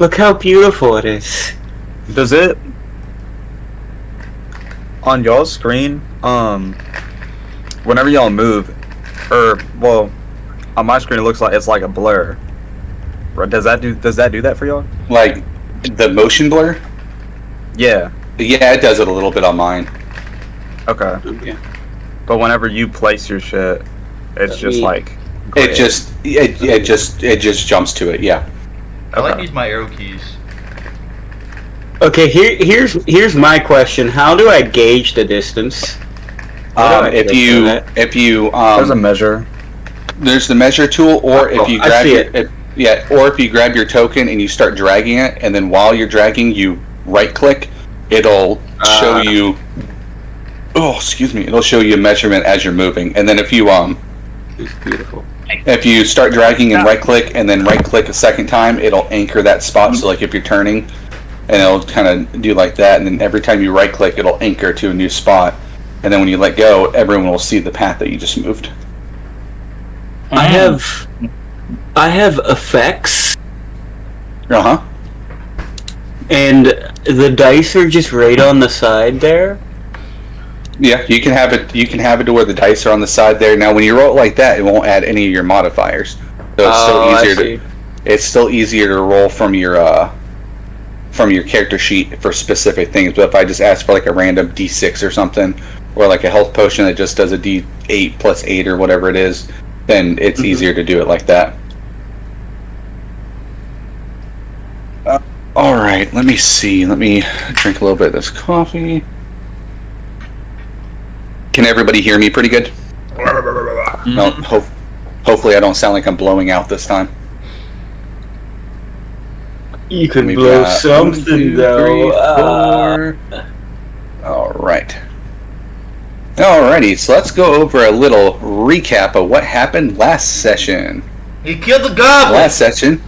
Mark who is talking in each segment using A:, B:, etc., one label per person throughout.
A: Look how beautiful it is.
B: Does it on y'all's screen? Whenever y'all move, on my screen it looks like it's like a blur. Does that do that for y'all?
C: Like the motion blur?
B: Yeah.
C: Yeah, it does it a little bit on mine.
B: Okay.
C: Yeah.
B: But whenever you place your shit, it's just like
C: it just jumps to it. Yeah.
D: I like to use my arrow keys.
A: Okay, here's my question. How do I gauge the distance?
C: If you
B: there's a measure.
C: There's the measure tool, or if you grab or if you grab your token and you start dragging it, and then while you're dragging, you right click, it'll show you. Oh, excuse me. It'll show you a measurement as you're moving, and then if you
A: It's beautiful.
C: if you start dragging and right click, and then right click a second time, it'll anchor that spot. So like if you're turning, and it'll kind of do like that, and then every time you right click, it'll anchor to a new spot, and then when you let go, everyone will see the path that you just moved.
A: I have effects, and the dice are just right on the side there.
C: Yeah, you can have it. You can have it to where the dice are on the side there. Now, when you roll it like that, it won't add any of your modifiers, so it's still easier to. It's still easier to roll from your character sheet for specific things. But if I just ask for like a random D6 or something, or like a health potion that just does a D8 plus 8 or whatever it is, then it's easier to do it like that. All right, let me see. Let me drink a little bit of this coffee. Can everybody hear me pretty good? No, hopefully I don't sound like I'm blowing out this time.
A: You could blow something though.
C: 4. All right. Alrighty, so let's go over a little recap of what happened last session.
D: He killed the goblin!
C: Last session.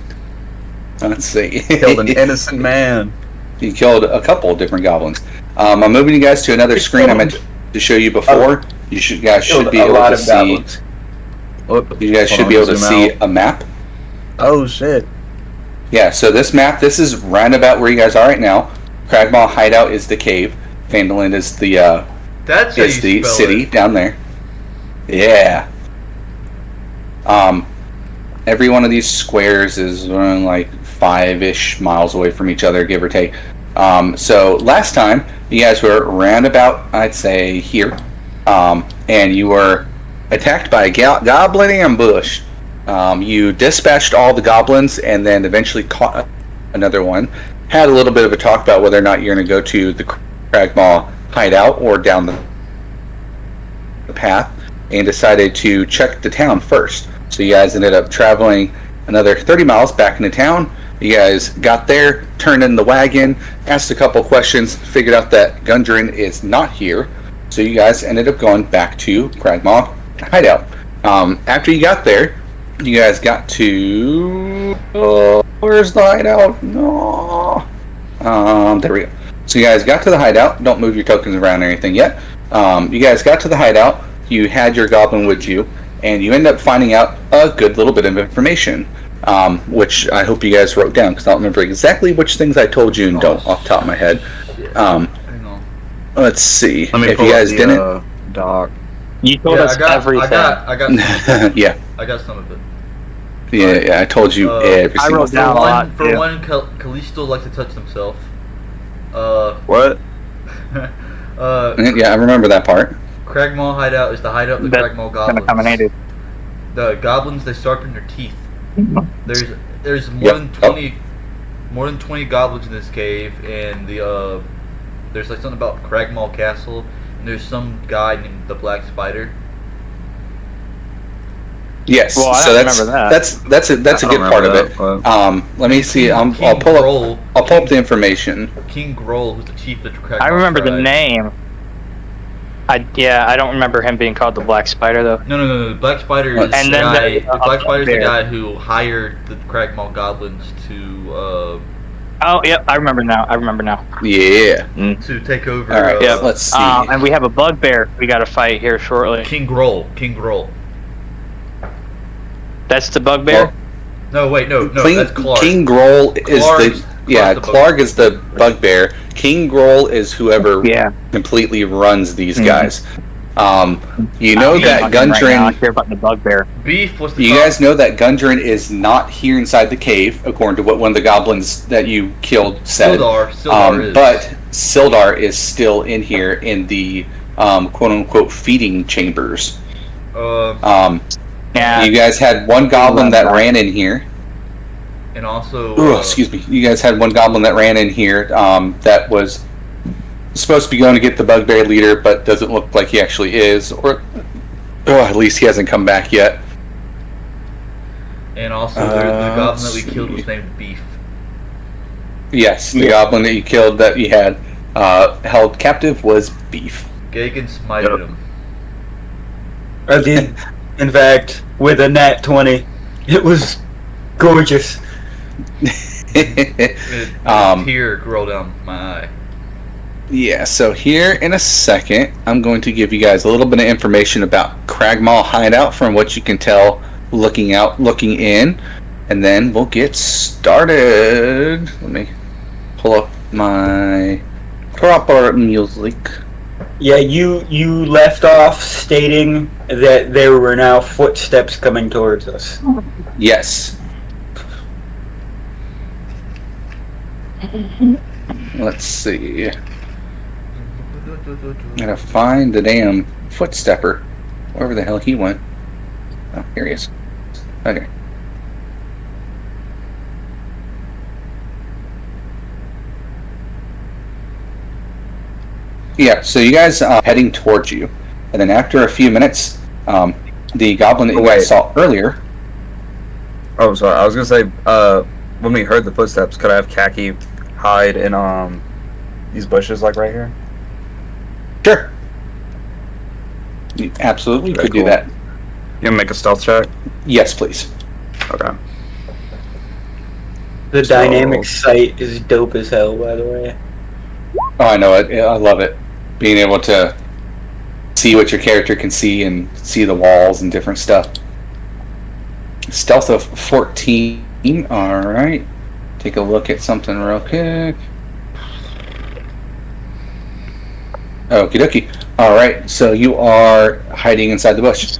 C: Let's see.
B: Killed an innocent man.
C: He killed a couple of different goblins. I'm moving you guys to another screen I meant to show you before. You guys should be able to see. You guys should be able to see a map.
B: Oh shit.
C: Yeah, so this map, this is roundabout where you guys are right now. Cragmaw Hideout is the cave. Phandalin is the city down there. Yeah. Every one of these squares is like 5-ish miles away from each other, give or take. So last time you guys were roundabout, I'd say here, and you were attacked by a goblin ambush. You dispatched all the goblins and then eventually caught another one. Had a little bit of a talk about whether or not you're going to go to the Cragmaw Hideout or down the path, and decided to check the town first. So you guys ended up traveling another 30 miles back into town. You guys got there, turned in the wagon, asked a couple questions, figured out that Gundren is not here. So you guys ended up going back to Cragmaw Hideout. After you got there, you guys got to... where's the hideout? No. There we go. So you guys got to the hideout. Don't move your tokens around or anything yet. You guys got to the hideout. You had your goblin with you, and you end up finding out a good little bit of information, which I hope you guys wrote down, because I don't remember exactly which things I told you and don't off the top of my head. Let's see. If you guys didn't...
B: Doc.
E: You told us everything.
D: I got
C: yeah.
D: I got some of it.
C: Yeah, I told you every
E: I
C: single
E: wrote
C: thing.
E: down a lot.
D: For one, Callisto likes to touch himself.
B: What?
C: Yeah, I remember that part.
D: Cragmaw Hideout is the hideout of the Cragmaw goblins. The goblins, they sharpen their teeth. There's more than 20 goblins in this cave, and there's like something about Cragmaw Castle, and there's some guy named the Black Spider.
C: Yes,
E: well,
C: so that's a good part of it. Let me see. I'll pull up the information.
D: King Groll, who's the chief of the Cragmaw
E: I remember
D: tribe.
E: the name. I don't remember him being called the Black Spider though.
D: No. The Black Spider is
E: And
D: the
E: then
D: guy. The Black Spider is the
E: there.
D: guy who hired the Cragmaw goblins to
E: Oh, yep, I remember now.
C: Yeah.
D: to take over.
C: All right. Let's see.
E: And we have a bugbear we got to fight here shortly.
D: King Groll.
E: That's the bugbear.
D: No, wait, no, that's Clark.
C: King Groll is
D: Clark's
C: the
D: the
C: Clark is the bugbear. King Groll is whoever completely runs these guys. You know that Gundren.
E: I care about the bugbear.
D: Beef was the
C: You guys know that Gundren is not here inside the cave, according to what one of the goblins that you killed said.
D: Sildar is.
C: But Sildar is still in here in the quote-unquote feeding chambers.
E: Yeah.
C: You guys had one goblin that ran in here.
D: And also...
C: excuse me. You guys had one goblin that ran in here that was supposed to be going to get the bugbear leader, but doesn't look like he actually is. Or at least he hasn't come back yet.
D: And also, the goblin that we killed was named Beef.
C: Yes, the goblin that you killed that you had held captive was Beef.
D: Gagan smited him.
A: I did, in fact, with a nat 20. It was gorgeous.
D: A tear rolled down my eye.
C: Yeah, so here in a second, I'm going to give you guys a little bit of information about Cragmaw Hideout from what you can tell looking in, and then we'll get started. Let me pull up my proper music.
A: Yeah, you left off stating that there were now footsteps coming towards us.
C: Yes. Let's see. Gotta find the damn footstepper. Wherever the hell he went. Oh, here he is. Okay. Yeah, so you guys heading towards you. And then after a few minutes, the goblin that you guys saw earlier...
B: Oh, sorry. I was gonna say, when we heard the footsteps, could I have Khaki hide in these bushes, like right here?
C: Sure. You absolutely could do that.
B: You gonna make a stealth check?
C: Yes, please.
B: Okay.
A: The dynamic sight is dope as hell, by the way.
C: Oh, I know it. I love it. Being able to see what your character can see and see the walls and different stuff. Stealth of 14. Alright. Take a look at something real quick. Okie dokie. Alright, so you are hiding inside the bush.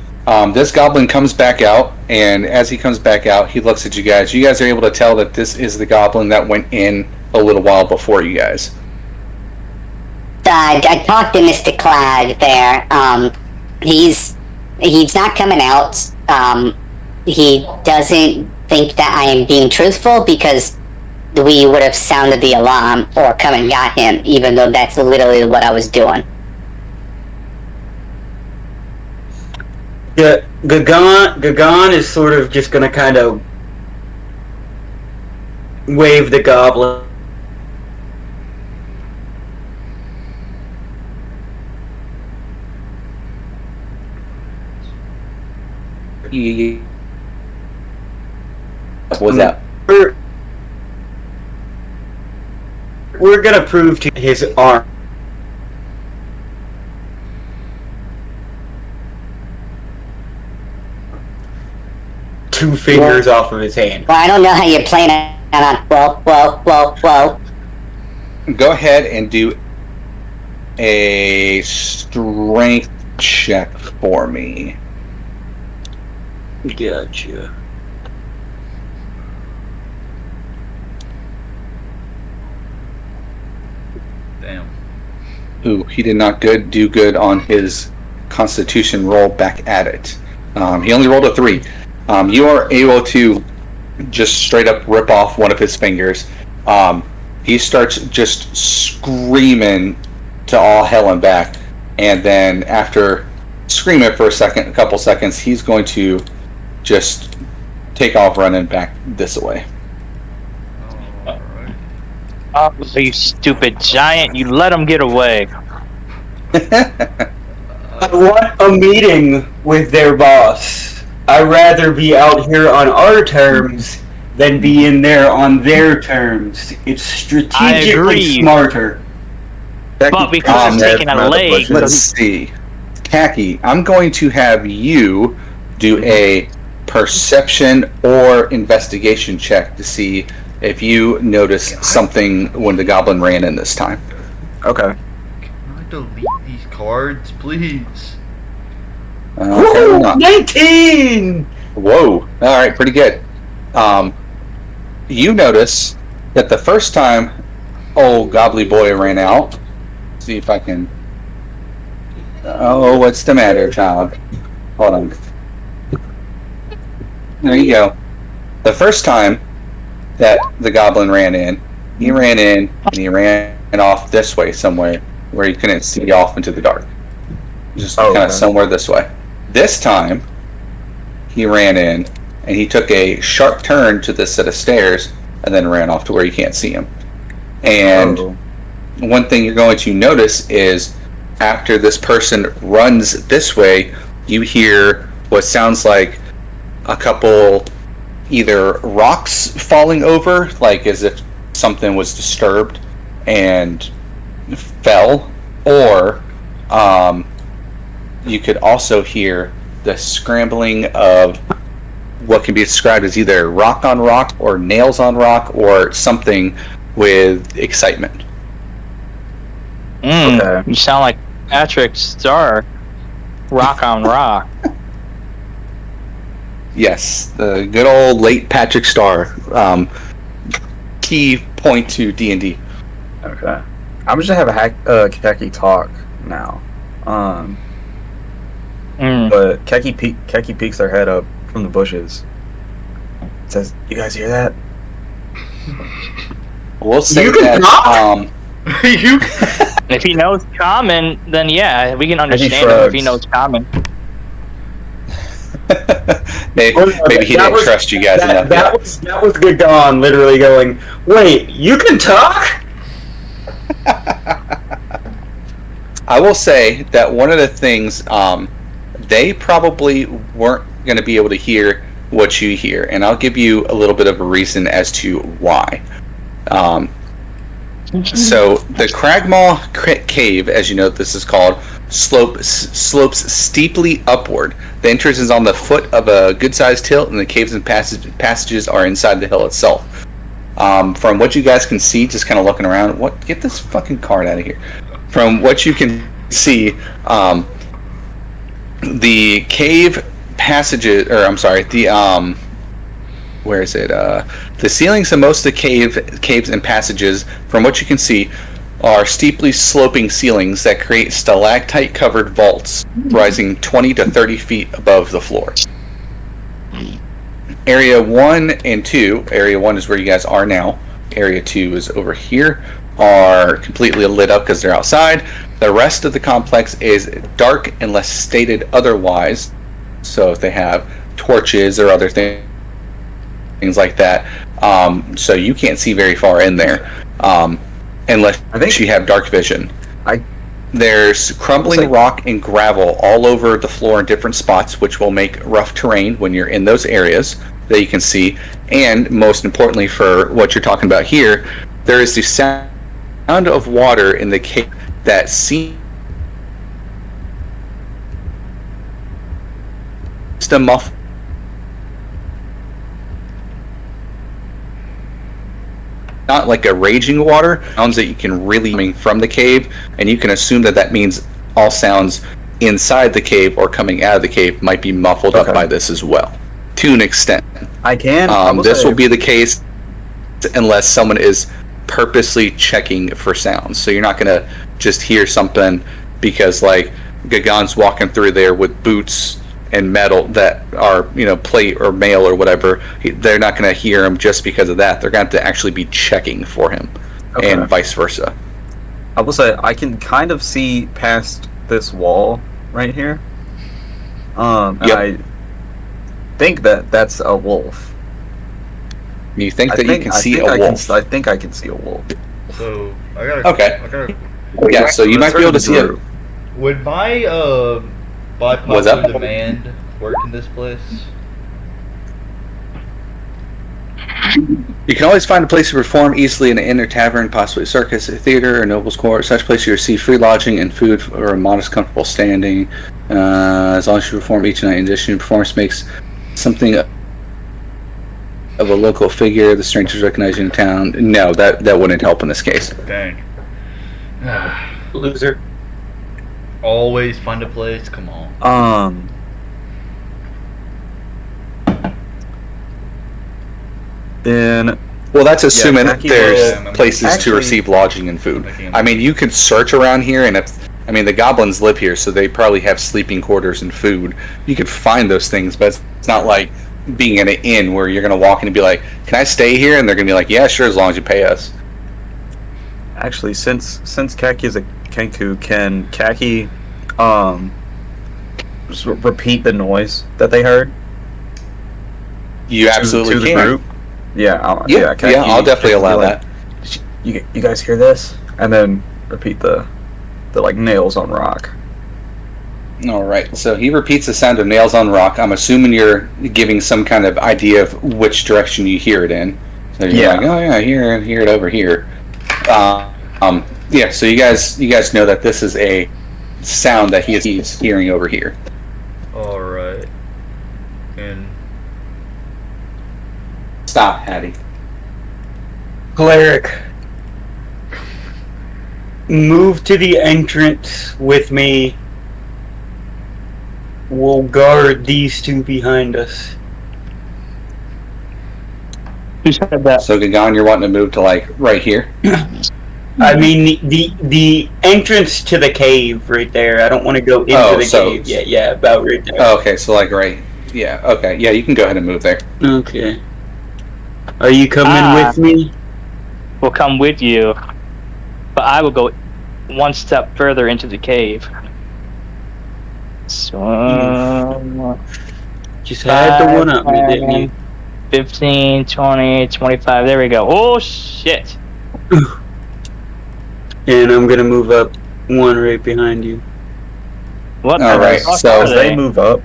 C: This goblin comes back out, and as he comes back out, he looks at you guys. You guys are able to tell that this is the goblin that went in a little while before you guys.
F: I talked to Mr. Clag there. He's not coming out. He doesn't think that I am being truthful because we would have sounded the alarm or come and got him, even though that's literally what I was doing.
A: Yeah, Gagan is sort of just gonna kind of wave the goblin.
C: What was that?
A: We're gonna prove to his arm. Two fingers off of his hand.
F: Well, I don't know how you're playing on. Whoa.
C: Go ahead and do a strength check for me.
A: Gotcha.
D: Damn.
C: Ooh, he did not do good on his Constitution roll back at it. He only rolled a 3. You are able to just straight up rip off one of his fingers. He starts just screaming to all hell and back, and then after screaming for a couple seconds, he's going to just take off running back this way.
D: Alright.
E: Oh, you stupid giant! You let him get away.
A: I want a meeting with their boss. I'd rather be out here on our terms than be in there on their terms. It's strategically smarter.
E: But because it's taking a leg.
C: Let's see. Khaki, I'm going to have you do a perception or investigation check to see if you notice something when the goblin ran in this time.
B: Okay.
D: Can I delete these cards, please?
C: Okay,
A: 19!
C: Whoa! All right, pretty good. You notice that the first time old Gobbly Boy ran out. See if I can. Oh, what's the matter, child? Hold on. There you go. The first time that the goblin ran in, he ran in and he ran off this way somewhere where you couldn't see off into the dark. Just kind of somewhere this way. This time, he ran in and he took a sharp turn to this set of stairs and then ran off to where you can't see him. And one thing you're going to notice is after this person runs this way, you hear what sounds like a couple either rocks falling over, like as if something was disturbed and fell, or you could also hear the scrambling of what can be described as either rock on rock or nails on rock or something with excitement.
B: Okay.
E: You sound like Patrick Star. Rock on rock.
C: Yes, the good old late Patrick Star. Key point to D&D.
B: Okay. I'm just gonna have a Keki talk now. But Keki peeks their head up from the bushes. Says, "You guys hear that?"
C: We'll say
A: You can
C: that.
D: You.
E: If he knows common, then yeah, we can understand him if he knows common.
C: maybe he didn't trust you guys enough.
A: That was Gagon literally going, "Wait, you can talk?"
C: I will say that one of the things they probably weren't going to be able to hear what you hear, and I'll give you a little bit of a reason as to why. So the Cragmaw Cave, as you know, this is called, slopes steeply upward. The entrance is on the foot of a good-sized hill, and the caves and passages are inside the hill itself. From what you guys can see, just kind of looking around, get this fucking card out of here. From what you can see, the cave passages, or I'm sorry, the where is it? The ceilings of most of the caves and passages, from what you can see, are steeply sloping ceilings that create stalactite-covered vaults, rising 20 to 30 feet above the floor. Area 1 and 2, Area 1 is where you guys are now, Area 2 is over here, are completely lit up because they're outside. The rest of the complex is dark unless stated otherwise, so if they have torches or other things like that, so you can't see very far in there, unless you have dark vision. There's crumbling rock and gravel all over the floor in different spots, which will make rough terrain when you're in those areas that you can see. And most importantly, for what you're talking about here, there is the sound of water in the cave that seems to muffle. Not like a raging water, sounds that you can really coming from the cave, and you can assume that means all sounds inside the cave or coming out of the cave might be muffled up by this as well, to an extent. This will be the case unless someone is purposely checking for sounds. So you're not gonna just hear something because like Gagon's walking through there with boots and metal that are, plate or mail or whatever. They're not going to hear him just because of that. They're going to have to actually be checking for him, and vice versa.
B: I will say I can kind of see past this wall right here. I think that's a wolf.
C: You think you can see a wolf?
B: I think I can see a wolf.
D: So I gotta.
C: Yeah, so you might be able to see it.
D: Would my by popular demand work in this place?
C: You can always find a place to perform easily in an inn or tavern, possibly a circus, a theater, or noble's court. Such place you receive free lodging and food or a modest, comfortable standing. As long as you perform each night. In addition, performance makes Something of a local figure. The strangers recognize you in town. No, that wouldn't help in this case.
D: Dang.
A: Loser.
D: Always find a place. Come on.
B: Then
C: Well, that's assuming
B: Jackie
C: there's
D: will-
C: places
B: Actually-
C: to receive lodging and food. I mean, you could search around here, and the goblins live here, so they probably have sleeping quarters and food. You could find those things, but it's not like being in an inn where you're going to walk in and be like, "Can I stay here?" And they're going to be like, "Yeah, sure, as long as you pay us."
B: actually, since Kaki is a Kenku, can Kaki just repeat the noise that they heard?
C: You absolutely
B: to the
C: can.
B: group? Yeah, Kaki,
C: I'll definitely
B: Kaki
C: allow
B: be
C: that.
B: like, You guys hear this? And then repeat the like nails on rock.
C: All right, so he repeats the sound of nails on rock. I'm assuming you're giving some kind of idea of which direction you hear it in. So you're like, oh yeah, I hear it over here. Yeah, so you guys know that this is a sound that he's hearing over here.
D: Alright. And
C: Stop, Hattie.
A: Cleric. Move to the entrance with me. We'll guard these two behind us.
E: Who said that?
C: So Gagan, you're wanting to move to like right here?
A: I mean the entrance to the cave right there. I don't want to go into the cave. Yeah, about right there.
C: Oh, okay, so like right. Yeah, okay. Yeah, you can go ahead and move there.
A: Okay. Are you coming with me?
E: Will come with you, but I will go one step further into the cave. So,
A: Just had to one up me, didn't you?
E: 15, 20, 25. There we go. Oh, shit.
A: And I'm gonna move up one right behind you.
E: What
C: All
E: the
C: right,
E: fuck
C: so
E: are
B: As
E: they?
B: they move up,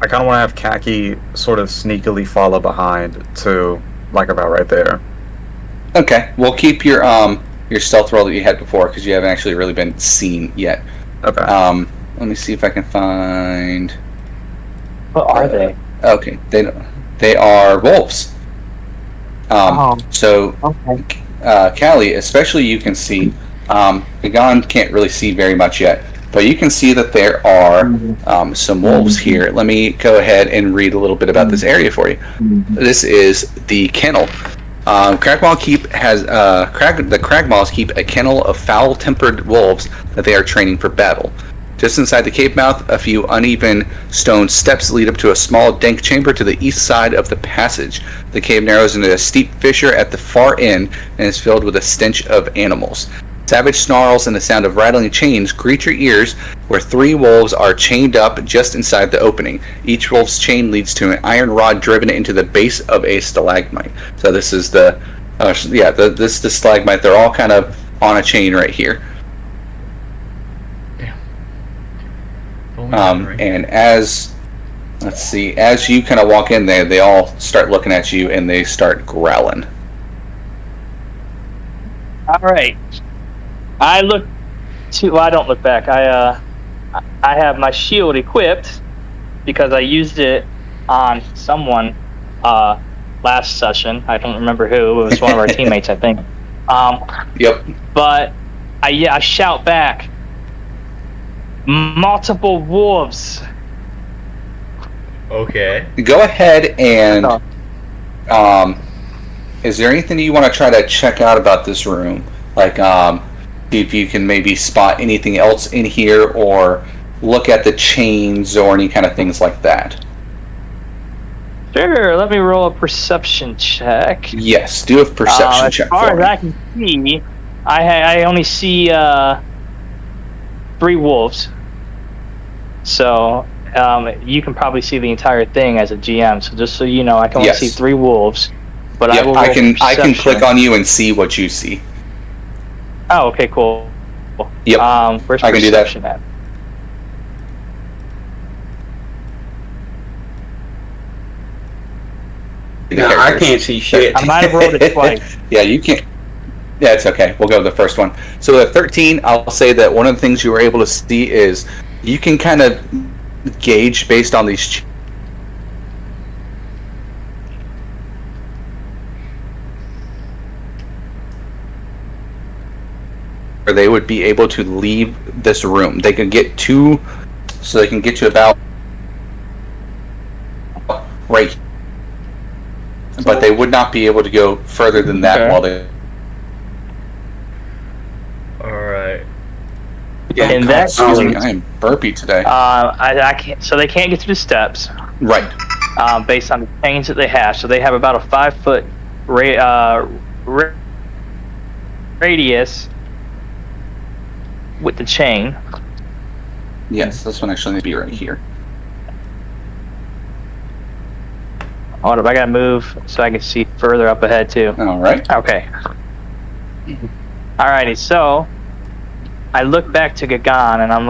B: I kind of want to have Kaki sort of sneakily follow behind to like about right there.
C: Okay, we'll keep your stealth roll that you had before because you haven't actually really been seen yet.
B: Okay.
C: Let me see if I can find.
E: What are they?
C: Okay, they are wolves. So
E: Okay.
C: Callie, especially you can see. Gagan can't really see very much yet, but you can see that there are some wolves here. Let me go ahead and read a little bit about this area for you. This is the kennel. Cragmaw Keep has the Cragmaws keep a kennel of foul-tempered wolves that they are training for battle. Just inside the cave mouth, a few uneven stone steps lead up to a small dank chamber to the east side of the passage. The cave narrows into a steep fissure at the far end and is filled with a stench of animals. Savage snarls and the sound of rattling chains greet your ears where 3 wolves are chained up just inside the opening. Each wolf's chain leads to an iron rod driven into the base of a stalagmite. So this is the stalagmite. They're all kind of on a chain right here. And as you kind of walk in there, they all start looking at you and they start growling.
E: All right. I don't look back. I have my shield equipped because I used it on someone last session. I don't remember who. It was one of our teammates, I think.
C: Yep.
E: But I shout back. Multiple wolves.
D: okay.
C: Go ahead and is there anything you want to try to check out about this room? Like see if you can maybe spot anything else in here or look at the chains or any kind of things like that.
E: Sure, let me roll a perception check.
C: Yes, do a perception check
E: As far
C: for
E: as
C: me.
E: I can see, I only see 3 wolves. So you can probably see the entire thing as a GM. So just so you know, I can only
C: Yes.
E: see 3 wolves. But
C: Yep,
E: I will.
C: I
E: roll
C: can
E: perception.
C: click on you and see what you see.
E: Oh, okay, cool.
C: Yep,
E: Where's
C: I can do that.
E: perception at?
A: No, I can't see shit.
E: I might have rolled it twice.
C: Yeah, you can't. Yeah, it's okay. We'll go with the first one. So at 13, I'll say that one of the things you were able to see is you can kind of gauge based on these. Or they would be able to leave this room. They can get to about right, but they would not be able to go further than that while they.
D: All right.
C: Yeah,
E: In that
C: excuse me,
E: case-
C: I am burpy today.
E: I can't. So they can't get to the steps.
C: Right.
E: Based on the chains that they have. So they have about a 5-foot radius with the chain.
C: Yes, this one actually needs to be right here.
E: Hold up, I gotta move so I can see further up ahead too.
C: All right.
E: Okay. Alrighty, so I look back to Gagan and I'm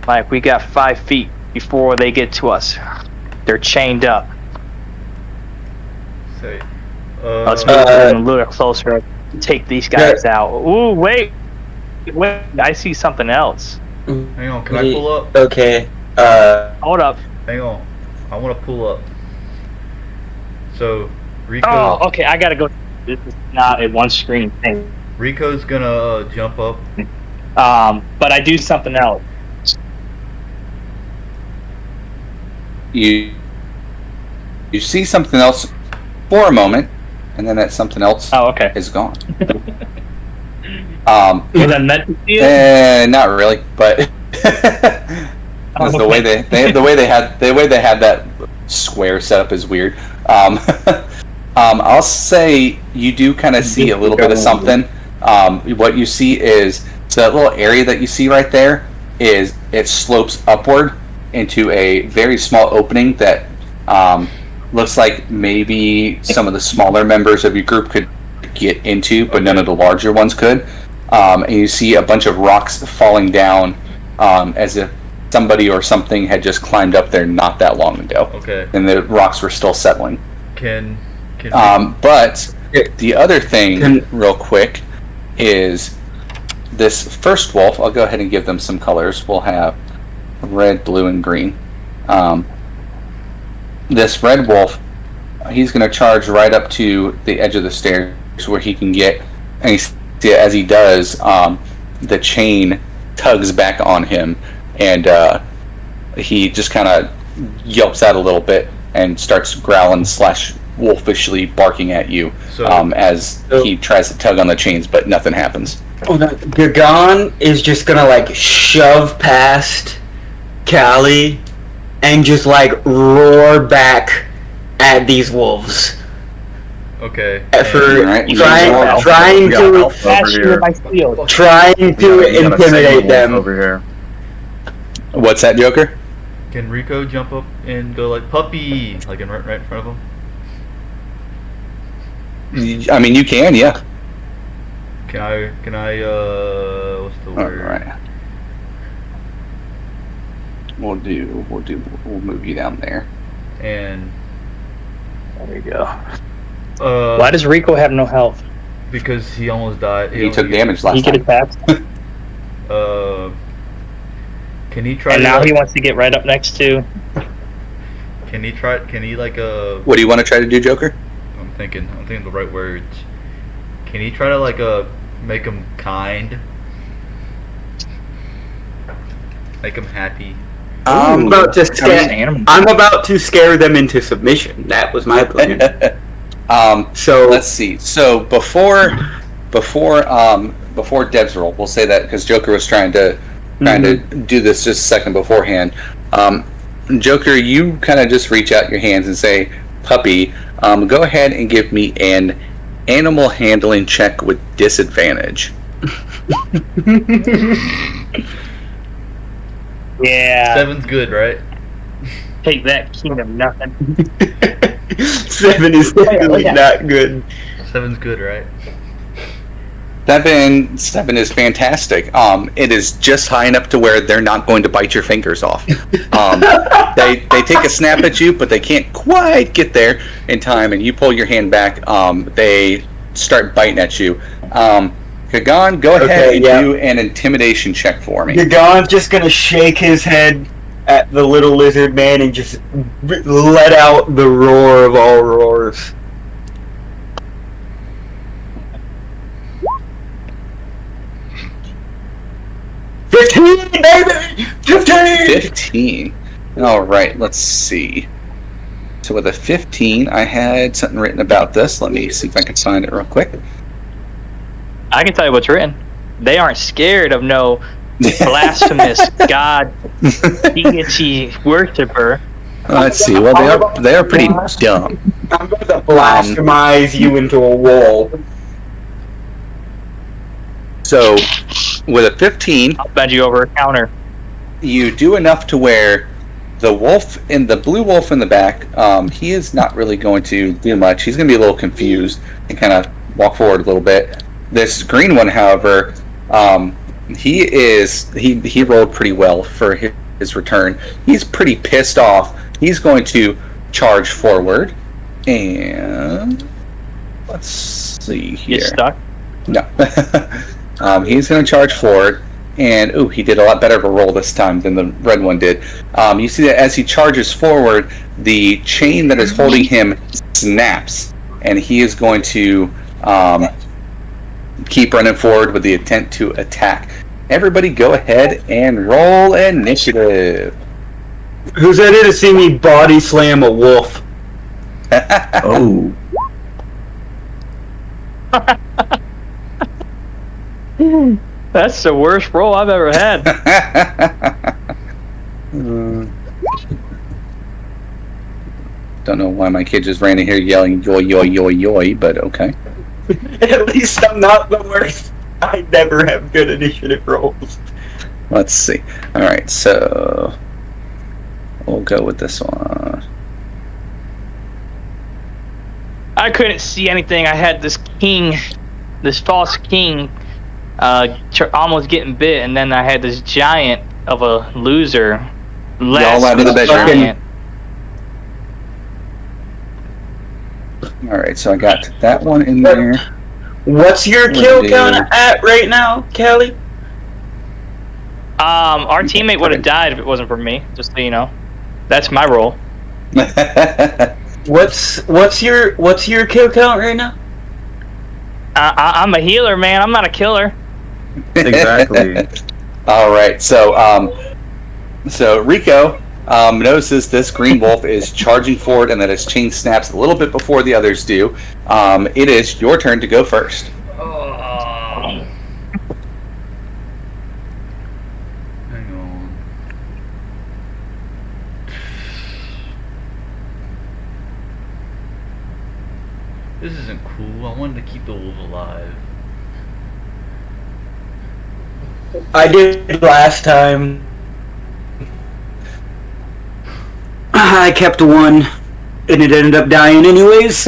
E: like, we got 5 feet before they get to us. They're chained up.
D: Say,
E: Let's move in a little closer. Take these guys out. Ooh, wait, I see something else.
D: hang on, can I pull up?
A: Okay.
E: Hold up.
D: Hang on, I want to pull up. So, Rico.
E: Oh, okay, I gotta go. This is not a one-screen thing.
D: Rico's gonna jump up.
E: But I do something else.
C: You see something else for a moment, and then that something else
E: Oh, okay.
C: is gone.
E: Was I meant to see it?
C: Not really, but because the way they had that square set up is weird. I'll say you do kind of see a little bit of something. What you see is so that little area that you see right there is it slopes upward into a very small opening that looks like maybe some of the smaller members of your group could get into, but none of the larger ones could. And you see a bunch of rocks falling down as if somebody or something had just climbed up there not that long ago.
D: Okay.
C: And the rocks were still settling.
D: Can
C: But the other thing, real quick, is this first wolf. I'll go ahead and give them some colors. We'll have red, blue, and green. This red wolf, he's going to charge right up to the edge of the stairs where he can get, and as he does, the chain tugs back on him, and he just kind of yelps out a little bit and starts growling / wolfishly barking at you as he tries to tug on the chains, but nothing happens.
A: Gagan is just gonna like shove past Callie and just like roar back at these wolves.
D: Okay.
A: For
C: Right.
A: trying to intimidate them.
B: Over here.
C: What's that, Joker?
D: Can Rico jump up and go like puppy, like right in front of him?
C: I mean, you can, yeah.
D: Can I? What's the word?
C: All right. We'll move you down there.
D: And
E: There you go. Why does Rico have no health?
D: because he almost died.
C: He took damage
E: He
C: last
E: get
C: time.
E: attacked,
D: Can he try?
E: and
D: to,
E: now he wants to get right up next to.
D: Can he try? Can he like
C: What do you want to try to do, Joker?
D: I'm thinking the right words. Can he try to like make him kind? Make him happy.
A: I'm about to scare them into submission. That was my plan. So
C: Let's see. So before Dev's roll, we'll say that because Joker was trying to do this just a second beforehand. Joker, you kind of just reach out your hands and say, "Puppy, go ahead and give me an animal handling check with disadvantage."
E: Yeah.
D: 7's good, right?
E: Take that, king of nothing.
A: 7 is definitely not good.
D: 7's good, right?
C: 7 is fantastic. It is just high enough to where they're not going to bite your fingers off. They take a snap at you, but they can't quite get there in time, and you pull your hand back. They start biting at you. Gagan, go ahead and do an intimidation check for me.
A: Gagan's just gonna shake his head at the little lizard man and just let out the roar of all roars. "15, baby! 15!
C: 15. All right, let's see. So with a 15, I had something written about this. Let me see if I can find it real quick.
E: I can tell you what's written. They aren't scared of no blasphemous god deity worshiper.
C: Let's see. Well, they are pretty dumb.
A: I'm going to blasphemize you into a wall.
C: So with a 15,
E: I'll bend you over a counter.
C: you do enough to where the blue wolf in the back, he is not really going to do much. He's going to be a little confused and kind of walk forward a little bit. This green one, however, he rolled pretty well for his return. He's pretty pissed off. He's going to charge forward, and let's see here.
E: You stuck?
C: No. He's going to charge forward, and he did a lot better of a roll this time than the red one did. You see that as he charges forward, the chain that is holding him snaps, and he is going to keep running forward with the intent to attack. Everybody go ahead and roll initiative.
A: Who's ready to see me body slam a wolf?
B: Oh.
E: That's the worst roll I've ever had.
C: Don't know why my kid just ran in here yelling yoy yoy yoy yoy, but okay.
A: At least I'm not the worst. I never have good initiative rolls.
C: Let's see. Alright, so we'll go with this one.
E: I couldn't see anything. I had this false king, almost getting bit, and then I had this giant of a loser.
C: Y'all out of the bedroom.
E: Giant.
C: Alright, so I got that one in there.
A: What's your kill count at right now, Callie?
E: Our teammate would have died if it wasn't for me. Just so you know, that's my role.
A: What's your kill count right now?
E: I'm a healer, man. I'm not a killer.
B: Exactly.
C: Alright, so Rico notices this green wolf is charging forward and that his chain snaps a little bit before the others do. It is your turn to go first.
D: Hang on. This isn't cool. I wanted to keep the wolf alive.
A: I did last time. I kept one, and it ended up dying anyways.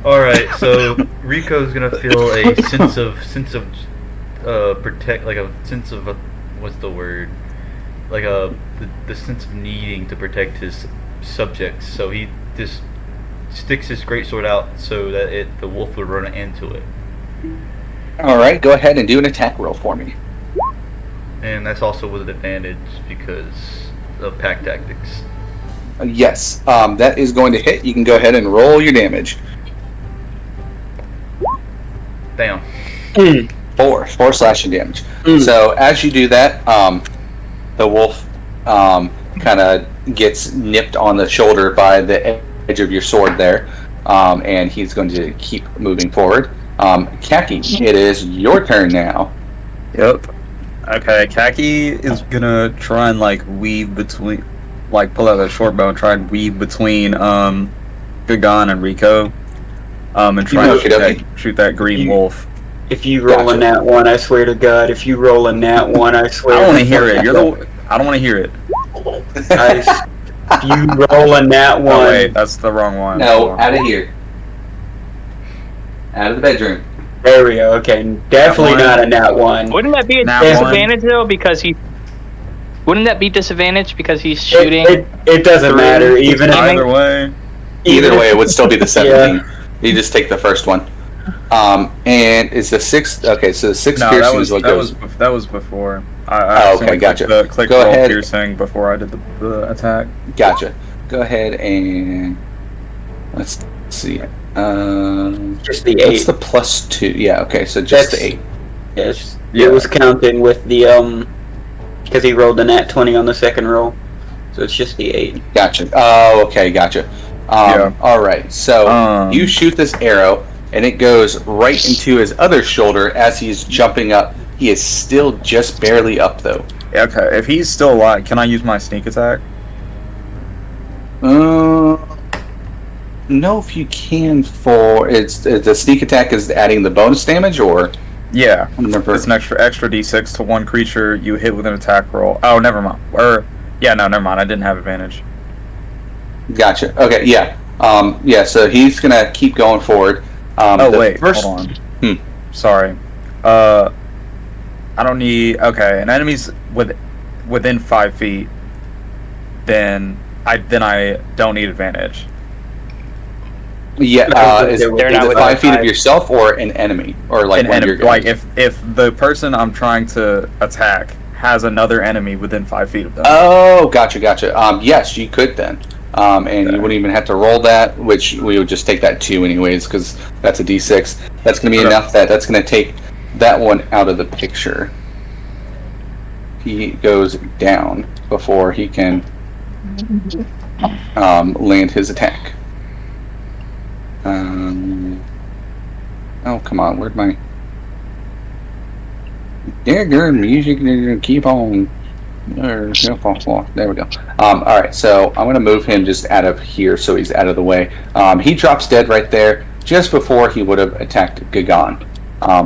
D: Alright, so Rico's gonna feel a sense of protect, like a sense of what's the word? Like the sense of needing to protect his subjects. So he just sticks his greatsword out so that the wolf would run into it.
C: Alright, go ahead and do an attack roll for me.
D: And that's also with an advantage because of pack tactics.
C: Yes, that is going to hit. You can go ahead and roll your damage.
D: Damn.
C: 4 slashing damage. So as you do that, the wolf kind of gets nipped on the shoulder by the edge of your sword there, and he's going to keep moving forward. Khaki, it is your turn now.
B: Yep. Okay, Khaki is gonna try and weave between, pull out that short bow and try and weave between Gagan and Rico, and try and shoot that green wolf.
A: If you roll a nat 1, I swear to God. If you roll a nat 1, I swear.
B: I don't want to hear it. I don't want to hear it.
A: If you roll a nat 1.
B: Oh, wait, that's the wrong one.
C: No, out of here. Out of the bedroom.
A: There we go. Okay, definitely not a nat 1.
E: Wouldn't that be a
B: Nat
E: disadvantage though? Because he. Wouldn't that be disadvantage because he's shooting?
A: It doesn't matter.
B: Either way,
C: it would still be the 17. You just take the first one. And is the sixth? Okay, so the sixth
B: No,
C: piercing is what goes.
B: that was before. I
C: Oh, okay,
B: accidentally
C: gotcha.
B: Clicked
C: Go
B: roll
C: ahead.
B: piercing before I did the attack.
C: Gotcha. Go ahead and let's see.
A: Just the
C: What's
A: 8.
C: the +2? Yeah. Okay, so just the 8.
A: Yes.
B: Yeah.
A: It was counting with the because he rolled a nat 20 on the second roll, so it's just the 8.
C: Gotcha. Oh, okay, gotcha.
B: Yeah.
C: All right. So you shoot this arrow, and it goes right into his other shoulder as he's jumping up. He is still just barely up, though.
B: Okay, if he's still alive, can I use my sneak attack?
C: No, if you can. For it's the sneak attack is adding the bonus damage, or
B: Yeah,
C: remember.
B: it's an extra d6 to one creature you hit with an attack roll. Oh, never mind. Never mind. I didn't have advantage.
C: Gotcha. Okay, yeah. Yeah, so he's gonna keep going forward.
B: Hold on. Sorry. I don't need. Okay, an enemy's within 5 feet. Then I don't need advantage.
C: Yeah, is
A: They're
C: it
E: not within
C: 5 feet of
E: 5.
C: yourself or an enemy, or like
B: An
C: one of
B: enemy,
C: your
B: like
C: guys?
B: if the person I'm trying to attack has another enemy within 5 feet of them.
C: Oh, gotcha. Yes, you could then. And you wouldn't even have to roll that, which we would just take that 2 anyways, because that's a d6. That's going to be enough that's going to take that one out of the picture. He goes down before he can land his attack. Oh, come on, where'd my... There, good music, keep on... There we go. Alright, so I'm going to move him just out of here so he's out of the way. He drops dead right there just before he would have attacked Gagan.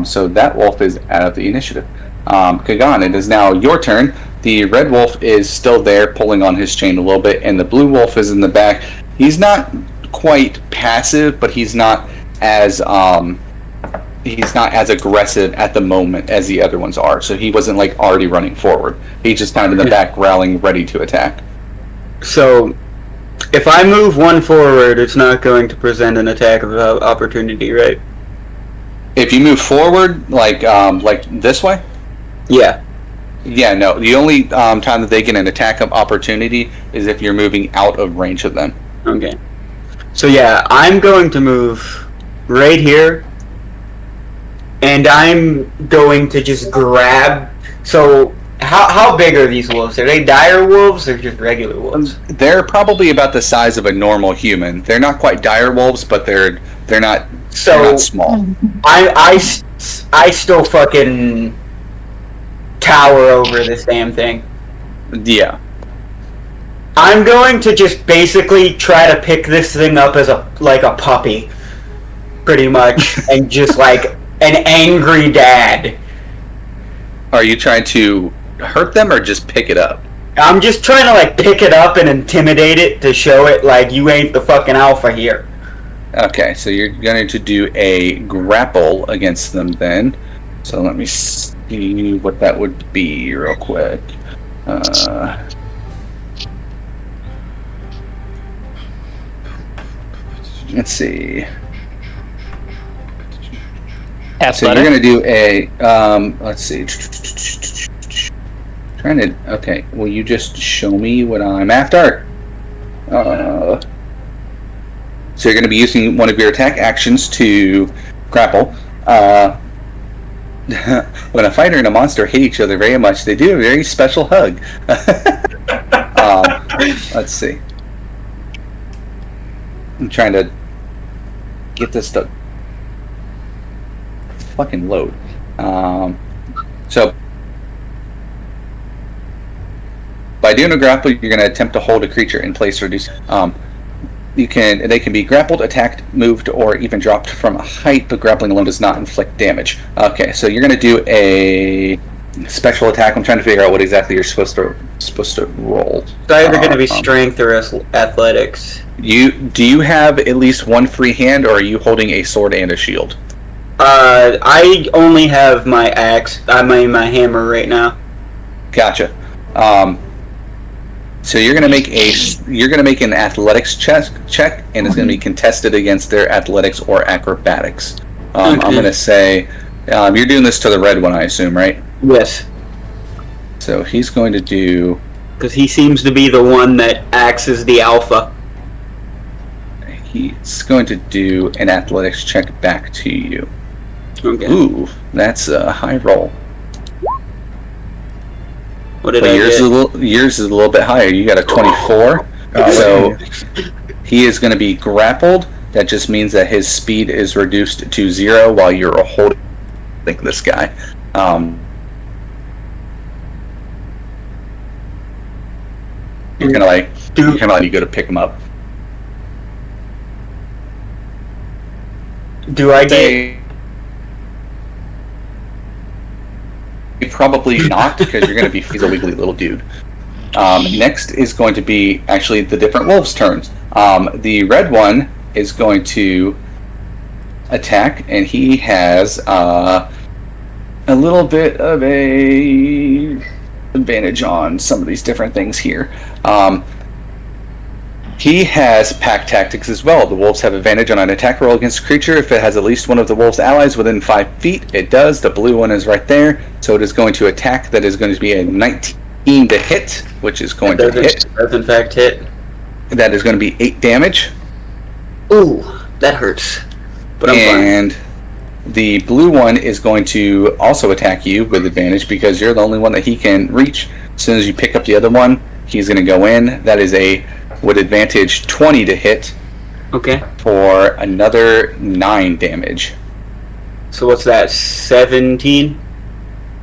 C: So that wolf is out of the initiative. Gagan, it is now your turn. The red wolf is still there pulling on his chain a little bit, and the blue wolf is in the back. He's not quite passive, but he's not as aggressive at the moment as the other ones are. So he wasn't like already running forward. He's just kind of in the back growling, ready to attack.
A: So, if I move one forward, it's not going to present an attack of opportunity, right?
C: If you move forward, like this way,
A: Yeah.
C: yeah, no. The only time that they get an attack of opportunity is if you're moving out of range of them.
A: Okay. So yeah, I'm going to move right here, and I'm going to just grab. So how big are these wolves? Are they dire wolves or just regular wolves?
C: They're probably about the size of a normal human. They're not quite dire wolves, but they're not small.
A: I still fucking tower over this damn thing.
C: Yeah.
A: I'm going to just basically try to pick this thing up as a puppy, pretty much, and just like an angry dad.
C: Are you trying to hurt them or just pick it up?
A: I'm just trying to like pick it up and intimidate it to show it like you ain't the fucking alpha here.
C: Okay, so you're going to do a grapple against them then. So let me see what that would be real quick. Let's see.
E: Athletic.
C: So you're going to do a, let's see. Okay, will you just show me what I'm after? So you're going to be using one of your attack actions to grapple. When a fighter and a monster hate each other very much, they do a very special hug. Let's see. I'm trying to get this to fucking load. So by doing a grapple, you're going to attempt to hold a creature in place or reduce. They can be grappled, attacked, moved, or even dropped from a height, but grappling alone does not inflict damage. Okay, so you're going to do a special attack. I'm trying to figure out what exactly you're supposed to roll.
A: It's either going to be strength or athletics.
C: Do you have at least one free hand, or are you holding a sword and a shield?
A: I only have my axe. My hammer right now.
C: Gotcha. So you're gonna make an athletics check, and it's gonna be contested against their athletics or acrobatics. I'm going to say you're doing this to the red one, I assume, right?
A: Yes.
C: So he's going to do.
A: Because he seems to be the one that acts as the alpha.
C: He's going to do an athletics check back to you.
A: Okay.
C: Ooh, that's a high roll.
A: What did
C: But
A: I
C: yours
A: get?
C: is a little bit higher. You got a 24. So he is going to be grappled. That just means that his speed is reduced to 0 while you're holding this guy. You're gonna let you go to pick him up.
A: Do I get?
C: Probably not, because you're gonna be he's a wiggly little dude. Next is going to be actually the different wolves' turns. The red one is going to attack, and he has a little bit of a advantage on some of these different things here. He has pack tactics as well. The wolves have advantage on an attack roll against a creature if it has at least one of the wolves' allies within 5 feet. It does. The blue one is right there, so it is going to attack. That is going to be a 19 to hit, which is going to hit.
A: Does in fact hit.
C: That is going to be 8 damage.
A: Ooh, that hurts. But I'm fine.
C: And the blue one is going to also attack you with advantage because you're the only one that he can reach. As soon as you pick up the other one, he's going to go in. That is with advantage 20 to hit.
A: Okay.
C: For another 9 damage.
A: So what's that? 17?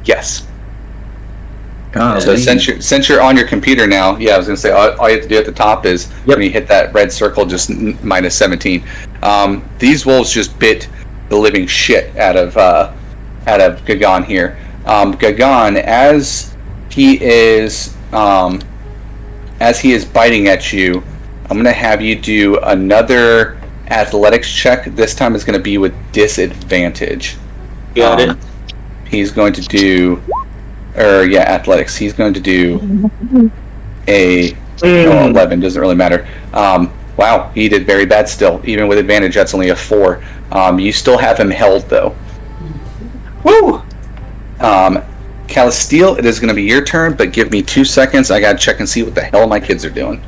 C: Yes.
B: God,
C: So since you're on your computer now, yeah, I was going to say all you have to do at the top is when you hit that red circle, just minus 17. These wolves just bit the living shit out of Gagan here. Gagan, as he is biting at you, I'm going to have you do another athletics check. This time it's going to be with disadvantage.
A: Got it.
C: He's going to do, athletics. He's going to do a 11. Doesn't really matter. Wow, he did very bad still. Even with advantage, that's only a 4. You still have him held though.
A: Woo!
C: Calisteel, it is going to be your turn, but give me 2 seconds. I gotta check and see what the hell my kids are doing.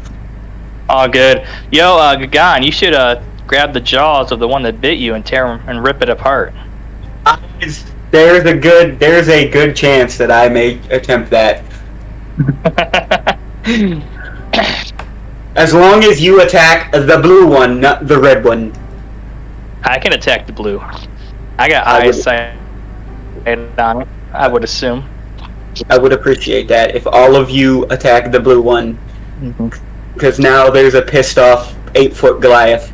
E: All good. Yo, Gagan, you should grab the jaws of the one that bit you and tear him and rip it apart.
A: There's a good chance that I may attempt that. As long as you attack the blue one, not the red one.
E: I can attack the blue. I got eyesight on it, I would assume.
A: I would appreciate that if all of you attack the blue one. Because now there's a pissed off 8-foot Goliath.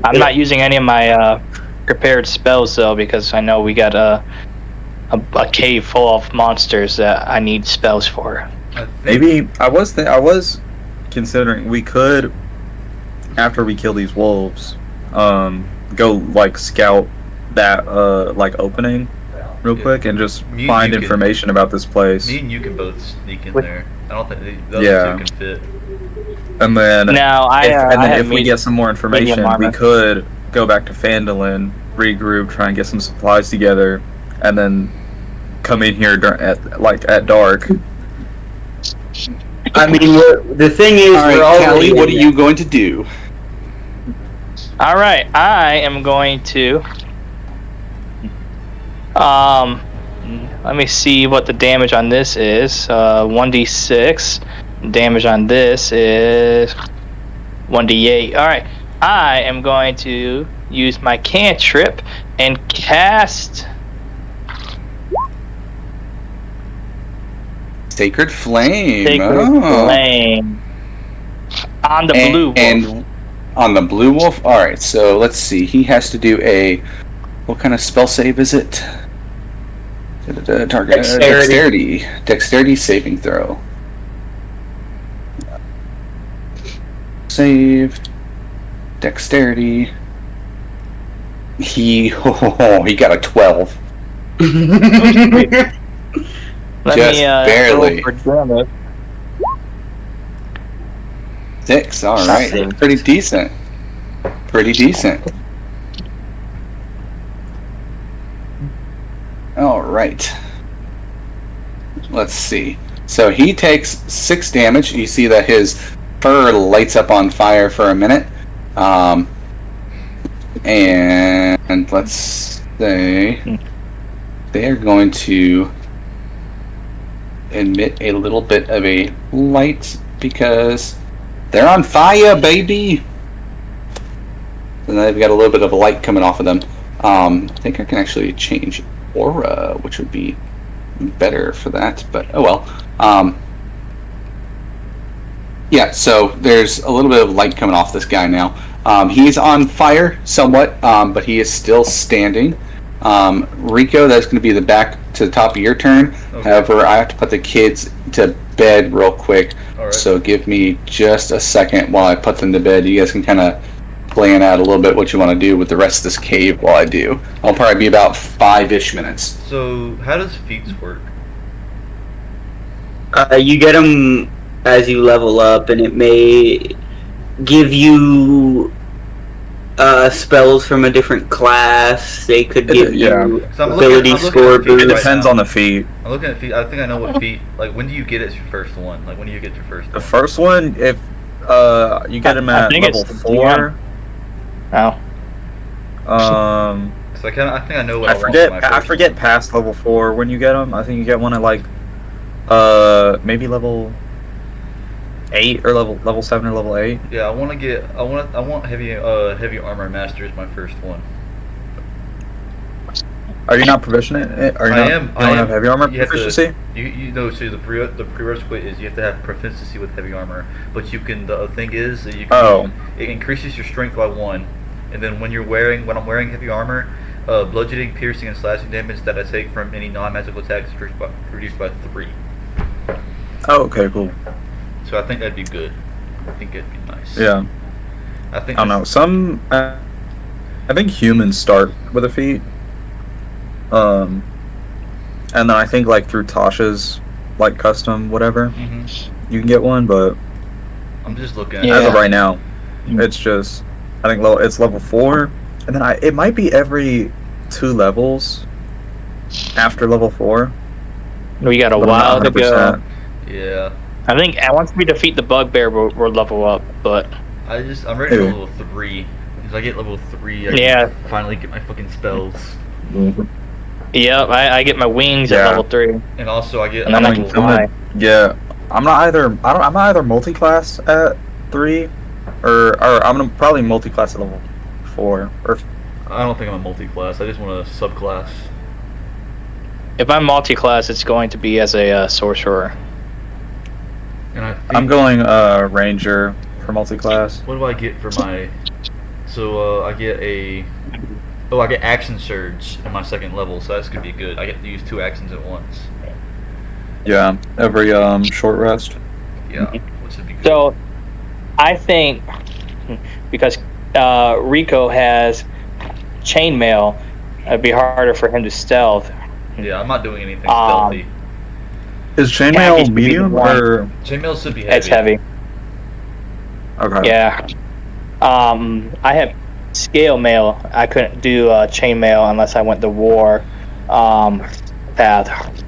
E: I'm not using any of my prepared spells though, because I know we got a cave full of monsters that I need spells for.
B: Maybe I was considering we could, after we kill these wolves, go like scout that opening real quick and just find information about this place.
D: Me and you can both sneak in there. I don't think the other two can fit.
B: And then if we get some more information, we could go back to Phandalin, regroup, try and get some supplies together, and then come in here at dark.
A: I mean, the thing is,
C: all right, Callie, what are you going to do?
E: All right, I am going to. Let me see what the damage on this is. 1d6. Damage on this is 1d8. All right, I am going to use my cantrip and cast
C: Sacred Flame.
E: Flame on the blue wolf.
C: And on the blue wolf? Alright, so let's see. He has to do what kind of spell save is it? Target Dexterity saving throw. Save. Dexterity. He got a 12. Just barely. 6, alright. Pretty decent. right. Let's see. So he takes 6 damage. You see that his fur lights up on fire for a minute. And let's say they're going to emit a little bit of a light because they're on fire, baby. And they've got a little bit of a light coming off of them. I think I can actually change aura, which would be better for that, but oh well. Yeah, so there's a little bit of light coming off this guy now. He's on fire somewhat, but he is still standing. Rico, that's going to be the back to the top of your turn. Okay. However, I have to put the kids to bed real quick. All right. So give me just a second while I put them to bed. You guys can kind of plan out a little bit what you want to do with the rest of this cave while I do. I'll probably be about 5-ish minutes.
D: So, how does feats work?
A: You get them as you level up, and it may give you spells from a different class. They could give you ability score boost.
B: It depends on the feat.
D: I'm looking at feat. I think I know what feat. Like, when do you get it as your first one? Like, when do you get your first one?
B: The first one, if you get them at level 4.
E: Oh.
D: So I think I know what
B: I forget past level 4 when you get them. I think you get one at like maybe level 8 or level 7 or level 8.
D: Yeah, I want heavy armor master as my first one.
B: Are you not proficient in it?
D: I am.
B: You don't have heavy armor proficiency?
D: You know, so the prerequisite is you have to have proficiency with heavy armor. But you can. The thing is that you can. It increases your strength by 1, and then when I'm wearing heavy armor, bludgeoning, piercing, and slashing damage that I take from any non-magical attacks is reduced by 3.
B: Oh, okay, cool.
D: So I think that'd be good. I think it'd be nice.
B: Yeah. I don't know. I think humans start with a feat. And then I think like through Tasha's like custom whatever, you can get one, but
D: I'm just looking at
B: as of right now, it's just I think it's level 4, and then it might be every 2 levels after level 4.
E: We got a while to go.
D: Yeah.
E: I think once we defeat the bugbear, we'll level up. But
D: I'm ready for level 3. Because I get level 3, I can finally get my fucking spells.
E: Yep, I get my wings at level 3.
D: And also I get.
E: And then I can fly.
B: Yeah, I'm not either multi-class at 3, or I'm gonna probably multi-class at level 4. Or
D: I don't think I'm a multi-class. I just want a subclass.
E: If I'm multi-class, it's going to be as a sorcerer.
D: And
B: I'm going ranger for multi-class.
D: What do I get for my? So I get I get action surge in my 2nd level, so that's gonna be good. I get to use 2 actions at once.
B: Yeah, every short rest.
D: Yeah, which would be good.
E: So, I think because Rico has chainmail, it'd be harder for him to stealth.
D: Yeah, I'm not doing anything stealthy.
B: Is chainmail medium or?
D: Chainmail should be heavy.
E: It's heavy.
B: Okay.
E: Yeah. I have scale mail. I couldn't do chainmail unless I went the war path.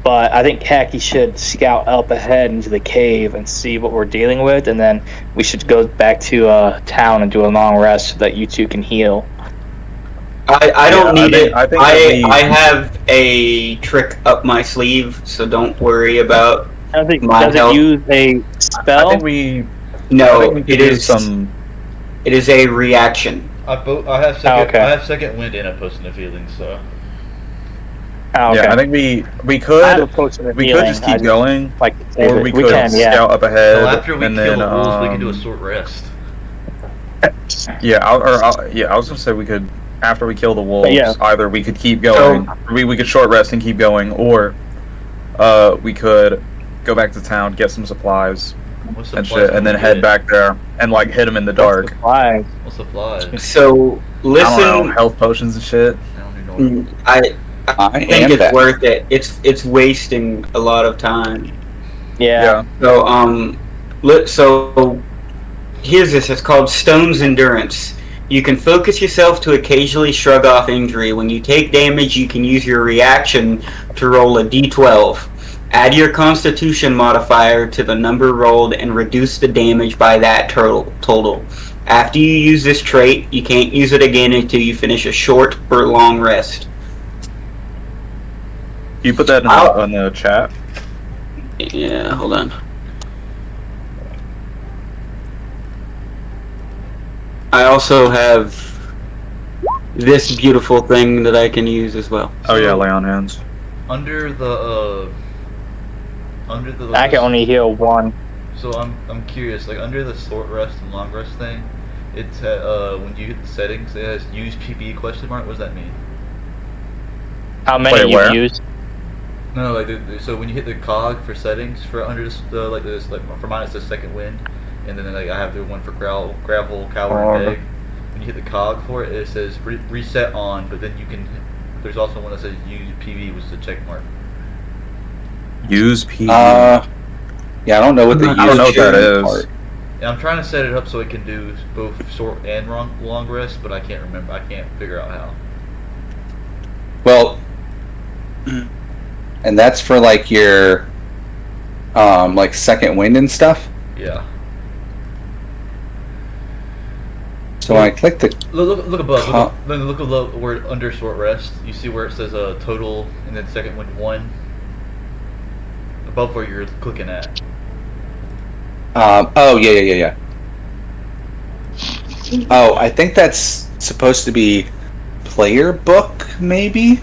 E: But I think Khaki should scout up ahead into the cave and see what we're dealing with, and then we should go back to town and do a long rest so that you two can heal.
A: I don't need it. I have a trick up my sleeve, so don't worry about my health.
E: Does it use a spell?
B: I think
A: it is a reaction.
D: I have second. I have second wind and a potion of healing, so.
E: Oh, okay.
B: Yeah, I think we could just keep going, or we could scout up ahead.
D: Well, after we kill the wolves, we can do a short rest.
B: I was gonna say we could. After we kill the wolves, either we could keep going, we could short rest and keep going, or we could go back to town, get some supplies and shit, and then head back there and like hit them in the dark.
E: Supplies.
D: What supplies?
A: So listen,
B: I don't know, health potions and shit.
A: I think it's worth it. It's wasting a lot of time.
E: Yeah.
A: So so here's this. It's called Stone's Endurance. You can focus yourself to occasionally shrug off injury. When you take damage, you can use your reaction to roll a d12. Add your Constitution modifier to the number rolled and reduce the damage by that total. After you use this trait, you can't use it again until you finish a short or long rest.
B: You put that on the chat?
A: Yeah, hold on. I also have this beautiful thing that I can use as well.
B: Oh yeah, lay on hands.
D: Under the
E: I can only heal one.
D: So I'm curious, like under the short rest and long rest thing, it's when you hit the settings, it has use PB question mark. What does that mean?
E: How many
B: Wait,
E: you
B: where?
E: used?
D: No, like so when you hit the cog for settings for under this for minus the second wind, and then like I have the one for gravel, coward, and egg. When you hit the cog for it, it says reset on, but then you can. There's also one that says use PB, which is a check mark.
B: Use PB.
C: Yeah, I don't know what the
B: I don't know what that is.
C: part.
D: And I'm trying to set it up so it can do both short and long rest, but I can't remember. I can't figure out how.
C: Well, and that's for like your like second wind and stuff.
D: Yeah.
C: So when I click the
D: Look above. Look above where under short rest. You see where it says total and then second wind 1. Above where you're clicking at.
C: oh yeah. Oh, I think that's supposed to be player book, maybe.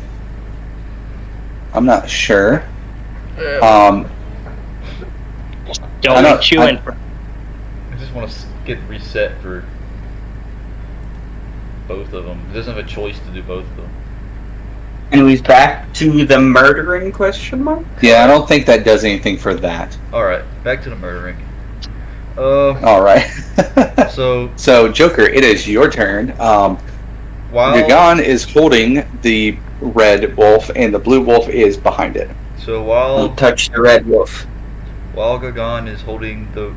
C: I'm not sure.
E: Don't be chewing.
D: I just want to get reset for both of them. It doesn't have a choice to do both of them.
A: Anyways, back to the murdering question mark?
C: Yeah, I don't think that does anything for that.
D: Alright, back to the murdering.
C: Alright. So, Joker, it is your turn.
D: While
C: Gagan is holding the red wolf, and the blue wolf is behind it.
D: So while
A: Don't touch the red wolf.
D: While Gagan is holding the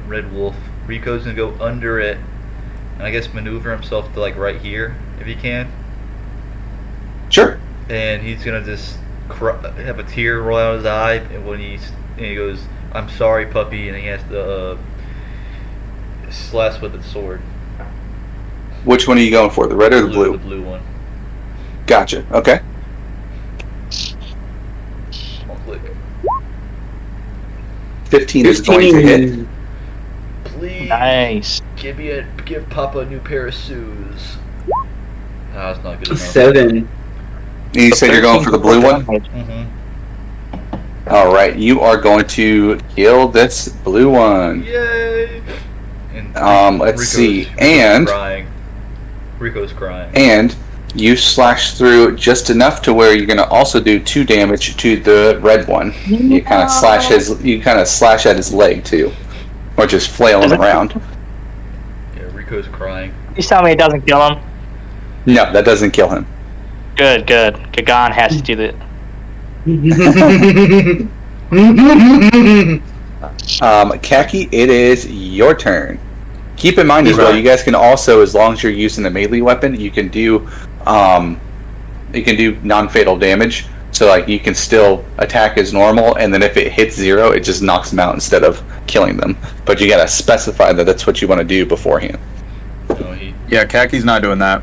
D: red wolf, Rico's gonna go under it, and I guess maneuver himself to like right here if he can.
C: Sure.
D: And he's gonna just have a tear roll out of his eye, and when he goes, "I'm sorry, puppy," and he has to slash with the sword.
C: Which one are you going for, the red or the blue?
D: The blue one.
C: Gotcha. Okay.
D: I'll click.
C: 15 is going to hit.
D: Please,
E: Nice.
D: give Papa a new pair of shoes. Ah, that's not good enough.
A: 7.
C: You said you're going for the blue one?
D: Mm-hmm.
C: Alright, you are going to kill this blue one.
D: Yay! And
C: Let's see.
D: Rico's crying.
C: And you slash through just enough to where you're going to also do 2 damage to the red one. You kind of slash at his leg too, or just flailing around.
D: Yeah, Rico's crying.
E: Please tell me it doesn't kill him.
C: No, that doesn't kill him.
E: Good. Gagan has to do that.
C: Khaki, it is your turn. Keep in mind as well, you guys can also, as long as you're using a melee weapon, you can do non-fatal damage. So like you can still attack as normal, and then if it hits 0, it just knocks them out instead of killing them. But you gotta specify that that's what you want to do beforehand.
B: Yeah, Kaki's not doing that.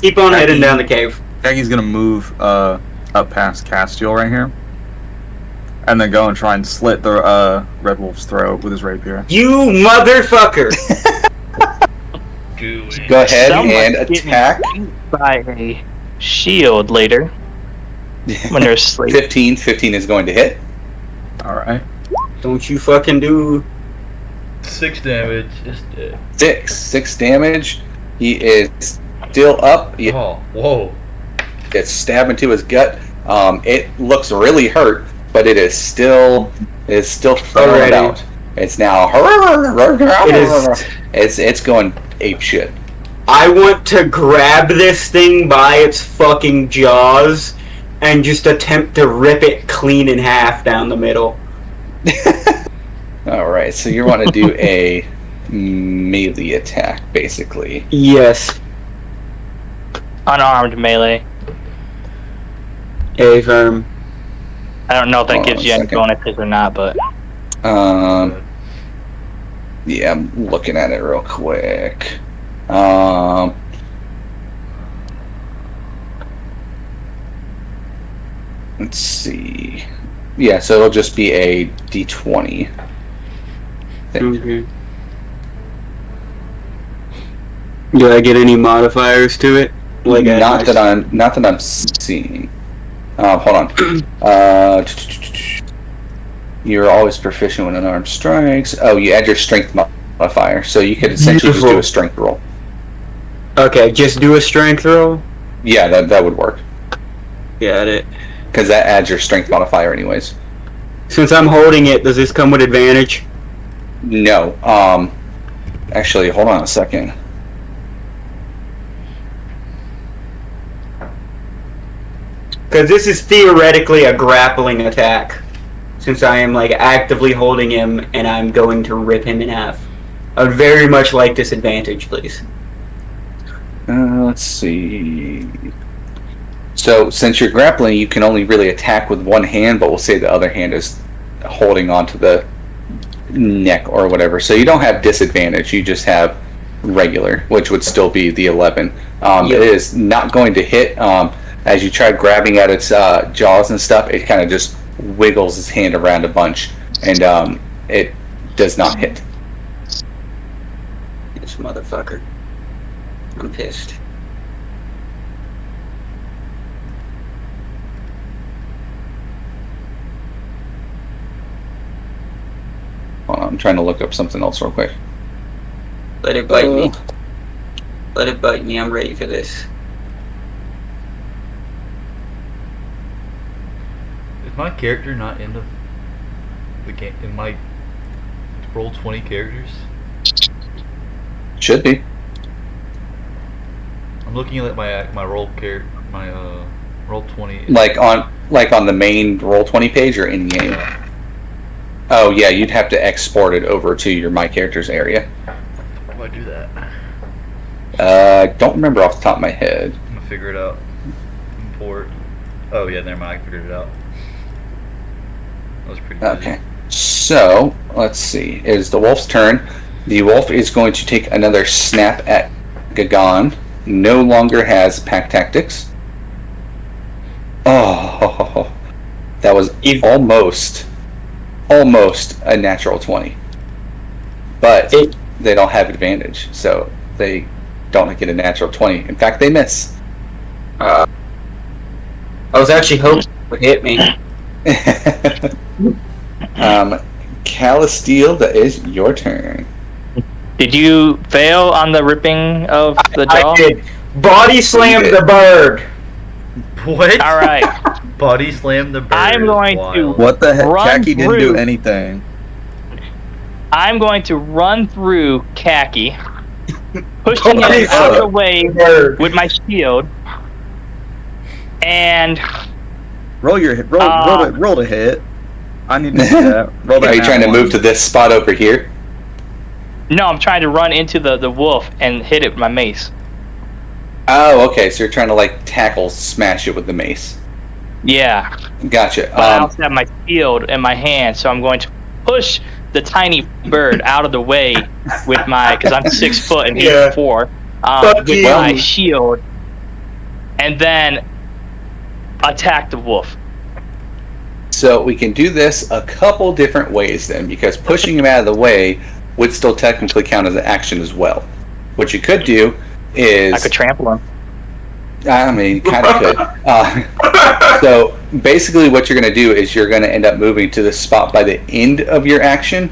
A: Keep on heading down the cave.
B: Kaki's gonna move up past Castiel right here, and then go and try and slit the red wolf's throat with his rapier.
A: You motherfucker!
C: Go ahead
E: Someone's
C: and
E: getting
C: attack.
E: beat by a shield later when they're asleep.
C: 15 is going to hit.
B: Alright.
A: Don't you fucking do...
D: 6 damage. Just dead.
C: 6 damage. He is still up. You
D: Whoa.
C: get stabbed into his gut. It looks really hurt, but it is still flailing out. It's now it's going ape shit.
A: I want to grab this thing by its fucking jaws and just attempt to rip it clean in half down the middle.
C: All right, so you want to do a melee attack, basically.
A: Yes.
E: Unarmed melee.
A: Affirm.
E: I don't know if that
C: Hold on
E: gives
C: a
E: you any
C: second.
E: bonuses or not, but
C: Yeah, I'm looking at it real quick. Let's see. Yeah, so it'll just be a D20. Thing.
A: Okay. Do I get any modifiers to it? Like
C: Not that I'm seeing. Hold on. You're always proficient when unarmed strikes. Oh, you add your strength modifier, so you could essentially just do a strength roll.
A: Okay, just do a strength roll?
C: Yeah, that would work.
A: Got it.
C: Because that adds your strength modifier anyways.
A: Since I'm holding it, does this come with advantage?
C: No. Actually, hold on a second.
A: Because this is theoretically a grappling attack. Since I am like actively holding him and I'm going to rip him in half. I would very much like this advantage, please.
C: Let's see. So, since you're grappling, you can only really attack with one hand, but we'll say the other hand is holding onto the neck or whatever. So you don't have disadvantage, you just have regular, which would still be the 11. It is not going to hit. As you try grabbing at its jaws and stuff, it kind of just wiggles its hand around a bunch, and it does not hit.
A: This motherfucker. I'm pissed.
C: Hold on, I'm trying to look up something else real quick.
A: Let it bite me. Let it bite me. I'm ready for this.
D: Is my character not in the game? In my Roll20 characters?
C: Should be.
D: I'm looking at my Roll20.
C: Like on the main Roll20 page or in game. Oh yeah, you'd have to export it over to your My Characters area.
D: How do I do that?
C: Don't remember off the top of my head.
D: I'm gonna figure it out. Import. Oh yeah, never mind. I figured it out. That was pretty good.
C: Okay. So let's see. It is the wolf's turn. The wolf is going to take another snap at Gagan. No longer has pack tactics. Oh, that was almost a natural 20. But they don't have advantage, so they don't get a natural 20. In fact, they miss.
A: I was actually hoping it would hit me.
C: Calisteel, that is your turn.
E: did you fail on the ripping of the jaw?
A: I did. Body slam the bird.
D: What?
E: All right.
D: Body slam the bird.
E: I'm going to
B: What the heck?
E: Run
B: Khaki didn't do
E: through.
B: anything.
E: I'm going to run through Khaki, pushing
A: Body
E: him out of the
A: slam
E: way
A: bird.
E: with my shield, and
B: Roll to hit. I need to see that. Roll that
C: Are you trying to
B: one.
C: move to this spot over here?
E: no, I'm trying to run into the wolf and hit it with my mace.
C: Oh, okay. So you're trying to like tackle, smash it with the mace.
E: Yeah,
C: Gotcha.
E: but I also have my shield in my hand, so I'm going to push the tiny bird out of the way with my, because I'm 6 foot and he's
A: Yeah.
E: 4,
A: Fuck
E: with
A: you.
E: my shield, and then attack the wolf.
C: So we can do this a couple different ways then, because pushing him out of the way would still technically count as an action as well. What you could do is...
E: I could trample him.
C: I mean, kind of could. So basically what you're going to do is you're going to end up moving to the spot by the end of your action.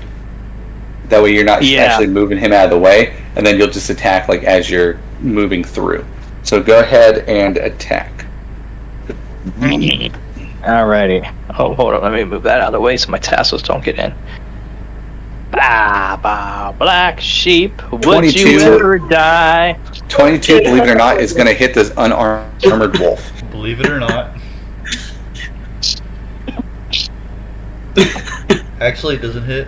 C: That way you're not actually moving him out of the way, and then you'll just attack like as you're moving through. So go ahead and attack.
E: Alrighty. Oh, hold on. Let me move that out of the way so my tassels don't get in. Blah, blah, black sheep. Would
C: 22.
E: you ever die?
C: 22, believe it or not, is going to hit this unarmored wolf.
D: Believe it or not. Actually, it doesn't hit.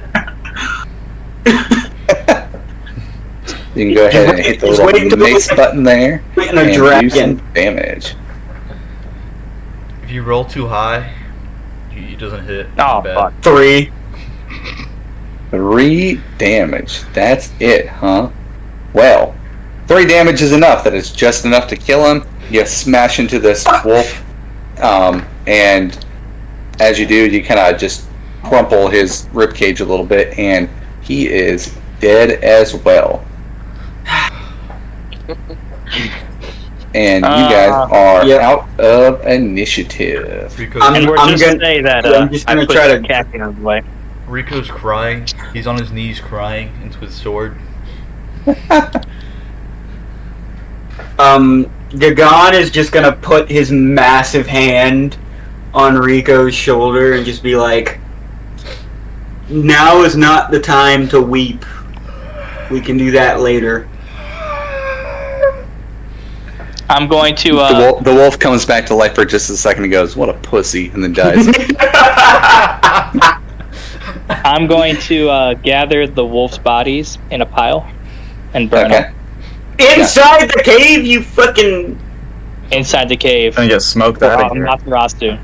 C: You can go ahead and hit the
A: Just wait
C: little
A: till
C: mace button there
A: And a
C: and do
A: dragon.
C: some damage.
D: If you roll too high, it doesn't hit.
E: Oh,
D: bad.
E: fuck.
A: 3.
C: 3 damage. That's it, huh? Well, 3 damage is enough. That is just enough to kill him. You smash into this wolf, and as you do, you kind of just crumple his ribcage a little bit, and he is dead as well. And you guys are
A: Yep.
C: out of initiative.
D: Rico's,
A: I'm
E: And we're just
A: gonna-
E: say that
A: I'm just
E: I
A: gonna
E: put
A: try to-
E: Khaki out of the way.
D: Rico's crying. He's on his knees crying into his sword.
A: Gagan is just gonna put his massive hand on Rico's shoulder and just be like, now is not the time to weep. We can do that later.
E: I'm going to
C: The wolf comes back to life for just a second and goes, "What a pussy," and then dies.
E: I'm going to gather the wolf's bodies in a pile and burn them
A: Inside the cave, you fucking...
E: inside the cave.
B: And get smoked out of here.
E: Nosferatu.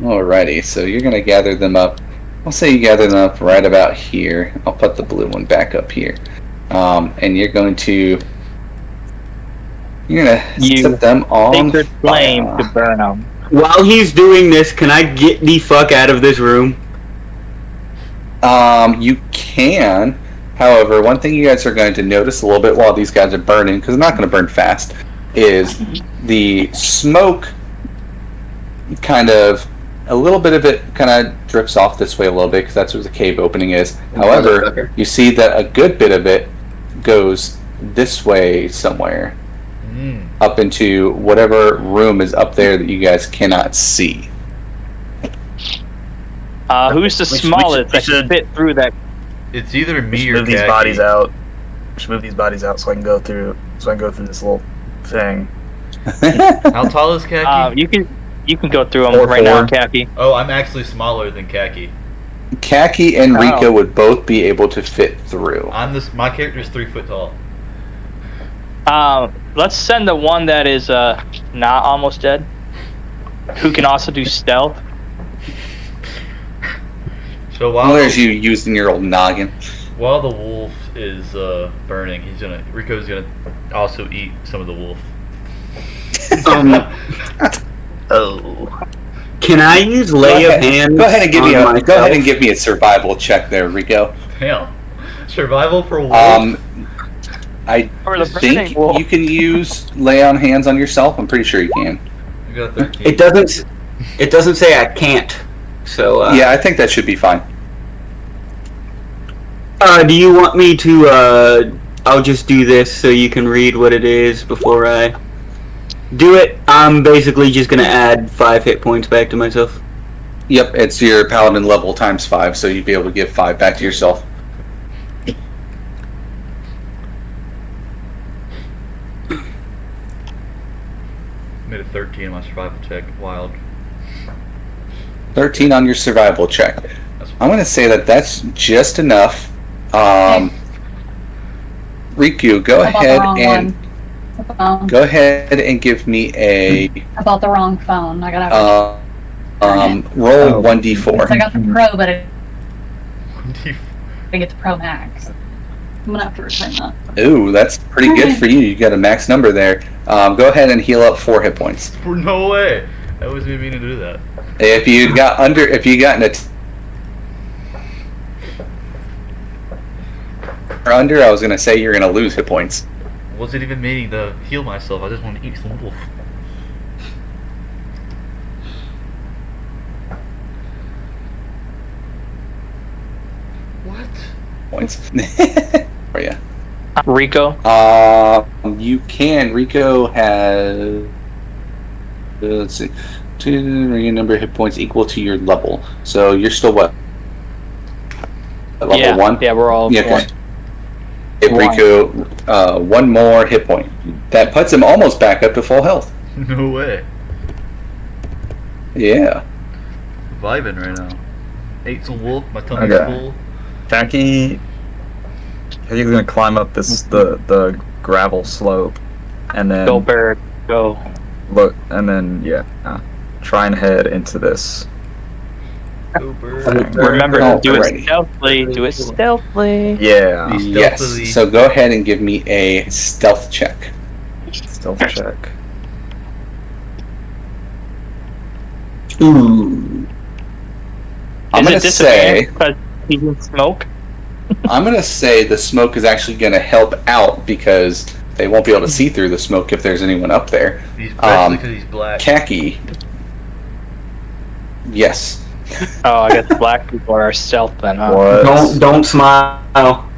C: Alrighty, so you're gonna gather them up. I'll say you gather them up right about here. I'll put the blue one back up here, and you're gonna set them on
E: Sacred flame to
C: fire.
E: burn them.
A: While he's doing this, can I get the fuck out of this room?
C: You can. However, one thing you guys are going to notice a little bit while these guys are burning, because they're not going to burn fast, is the smoke a little bit of it kind of drips off this way a little bit, because that's where the cave opening is. However, you see that a good bit of it goes this way somewhere, up into whatever room is up there that you guys cannot see.
E: Who's the
B: We
E: smallest that
B: should-
E: can fit through that?
D: It's either
B: We
D: me
B: should
D: or
B: move these
D: Khaki.
B: bodies out. We should move these bodies out so I can go through. So I can go through this little thing.
D: How tall is Khaki?
E: You can go through them
B: 4'4".
E: right now, Khaki.
D: Oh, I'm actually smaller than Khaki.
C: Khaki and Rico
E: Oh.
C: would both be able to fit through.
D: My character's 3 foot tall.
E: Let's send the one that is not almost dead, who can also do stealth.
D: So
C: Well, there's you using your old noggin.
D: while the wolf is burning, Rico's gonna also eat some of the wolf.
B: Oh.
A: Can I use lay of hands?
C: Go ahead and give
A: on
C: me a survival check there, Rico.
D: Damn. Survival for wolf.
C: I
E: Or the
C: think
E: burning wolf.
C: you can use lay on hands on yourself. I'm pretty sure you can.
D: I got 13.
A: It doesn't say I can't. So
C: Yeah, I think that should be fine.
A: do you want me to I'll just do this so you can read what it is before I do it. I'm basically just gonna add 5 hit points back to myself.
C: Yep, it's your paladin level times 5, so you'd be able to give 5 back to yourself.
D: Made a 13 on my survival check. Wild.
C: 13 on your survival check. I'm gonna say that's just enough. Riku, go
G: About the
C: ahead
G: wrong
C: and
G: phone.
C: go ahead and give me a
G: About the wrong phone. I gotta.
C: roll 1d4.
G: I got the Pro, but I didn't get the Pro Max. I'm gonna have to return that.
C: Ooh, that's pretty good for you. You got a max number there. Go ahead and heal up 4 hit points.
D: No way. I was me meaning to do that.
C: If you got under, I was gonna say you're gonna lose hit points.
D: Wasn't even meaning to heal myself. I just wanted to eat some wolf. What?
C: Points. For you.
E: Rico.
C: You can. Rico has. Let's see. Your number of hit points equal to your level. So you're still what? At level 1?
E: Yeah, we're all
C: Yeah,
E: one.
C: If Rico, 1 more hit point. That puts him almost back up to full health.
D: No way.
C: Yeah.
D: Vibing right now. Ate some wolf. My tummy's
B: Okay.
D: full.
B: Khaki He's gonna climb up the gravel slope, and then
E: Go bird, go.
B: look, and then try and head into this.
E: Remember to do it stealthily. Do it stealthily.
B: Yeah,
C: Yes. So go ahead and give me a stealth check.
B: stealth check.
C: Ooh. I'm
E: Is
C: gonna
E: it
C: say.
E: disadvantage because he's in smoke?
C: I'm gonna say the smoke is actually gonna help out because they won't be able to see through the smoke if there's anyone up there.
D: Especially because he's black.
C: Khaki. Yes.
E: Oh, I guess black people are stealth then, huh?
B: What?
A: Don't smile.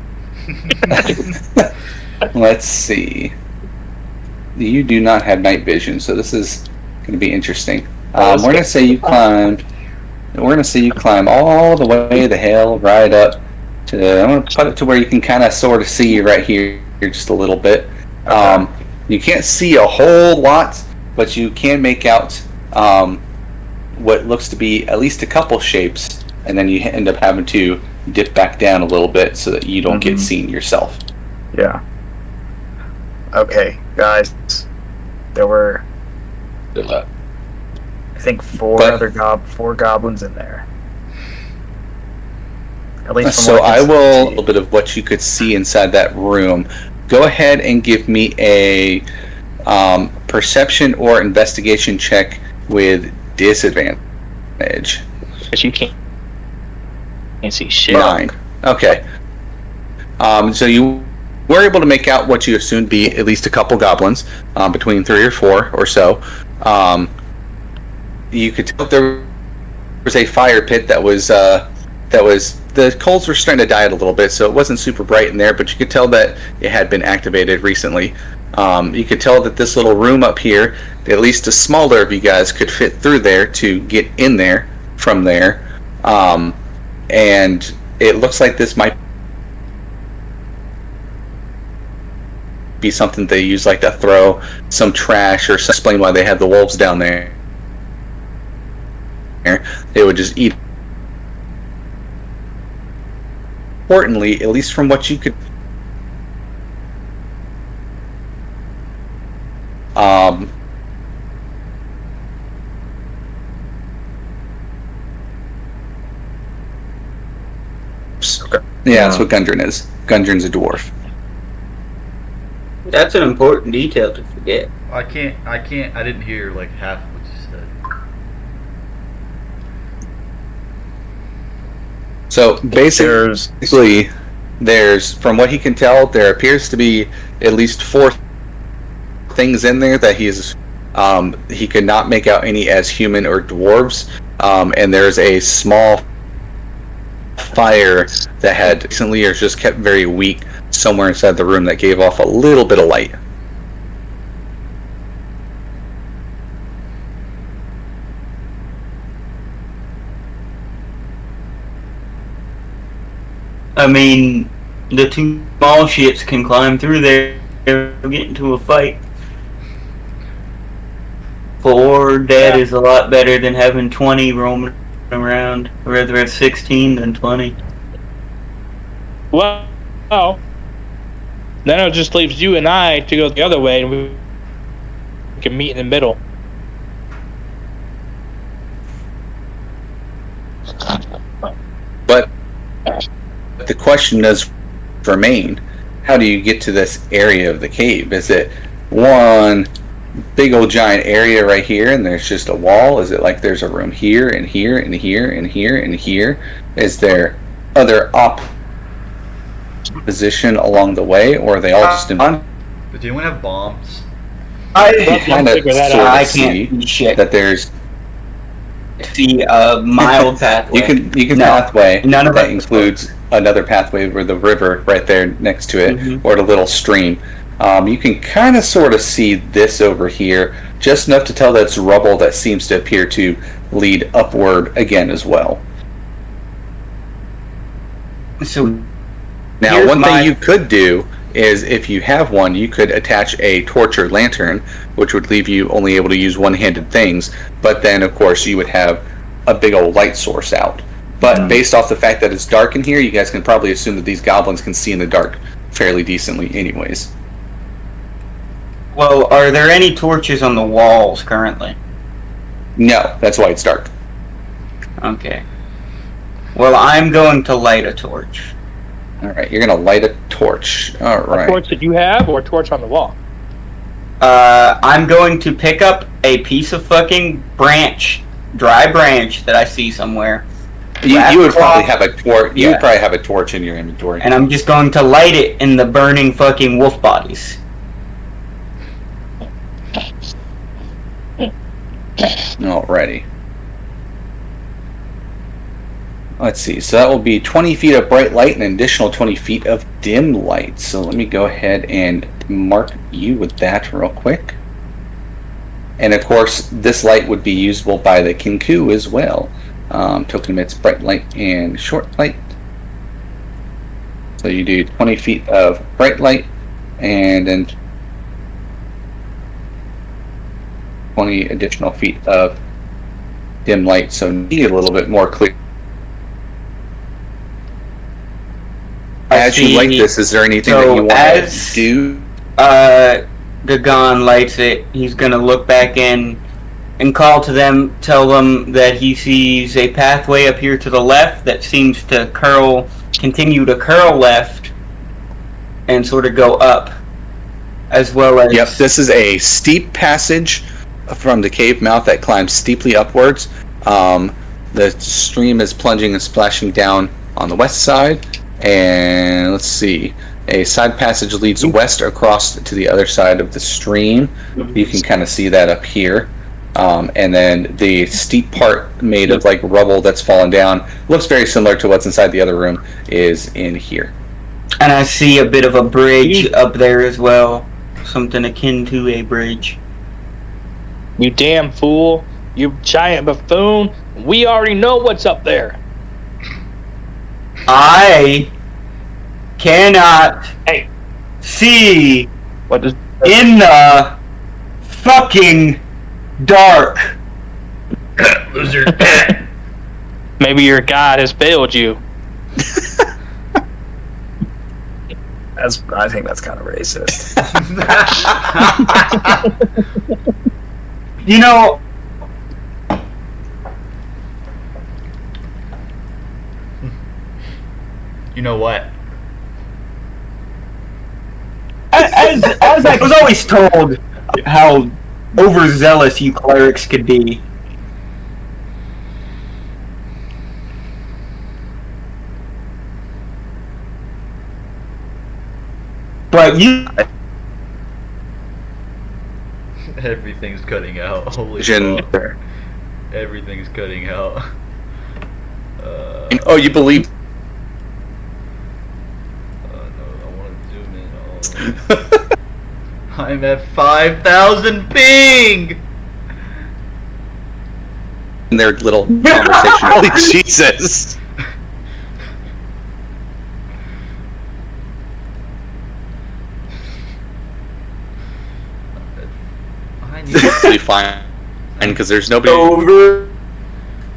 C: Let's see. You do not have night vision, so this is going to be interesting. We're going to say you climbed. We're going to say you climb all the way the hell right up to. I'm going to put it to where you can kind of sort of see right here just a little bit. You can't see a whole lot, but you can make out what looks to be at least a couple shapes, and then you end up having to dip back down a little bit so that you don't get seen yourself.
B: Yeah. Okay, guys. There were, I think, four goblins in there. At least from
C: So
B: what
C: I
B: can
C: will a
B: see.
C: little bit of what you could see inside that room. Go ahead and give me a perception or investigation check with disadvantage.
E: Because you can't see shit.
C: 9. Okay. So you were able to make out what you assumed be at least a couple goblins, between 3 or 4 or so. You could tell there was a fire pit that was the coals were starting to die a little bit, so it wasn't super bright in there, but you could tell that it had been activated recently. You could tell that this little room up here, at least a smaller of you guys could fit through there to get in there from there. And it looks like this might be something they use, like to throw some trash or explain why they have the wolves down there. They would just eat. Importantly, at least from what you could yeah, that's what Gundren is. Gundren's a dwarf.
A: That's an important detail to forget.
D: I didn't hear like half of what you said.
C: So basically, there's, from what he can tell, there appears to be at least 4 things in there that he could not make out any as human or dwarves, and there's a small fire that had recently or just kept very weak somewhere inside the room that gave off a little bit of light.
A: I mean, the 2 small shits can climb through there and get into a fight. 4 dead is a lot better than having 20 roaming around. I'd rather have 16 than 20.
E: Well, then it just leaves you and I to go the other way, and we can meet in the middle.
C: But the question does remain, how do you get to this area of the cave? Is it one big old giant area right here and there's just a wall? Is it like there's a room here and here and here and here and here? Is there other opposition along the way, or are they all just in one?
D: Does anyone have bombs?
A: I
C: Kind of
E: figure that
C: sort
E: out.
C: of
A: I
C: see
A: can't see shit.
C: that there's
A: See a mild pathway.
C: you can
A: No,
C: pathway
A: none of
C: that
A: us-
C: includes another pathway with the river right there next to it,
A: Mhm.
C: or the little stream. You can kind of sort of see this over here, just enough to tell that it's rubble that seems to appear to lead upward again as well.
A: So
C: Now,
A: Here's
C: one
A: my-
C: thing you could do is, if you have one, you could attach a torch or lantern, which would leave you only able to use one-handed things, but then, of course, you would have a big old light source out. But based off the fact that it's dark in here, you guys can probably assume that these goblins can see in the dark fairly decently anyways.
A: Well, are there any torches on the walls currently?
C: No, that's why it's dark.
A: Okay. Well, I'm going to light a torch.
C: Alright, you're gonna light a torch.
E: A
C: Alright.
E: torch that you have, or a torch on the wall?
A: I'm going to pick up a piece of fucking dry branch that I see somewhere.
C: You would probably
A: cloth.
C: have a torch. You
A: Yeah.
C: would probably have a torch in your inventory.
A: And I'm just going to light it in the burning fucking wolf bodies.
C: Alrighty. Let's see. So that will be 20 feet of bright light and an additional 20 feet of dim light. So let me go ahead and mark you with that real quick. And of course, this light would be usable by the Kinku as well. Token emits bright light and short light. So you do 20 feet of bright light and then 20 additional feet of dim light. So need a little bit more clear. As you light this, is there anything that you want to do?
A: Gagan lights it. He's gonna look back in and call to them, tell them that he sees a pathway up here to the left that seems to continue to curl left and sort of go up, as well as...
C: Yep, this is a steep passage from the cave mouth that climbs steeply upwards. The stream is plunging and splashing down on the west side. And let's see, a side passage leads west across to the other side of the stream. You can kind of see that up here. And then the steep part made of like rubble that's fallen down, looks very similar to what's inside the other room, is in here.
A: And I see a bit of a bridge up there as well. Something akin to a bridge.
E: You damn fool. You giant buffoon. We already know what's up there.
A: I cannot see
E: What is
A: in the fucking dark.
D: Loser.
E: Maybe your god has failed you.
B: I think that's kind of racist.
A: You know,
D: You know what?
A: as I was always told how overzealous you clerics could be. But you...
D: Everything's cutting out. Holy
C: Vision.
D: fuck. Everything's cutting out.
C: Oh, you believe?
D: No, I want to zoom in. Oh. I'm at 5,000 ping!
C: In their little conversation. Holy Jesus!
D: I need,
C: Totally fine, because there's nobody.
A: over...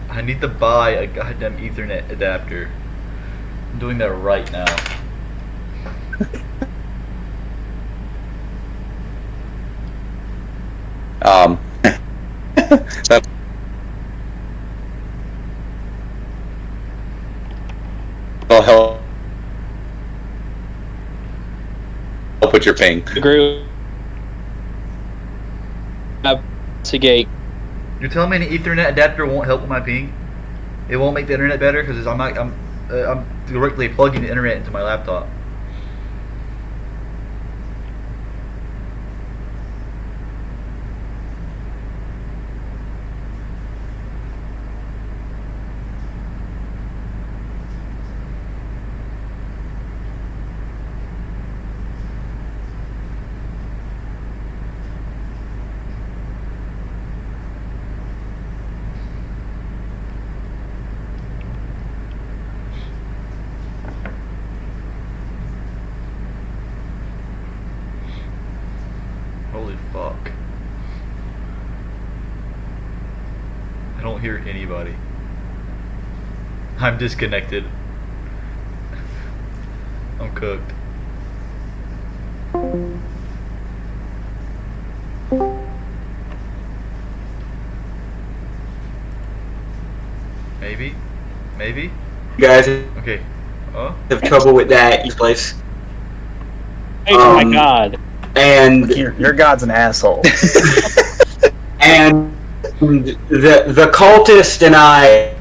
D: I need to buy a goddamn Ethernet adapter. I'm doing that right now.
C: That will help with your ping.
E: Agree. Investigate.
D: You're telling me an Ethernet adapter won't help with my ping? It won't make the internet better because I'm directly plugging the internet into my laptop. Holy fuck. I don't hear anybody. I'm disconnected. I'm cooked. Maybe.
A: You guys
D: Okay. Oh.
A: have trouble with that place.
E: Oh my god.
A: And
H: Your god's an asshole.
A: and the cultist and I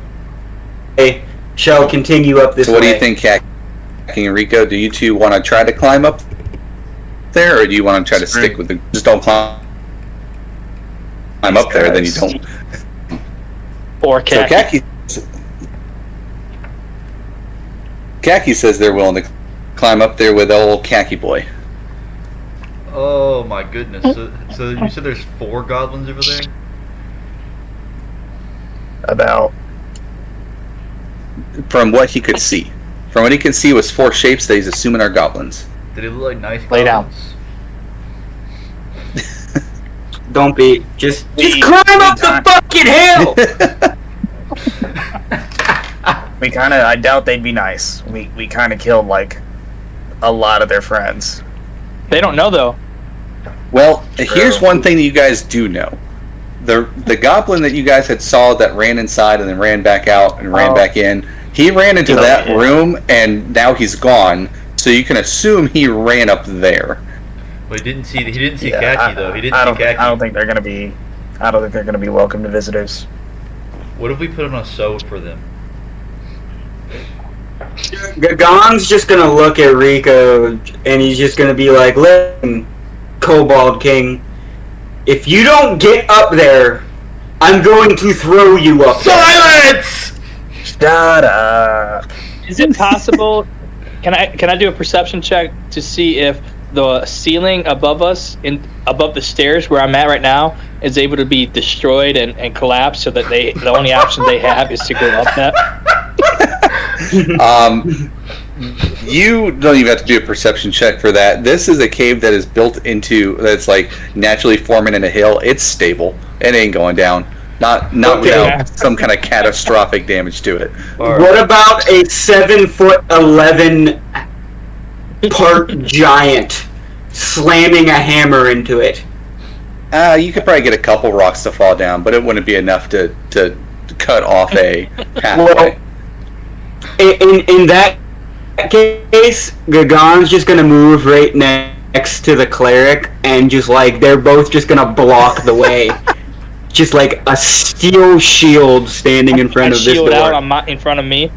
A: shall continue up this
C: So what do
A: way.
C: you think, Kaki and Rico? Do you two want to try to climb up there, or do you want to try to stick with the... Just don't climb up there, then you don't...
E: Or
C: So Kaki says they're willing to climb up there with old Kaki boy.
D: Oh my goodness. So you said there's 4 goblins over there?
H: About.
C: From what he could see. From what he could see was 4 shapes that he's assuming are goblins.
D: Did they look like nice
E: Lay down.
D: goblins?
A: Don't be just climb up the fucking hill.
H: I doubt they'd be nice. We kind of killed like a lot of their friends.
E: They don't know though.
C: Well, here's one thing that you guys do know. The goblin that you guys had saw that ran inside and then ran back out and ran back in, he ran into that room and now he's gone. So you can assume he ran up there.
D: Well, he didn't see Kaki though. He didn't see Kaki.
H: I don't think they're gonna be welcome to visitors.
D: What if we put on a show for them?
A: Gagon's just gonna look at Rico and he's just gonna be like, "Listen, Kobold King, if you don't get up there, I'm going to throw you up there."
D: Silence!
H: Shut up.
E: Is it possible? Can I do a perception check to see if the ceiling above us, above the stairs where I'm at right now, is able to be destroyed and collapse, so that the only option they have is to go up that?
C: You don't even have to do a perception check for that. This is a cave that is built into, that's like naturally forming in a hill. It's stable. It ain't going down. Not without some kind of catastrophic damage to it.
A: What about a 7'11" part giant slamming a hammer into it?
C: You could probably get a couple rocks to fall down, but it wouldn't be enough to cut off a pathway.
A: Well, in that case, Gagon's just gonna move right next to the cleric, and just like they're both just gonna block the way, just like a steel shield standing in front of this door.
E: Shield out in front of me.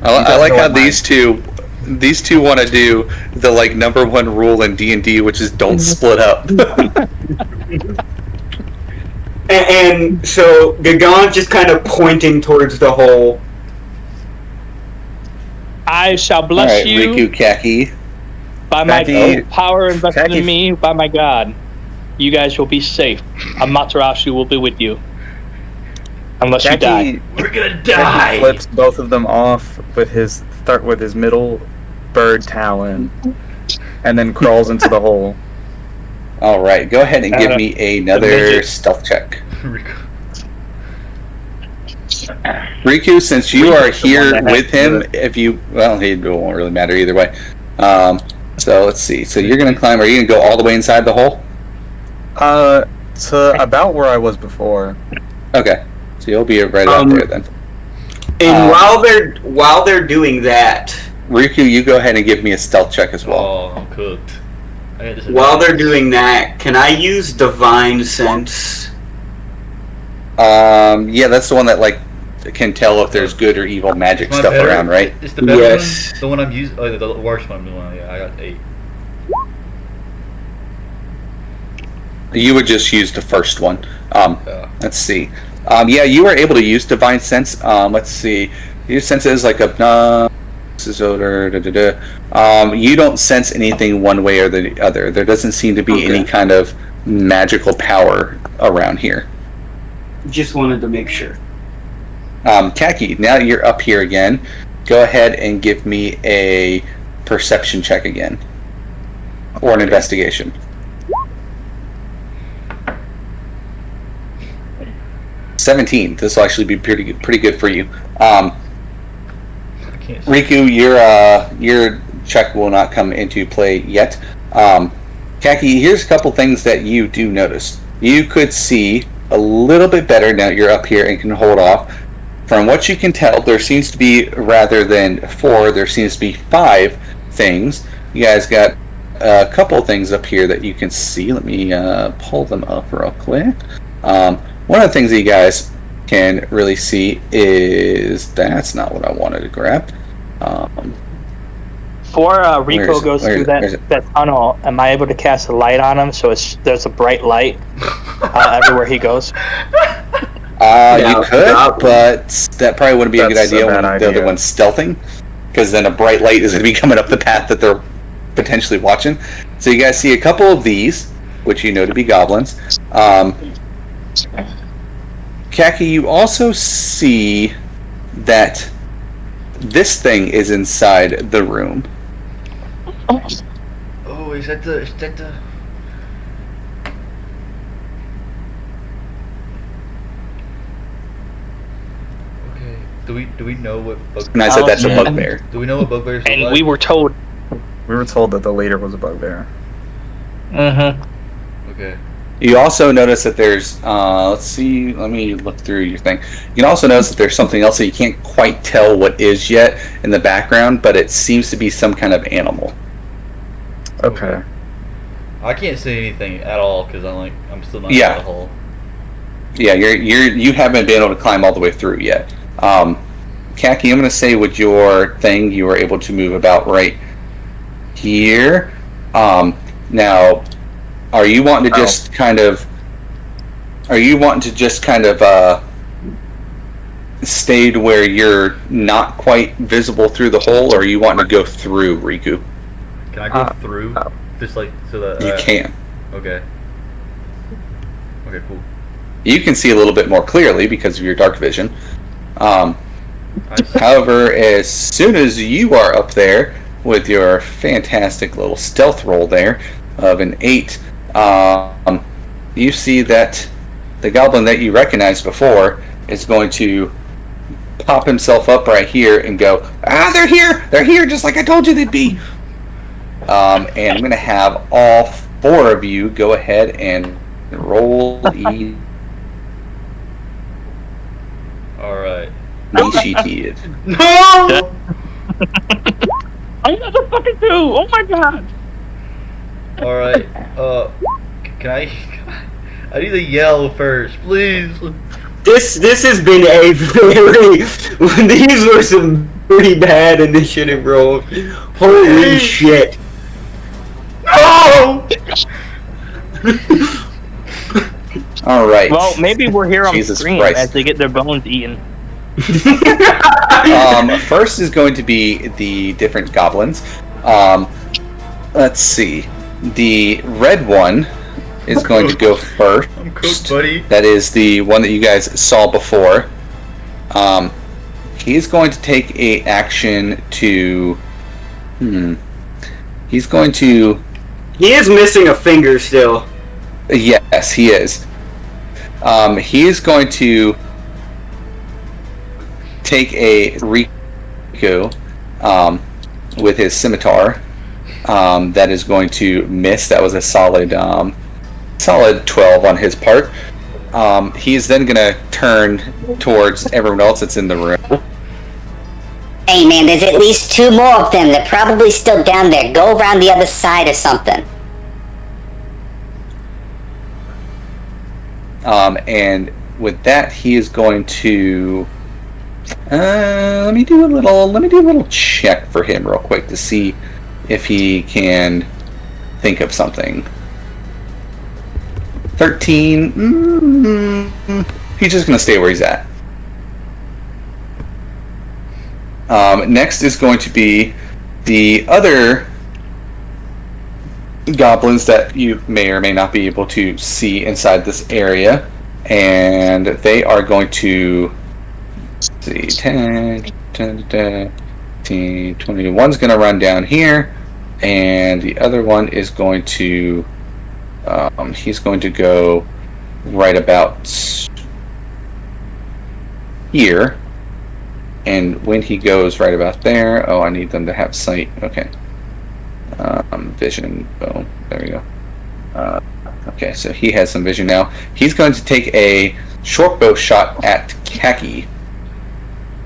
C: I like how these two want to do the like #1 rule in D&D, which is don't split up.
A: And so Gagon's just kind of pointing towards the hole.
E: I shall bless
C: All right,
E: you
C: Riku Kaki.
E: by my
H: Kaki-
E: power invested
H: Kaki-
E: in me by my god. You guys will be safe. Amaterasu will be with you. Unless you die.
D: We're gonna
H: Kaki
D: die!
H: flips both of them off with his middle bird talon, and then crawls into the hole.
C: All right, go ahead and give me another stealth check. Riku, since you are here with him, he won't really matter either way. So let's see. So you're gonna climb. Are you gonna go all the way inside the hole?
H: To about where I was before.
C: Okay, so you'll be right out there then.
A: And while they're doing that,
C: Riku, you go ahead and give me a stealth check as well.
D: Oh, I'm cooked.
A: While they're doing that, can I use Divine Sense?
C: Yeah, that's the one that like can tell if there's good or evil magic stuff around, right?
D: It's the better
A: Yes.
D: one. The one I'm using. Oh, the worst one I'm doing. Yeah, I got 8.
C: You would just use the first one. Let's see. Yeah, you were able to use Divine Sense. Let's see. Your sense is like a you don't sense anything one way or the other. There doesn't seem to be any kind of magical power around here.
A: Just wanted to make sure.
C: Kaki, now you're up here again. Go ahead and give me a perception check again. Or an investigation. 17. This will actually be pretty good for you. Riku, you're check will not come into play yet. Khaki, here's a couple things that you do notice. You could see a little bit better now you're up here and can hold off. From what you can tell, there seems to be, rather than 4, there seems to be 5 things. You guys got a couple things up here that you can see. Let me pull them up real quick. One of the things that you guys can really see is, that's not what I wanted to grab.
E: Before Rico goes through that tunnel, am I able to cast a light on him so there's a bright light everywhere he goes?
C: You could, but that probably wouldn't be a good idea when the other one's stealthing, because then a bright light is going to be coming up the path that they're potentially watching. So you guys see a couple of these, which you know to be goblins. Khaki, you also see that this thing is inside the room.
D: Oh, is that the? Okay. Do we know what bugbear?
C: And I said that's a bugbear.
D: Do we know what bugbears are
E: And
D: like?
E: we were told
H: that the leader was a bugbear.
D: Okay.
C: You also notice that there's, let's see, let me look through your thing. You can also notice that there's something else that you can't quite tell what is yet in the background, but it seems to be some kind of animal.
H: Okay.
D: I can't see anything at all because I'm still not in the hole.
C: Yeah, you haven't been able to climb all the way through yet. Khaki, I'm going to say with your thing, you were able to move about right here. Now, are you wanting to just kind of stay to where you're not quite visible through the hole, or are you wanting to go through, Riku?
D: Can I go through? Just like so that
C: you can.
D: Okay. Okay, cool.
C: You can see a little bit more clearly because of your dark vision. However, as soon as you are up there with your fantastic little stealth roll there of an 8, you see that the goblin that you recognized before is going to pop himself up right here and go, they're here, just like I told you they'd be. And I'm going to have all 4 of you go ahead and roll
D: Alright.
C: initiative.
D: No!
E: Another fucking 2! Oh my god!
D: Alright, can I need to yell first, please.
A: This has been a very. These were some pretty bad initiative rolls. Holy shit!
D: No!
C: All right.
E: Well, maybe we're here on
C: Jesus
E: screen
C: Christ.
E: as they get their bones eaten.
C: First is going to be the different goblins. Let's see. The red one is going to go first.
D: I'm cooked, buddy.
C: That is the one that you guys saw before. He's going to take a action to. He's going to.
A: He is missing a finger still.
C: Yes, he is. He is going to take a Riku with his scimitar. That is going to miss. That was a solid 12 on his part. He's then going to turn towards everyone else that's in the room.
F: Hey man, there's at least 2 more of them. They're probably still down there. Go around the other side or something.
C: And with that, he is going to. Let me do a little check for him real quick to see if he can think of something. 13. He's just going to stay where he's at. Next is going to be the other goblins that you may or may not be able to see inside this area, and they are going to see 10, 20. One's going to run down here, and the other one is going to he's going to go right about here. And when he goes right about there, I need them to have sight. Okay. Vision. Boom. There we go. Okay, so he has some vision now. He's going to take a short bow shot at Khaki.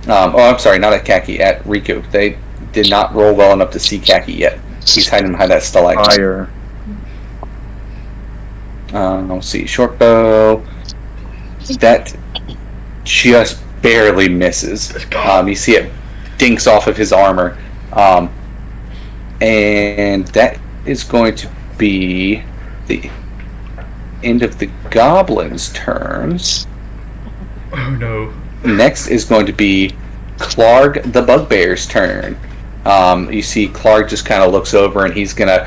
C: I'm sorry, not at Khaki, at Riku. They did not roll well enough to see Khaki yet. He's hiding behind that stalagmite.
H: Fire.
C: Let's see, short bow. That just barely misses. You see it dinks off of his armor. And that is going to be the end of the goblin's turns.
D: Oh no.
C: Next is going to be Clarg the Bugbear's turn. You see Clarg just kind of looks over and he's gonna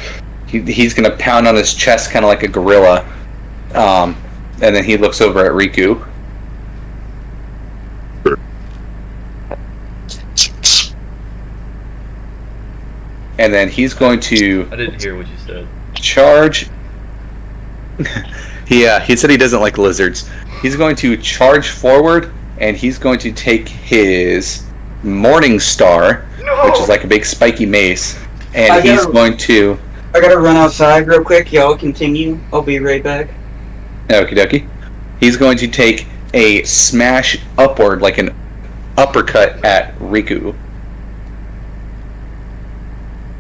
C: pound on his chest kind of like a gorilla. And then he looks over at Riku. And then he's going to...
D: I didn't hear what you said.
C: Charge. He said he doesn't like lizards. He's going to charge forward, and he's going to take his Morning Star, which is like a big spiky mace, and he's going to...
A: I gotta run outside real quick. Y'all continue. I'll be right back.
C: Okie dokie. He's going to take a smash upward, like an uppercut at Riku.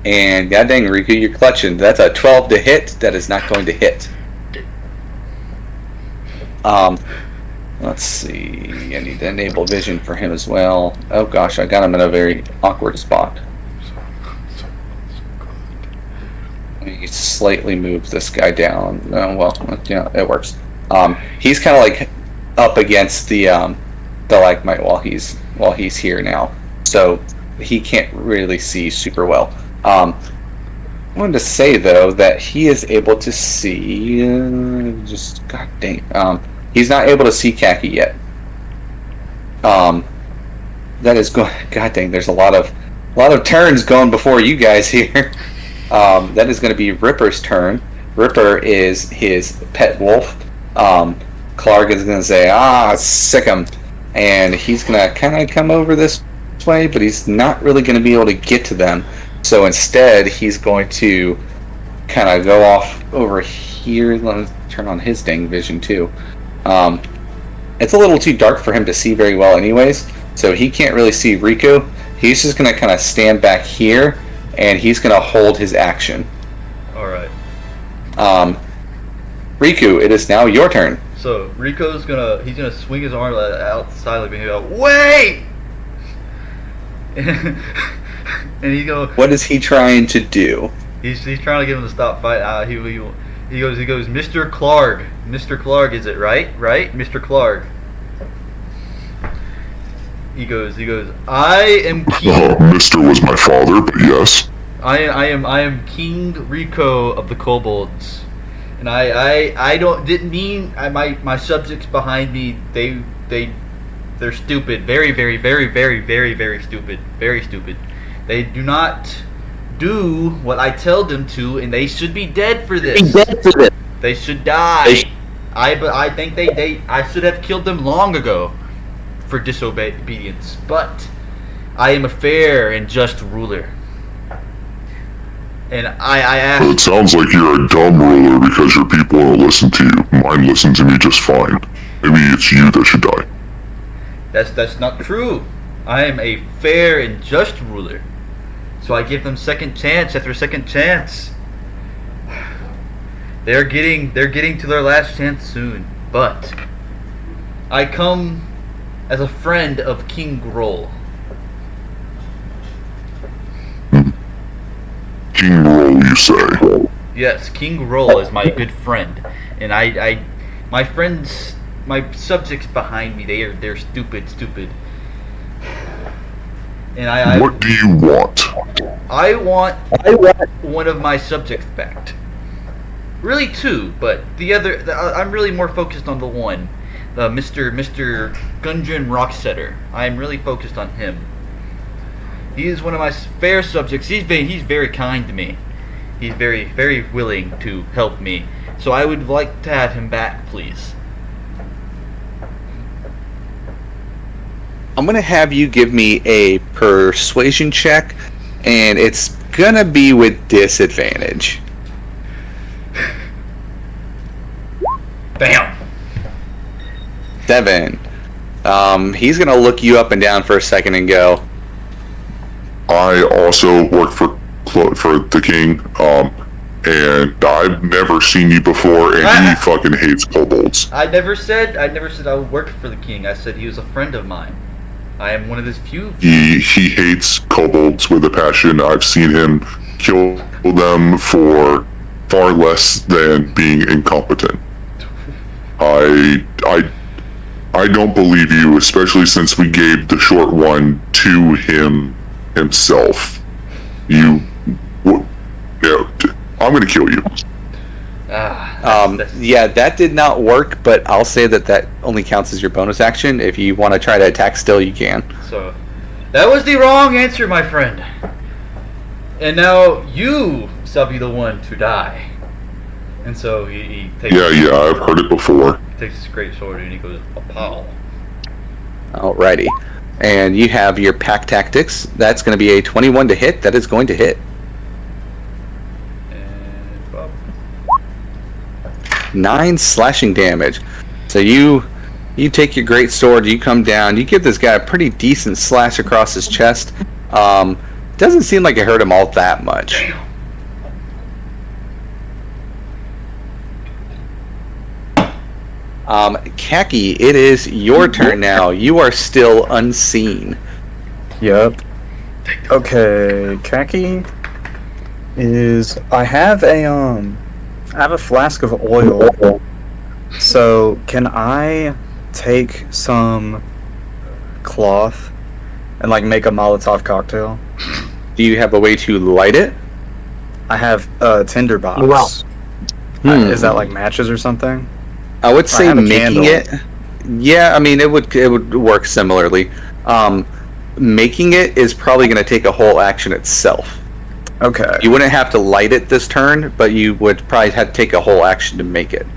C: And god dang, Riku, you're clutching. That's a 12 to hit. That is not going to hit. Let's see. I need to enable vision for him as well. Oh gosh, I got him in a very awkward spot. Let me slightly move this guy down. Oh, well, yeah, it works. He's kind of like up against the stalagmite while he's here now, so he can't really see super well. I wanted to say though that he is able to see. Just god dang. He's not able to see Khaki yet. That is going. God dang. There's a lot of turns going before you guys here. That is going to be Ripper's turn. Ripper is his pet wolf. Clarg is going to say, sick him, and he's going to kind of come over this way, but he's not really going to be able to get to them. So instead, he's going to kind of go off over here. Let me turn on his dang vision too. It's a little too dark for him to see very well anyways, so he can't really see Riku. He's just going to kind of stand back here, and he's going to hold his action.
D: Alright.
C: Riku, it is now your turn.
D: So, Rico's he's gonna swing his arm outside like me. Wait! And he go.
C: What is he trying to do?
D: He's trying to get him to stop fight. He goes, Mr. Clarg. Mr. Clarg, is it right? Right? Mr. Clarg. He goes, I am King...
I: Mr. was my father, but yes.
D: I am King Rico of the Kobolds. And I didn't mean my subjects behind me, they're stupid. Very, very, very, very, very, very stupid. Very stupid. They do not do what I tell them to, and they should be dead for this. They should die. I think I should have killed them long ago for disobedience. But I am a fair and just ruler. And I ask...
I: Well, it sounds like you're a dumb ruler because your people don't listen to you. Mine listen to me just fine. Maybe it's you that should die.
D: That's not true. I am a fair and just ruler. So I give them second chance after second chance. They're getting to their last chance soon. But I come as a friend of King Groll.
I: King Roll, you say?
D: Yes, King Groll is my good friend, and my friends, my subjects behind me, they're stupid. And
I: what do you want?
D: I want one of my subjects back. Really two, but the other, I'm really more focused on the one, the Mr. Gundren Rocksetter. I'm really focused on him. He is one of my fair subjects. He's very kind to me. He's very, very willing to help me. So I would like to have him back, please.
C: I'm going to have you give me a persuasion check, and it's gonna be with disadvantage.
D: Bam.
C: 7. He's gonna look you up and down for a second and go,
I: I also work for the king, and I've never seen you before, and he fucking hates kobolds.
D: I never said I worked for the king. I said he was a friend of mine. I am one of his few.
I: He hates kobolds with a passion. I've seen him kill them for far less than being incompetent. I don't believe you, especially since we gave the short one to him himself. I'm gonna kill you.
C: Yeah, that did not work, but I'll say that only counts as your bonus action. If you want to try to attack still, you can.
D: So, that was the wrong answer, my friend. And now you shall be the one to die. And so he takes.
I: Yeah, I've heard it before.
D: He takes his great sword and he goes, "Pow!"
C: Alrighty, and you have your pack tactics. That's going to be a 21 to hit. That is going to hit.
D: And Bob.
C: 9 slashing damage. So you take your great sword. You come down. You give this guy a pretty decent slash across his chest. Doesn't seem like it hurt him all that much.
D: Damn.
C: Khaki, it is your turn now. You are still unseen.
H: Yep. Okay, Khaki is. I have a flask of oil. So can I take some cloth and like make a Molotov cocktail?
C: Do you have a way to light it?
H: I have a tinderbox.
E: Wow.
H: Is that like matches or something?
C: I would say
H: have a
C: making
H: candle.
C: it. Yeah, I mean it would work similarly. Making it is probably going to take a whole action itself.
H: Okay.
C: You wouldn't have to light it this turn, but you would probably have to take a whole action to make it.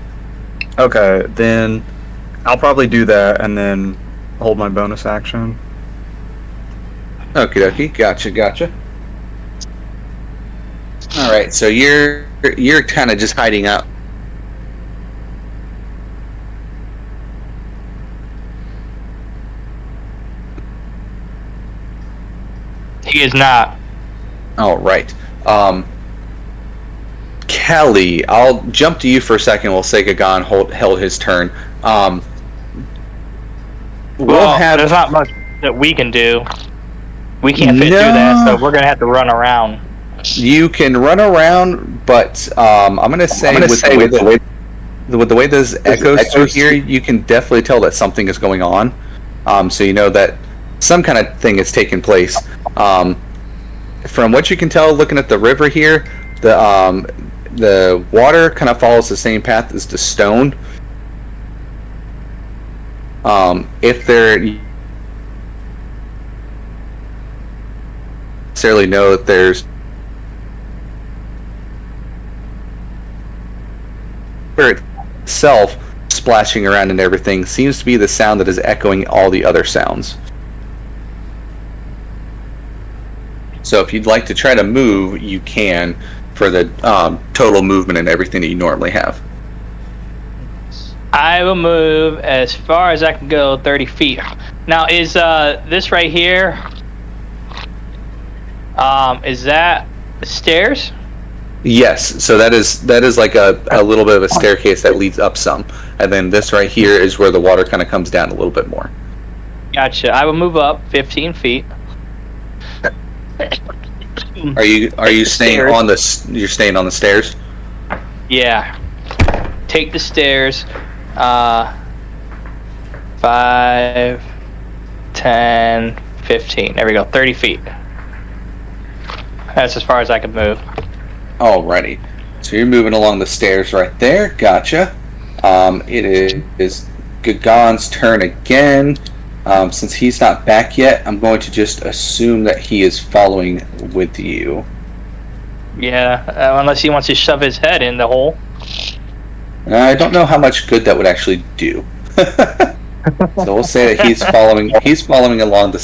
H: Okay, then I'll probably do that and then hold my bonus action.
C: Okie dokie, gotcha. All right, so you're kind of just hiding out.
E: He is not.
C: All right. Kelly, I'll jump to you for a second. We'll say Gagan held his turn.
E: There's not much that we can do. We can't fit through that, so we're gonna have to run around.
C: You can run around, but I'm gonna say with the way this echoes through here, you can definitely tell that something is going on. So you know that some kind of thing is taking place. From what you can tell, looking at the river here, the water kind of follows the same path as the stone. If there necessarily know that there's itself splashing around and everything seems to be the sound that is echoing all the other sounds. So if you'd like to try to move, you can for the total movement and everything that you normally have.
E: I will move as far as I can go, 30 feet. Now, is this right here? Is that stairs?
C: Yes, so that is like a little bit of a staircase that leads up some, and then this right here is where the water kind of comes down a little bit more.
E: Gotcha. I will move up 15 feet.
C: Are you staying on the you're staying on the stairs?
E: Yeah. Take the stairs. 5, 10, 15. There we go. 30 feet. That's as far as I can move.
C: Alrighty. So you're moving along the stairs right there. Gotcha. It is Gagan's turn again. Since he's not back yet, I'm going to just assume that he is following with you.
E: Yeah, unless he wants to shove his head in the hole.
C: I don't know how much good that would actually do. So we'll say that he's following along the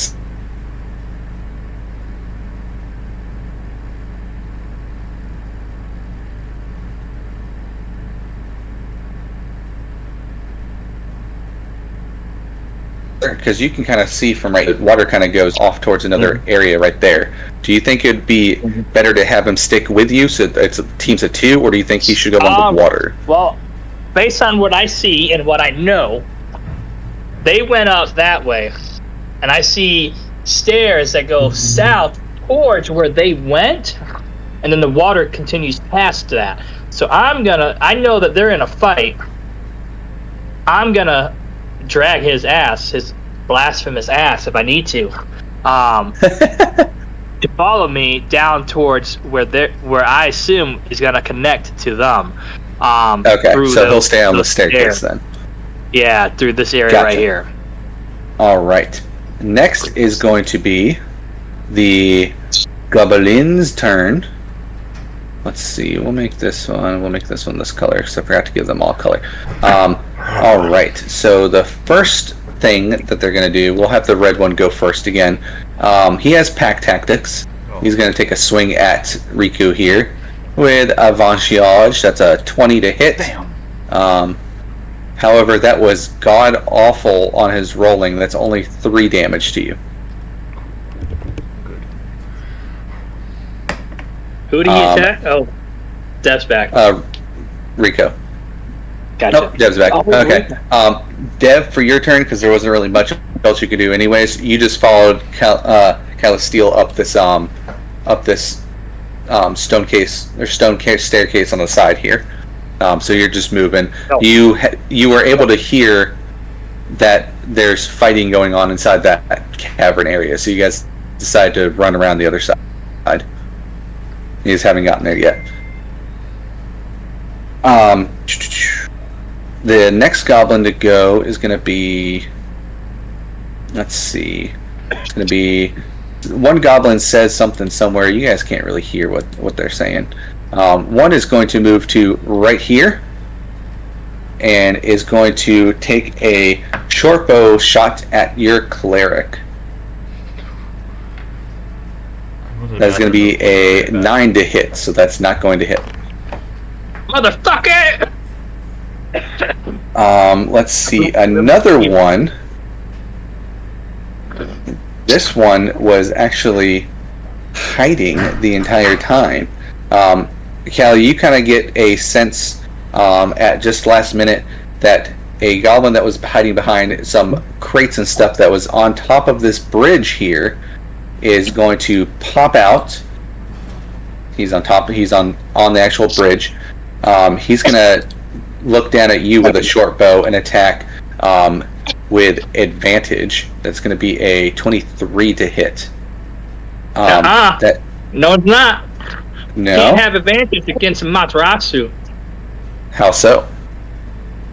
C: because you can kind of see from right, water kind of goes off towards another area right there. Do you think it'd be better to have him stick with you so it's teams of 2, or do you think he should go on the water?
E: Well, based on what I see and what I know, they went up that way, and I see stairs that go south towards where they went, and then the water continues past that. So I know that they're in a fight. I'm gonna drag his ass, his blasphemous ass, if I need to follow me down towards where I assume is gonna connect to them.
C: Okay, so he'll stay on the staircase then.
E: Yeah, through this area right here.
C: All right. Next is going to be the Goblin's turn. Let's see. We'll make this one this color, because I forgot to give them all color. All right. So the first thing that they're going to do, we'll have the red one go first again. He has pack tactics. He's going to take a swing at Riku here with Avanciage. That's a 20 to hit.
D: Damn.
C: However, that was god awful on his rolling. That's only 3 damage to you.
E: Who do you attack? Oh, Dev's back.
C: Rico.
E: Gotcha.
C: Nope, Dev's back. Okay. Dev, for your turn, because there wasn't really much else you could do anyways, you just followed Calisteel up this stone staircase on the side here. So you're just moving. Oh. You were able to hear that there's fighting going on inside that cavern area, so you guys decide to run around the other side. You just haven't gotten there yet. The next goblin to go is going to be... Let's see. It's going to be... One goblin says something somewhere. You guys can't really hear what they're saying. One is going to move to right here and is going to take a short bow shot at your cleric. That's going to be a 9 to hit, so that's not going to hit.
E: Motherfucker!
C: Let's see, another one. This one was actually hiding the entire time. Callie, you kind of get a sense at just last minute that a goblin that was hiding behind some crates and stuff that was on top of this bridge here is going to pop out. He's on top. He's on the actual bridge. He's gonna look down at you with a short bow and attack with advantage. That's gonna be a 23 to hit.
E: No, it's not.
C: No.
E: Can't have advantage against Amaterasu.
C: How so?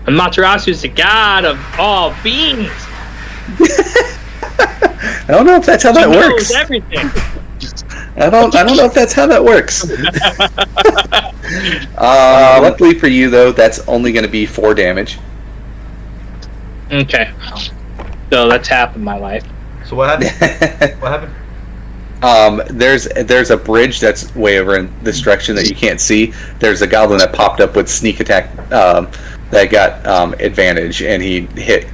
E: Amaterasu is the god of all beings.
C: I don't know if that's how that works.
E: Knows everything.
C: I don't know if that's how that works. Luckily for you, though, that's only going to be 4 damage.
E: Okay. So that's half of my life.
D: So what happened? What happened?
C: There's a bridge that's way over in this direction that you can't see. There's a goblin that popped up with sneak attack that got advantage, and he hit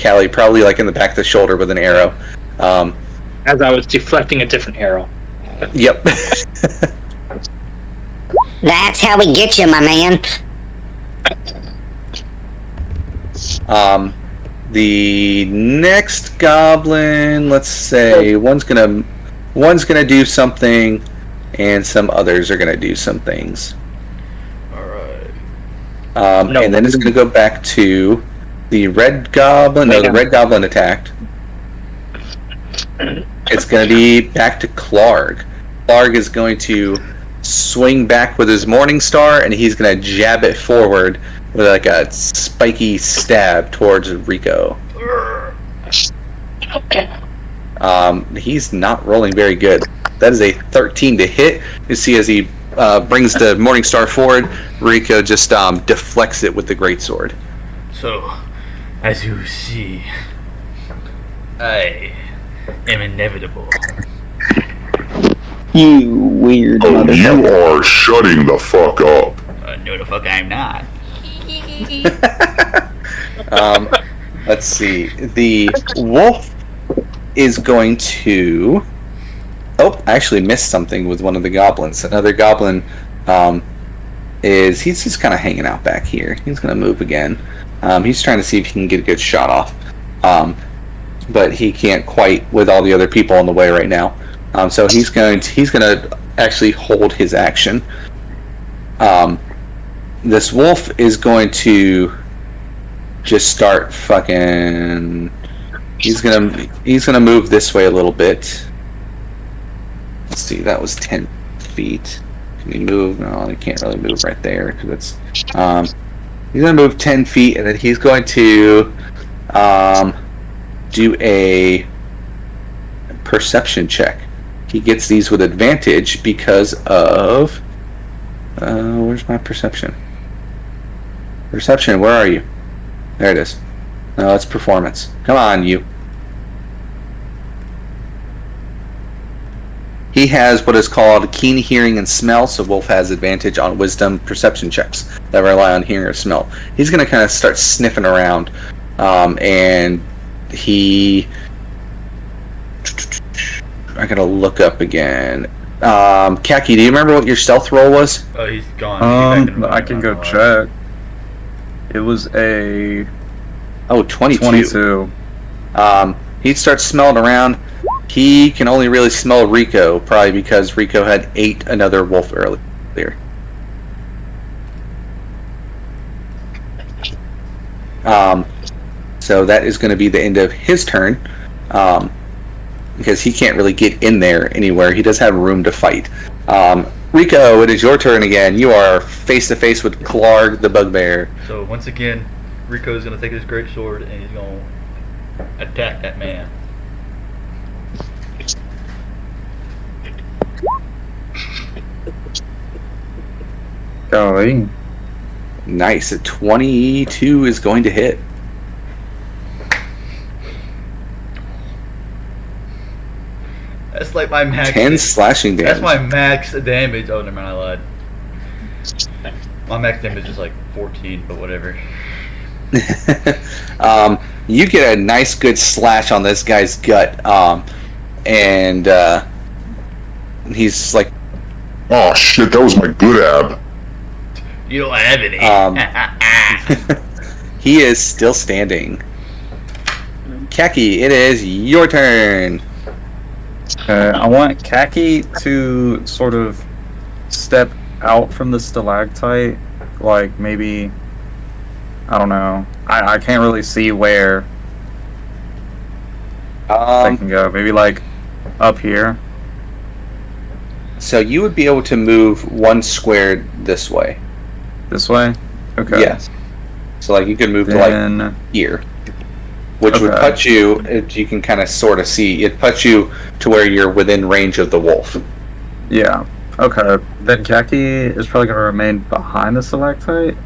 C: Callie probably like in the back of the shoulder with an arrow.
E: As I was deflecting a different arrow.
C: Yep.
F: That's how we get you, my man.
C: The next goblin, let's say, one's gonna do something, and some others are gonna do some things.
D: Alright.
C: And then it's gonna go back to the red goblin. No, the red goblin attacked. It's going to be back to Clark. Clark is going to swing back with his Morning Star, and he's going to jab it forward with like a spiky stab towards Rico.
E: Okay.
C: He's not rolling very good. That is a 13 to hit. You see as he brings the Morning Star forward, Rico just deflects it with the greatsword.
J: So, as you see, I am inevitable.
H: You weird motherfucker.
I: You are shutting the fuck up.
J: No, the fuck I'm not.
C: Let's see. The wolf is going to. Oh, I actually missed something with one of the goblins. Another goblin he's just kind of hanging out back here. He's going to move again. He's trying to see if he can get a good shot off. But he can't quite with all the other people in the way right now. So he's going to actually hold his action. This wolf is going to just start fucking. He's gonna move this way a little bit. Let's see, that was 10 feet. Can he move? No, he can't really move right there because it's. He's gonna move 10 feet, and then he's going to do a perception check. He gets these with advantage because of. Where's my perception? Perception, where are you? There it is. No, it's performance. Come on, you. He has what is called keen hearing and smell, so Wolf has advantage on wisdom perception checks that rely on hearing or smell. He's going to kind of start sniffing around, and he... I gotta look up again. Kaki, do you remember what your stealth roll was?
D: Oh, he's gone.
H: I can go check. It was a...
C: Oh, 22. He starts smelling around. He can only really smell Rico, probably because Rico had ate another wolf earlier. So that is going to be the end of his turn. Because he can't really get in there anywhere. He does have room to fight. Rico, it is your turn again. You are face to face with Clark the Bugbear.
D: So once again, Rico is going to take his great sword and he's going to attack that man.
H: Golly.
C: Nice. A 22 is going to hit.
D: That's like my max.
C: 10 slashing damage.
D: That's my max damage. Oh, never mind, I lied. My max damage is like 14, but whatever.
C: You get a nice good slash on this guy's gut, and he's like,
I: "Oh shit, that was my good ab."
D: You don't have any.
C: He is still standing. Kaki, it is your turn.
H: I want Kaki to sort of step out from the stalactite, like maybe, I don't know. I can't really see where they can go. Maybe like up here.
C: So you would be able to move one square this way.
H: This way? Okay.
C: Yes. So like you could move to like here. Which would put you, you can kind of sort of see, it puts you to where you're within range of the wolf.
H: Yeah. Okay. Then Kaki is probably going to remain behind the stalactite.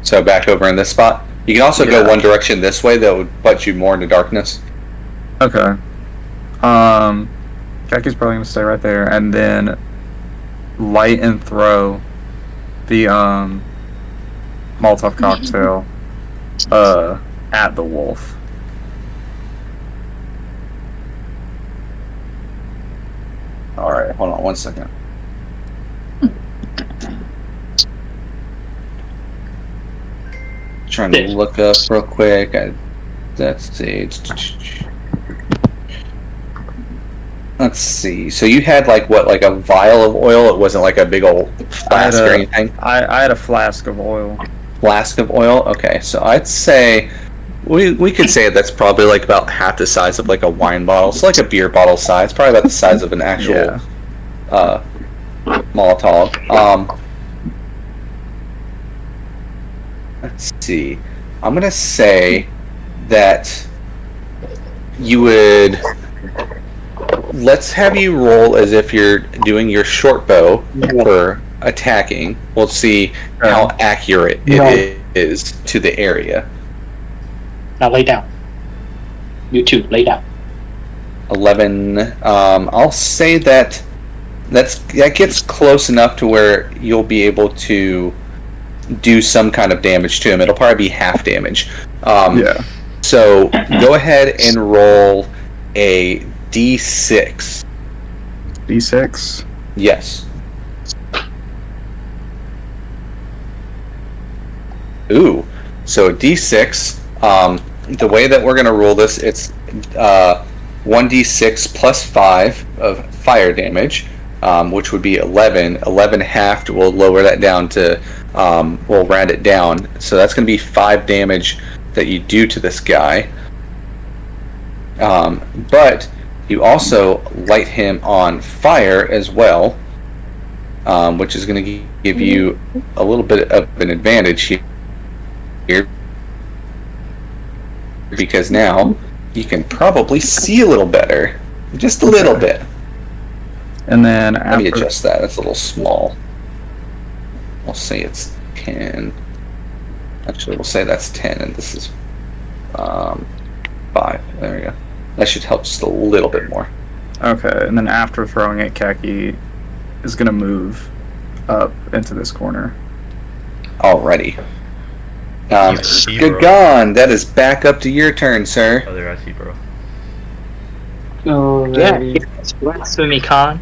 C: So back over in this spot. You can also go one direction this way that would put you more into darkness.
H: Okay. Kaki's probably going to stay right there and then light and throw the Molotov cocktail at the wolf.
C: Alright, hold on 1 second. Trying to look up real quick. Let's see. So you had like what, like a vial of oil? It wasn't like a big old flask or anything?
H: I had a flask of oil.
C: Flask of oil? Okay, so I'd say we could say that's probably like about half the size of like a wine bottle. So like a beer bottle size, probably about the size of an actual Molotov. Let's see. I'm gonna say that you would. Let's have you roll as if you're doing your short bow for attacking. We'll see how accurate it is to the area.
K: Now lay down. You too, lay down.
C: 11. I'll say that gets close enough to where you'll be able to do some kind of damage to him. It'll probably be half damage.
H: Yeah.
C: So go ahead and roll a d6.
H: D6.
C: Yes. Ooh. So a d6. The way that we're gonna roll this, it's 1d6 plus 5 of fire damage, which would be 11. 11 halved will lower that down to, we'll round it down. So that's going to be 5 damage that you do to this guy. But you also light him on fire as well, which is going to give you a little bit of an advantage here. Because now you can probably see a little better. Just a little bit.
H: And then
C: Let me adjust that. That's a little small. We'll say it's 10. Actually, we'll say that's 10, and this is 5. There we go. That should help just a little bit more.
H: Okay, and then after throwing it, Khaki is going to move up into this corner.
C: Alrighty.
D: see, bro.
C: Gagan, that is back up to your turn, sir.
D: Oh, there I see, bro.
L: Oh,
E: Yeah, Sumi Khan.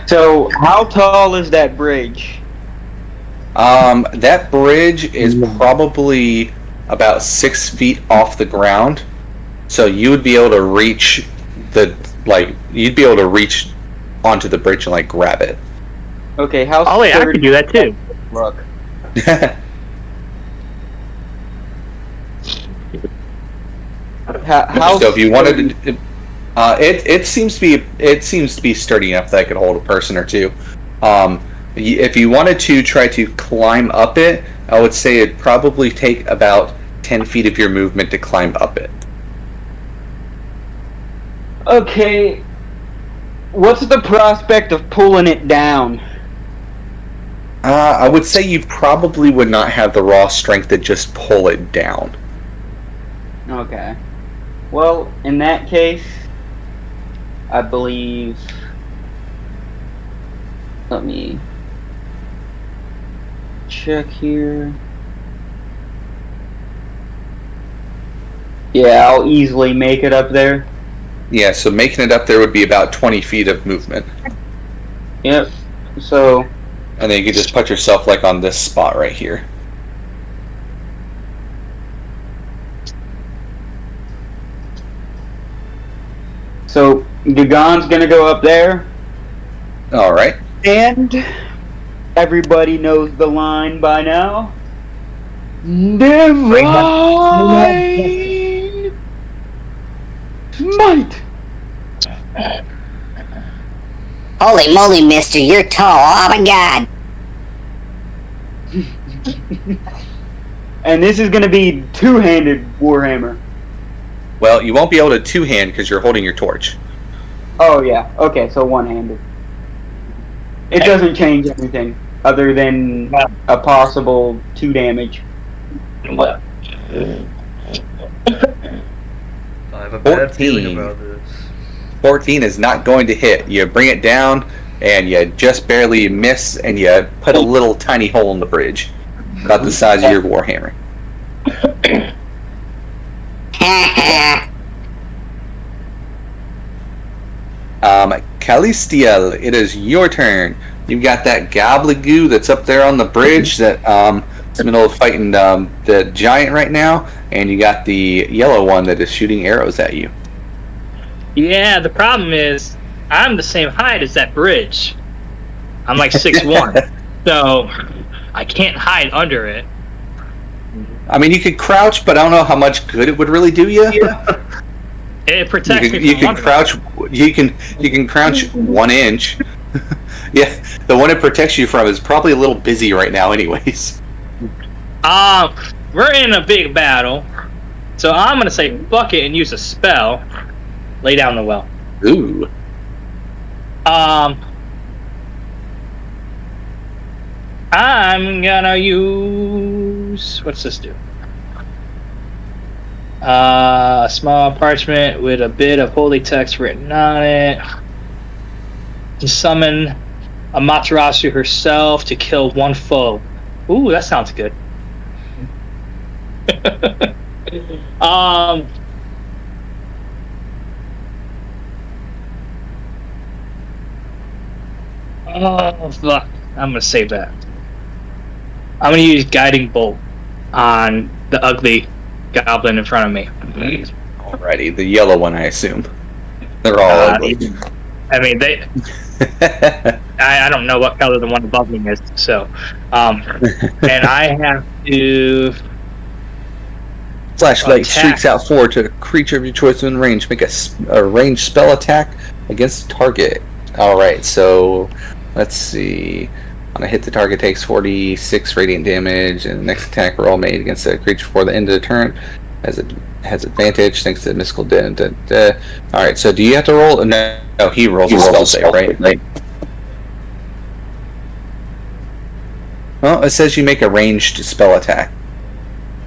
L: So, how tall is that bridge?
C: That bridge is probably about 6 feet off the ground. So you would be able to reach you'd be able to reach onto the bridge and grab it.
L: Okay, how
E: Oh wait, I could do that too.
L: Look. How
C: So if you wanted to, it seems to be sturdy enough that it could hold a person or two. If you wanted to try to climb up it, I would say it'd probably take about 10 feet of your movement to climb up it.
L: Okay, what's the prospect of pulling it down?
C: I would say you probably would not have the raw strength to just pull it down.
L: Okay. Well, in that case, I believe... Let me check here. Yeah, I'll easily make it up there.
C: Yeah, so making it up there would be about 20 feet of movement.
L: Yep. So...
C: And then you could just put yourself on this spot right here.
L: So, Gagan's gonna go up there.
C: Alright.
L: And everybody knows the line by now. Divine Smite!
F: Holy moly, mister, you're tall. Oh my god.
L: And this is gonna be two-handed Warhammer.
C: Well, you won't be able to two-hand because you're holding your torch.
L: Oh yeah, okay, so one-handed. It doesn't change anything other than a possible 2 damage.
D: I have a bad feeling about this.
C: 14 is not going to hit. You bring it down, and you just barely miss, and you put a little tiny hole in the bridge. About the size of your Warhammer. Calistiel, it is your turn. You've got that gobblegoo that's up there on the bridge that is in the middle of fighting the giant right now, and you got the yellow one that is shooting arrows at you.
E: Yeah, the problem is I'm the same height as that bridge. I'm like 6'1", so I can't hide under it.
C: I mean, you could crouch, but I don't know how much good it would really do you.
E: It protects me
C: You
E: from
C: can crouch. You can crouch 1 inch. Yeah, the one it protects you from is probably a little busy right now, anyways.
E: We're in a big battle, so I'm gonna say fuck it and use a spell. Lay down the well.
C: Ooh.
E: I'm gonna use... What's this do? A small parchment with a bit of holy text written on it. To summon Amaterasu herself to kill one foe. Ooh, that sounds good. Oh, fuck. I'm gonna save that. I'm gonna use Guiding Bolt on the ugly goblin in front of me.
C: Alrighty, the yellow one, I assume. They're all ugly.
E: I mean, they. I don't know what color the one above me is, so. And I have to.
C: Flashlight streaks out forward to a creature of your choice within range. Make a ranged spell attack against the target. Alright, so let's see. On a hit, the target takes 46 radiant damage, and the next attack roll made against a creature before the end of the turn has advantage thanks to the mystical Alright, so do you have to roll? No, he rolls a spell save, right? Well, it says you make a ranged spell attack.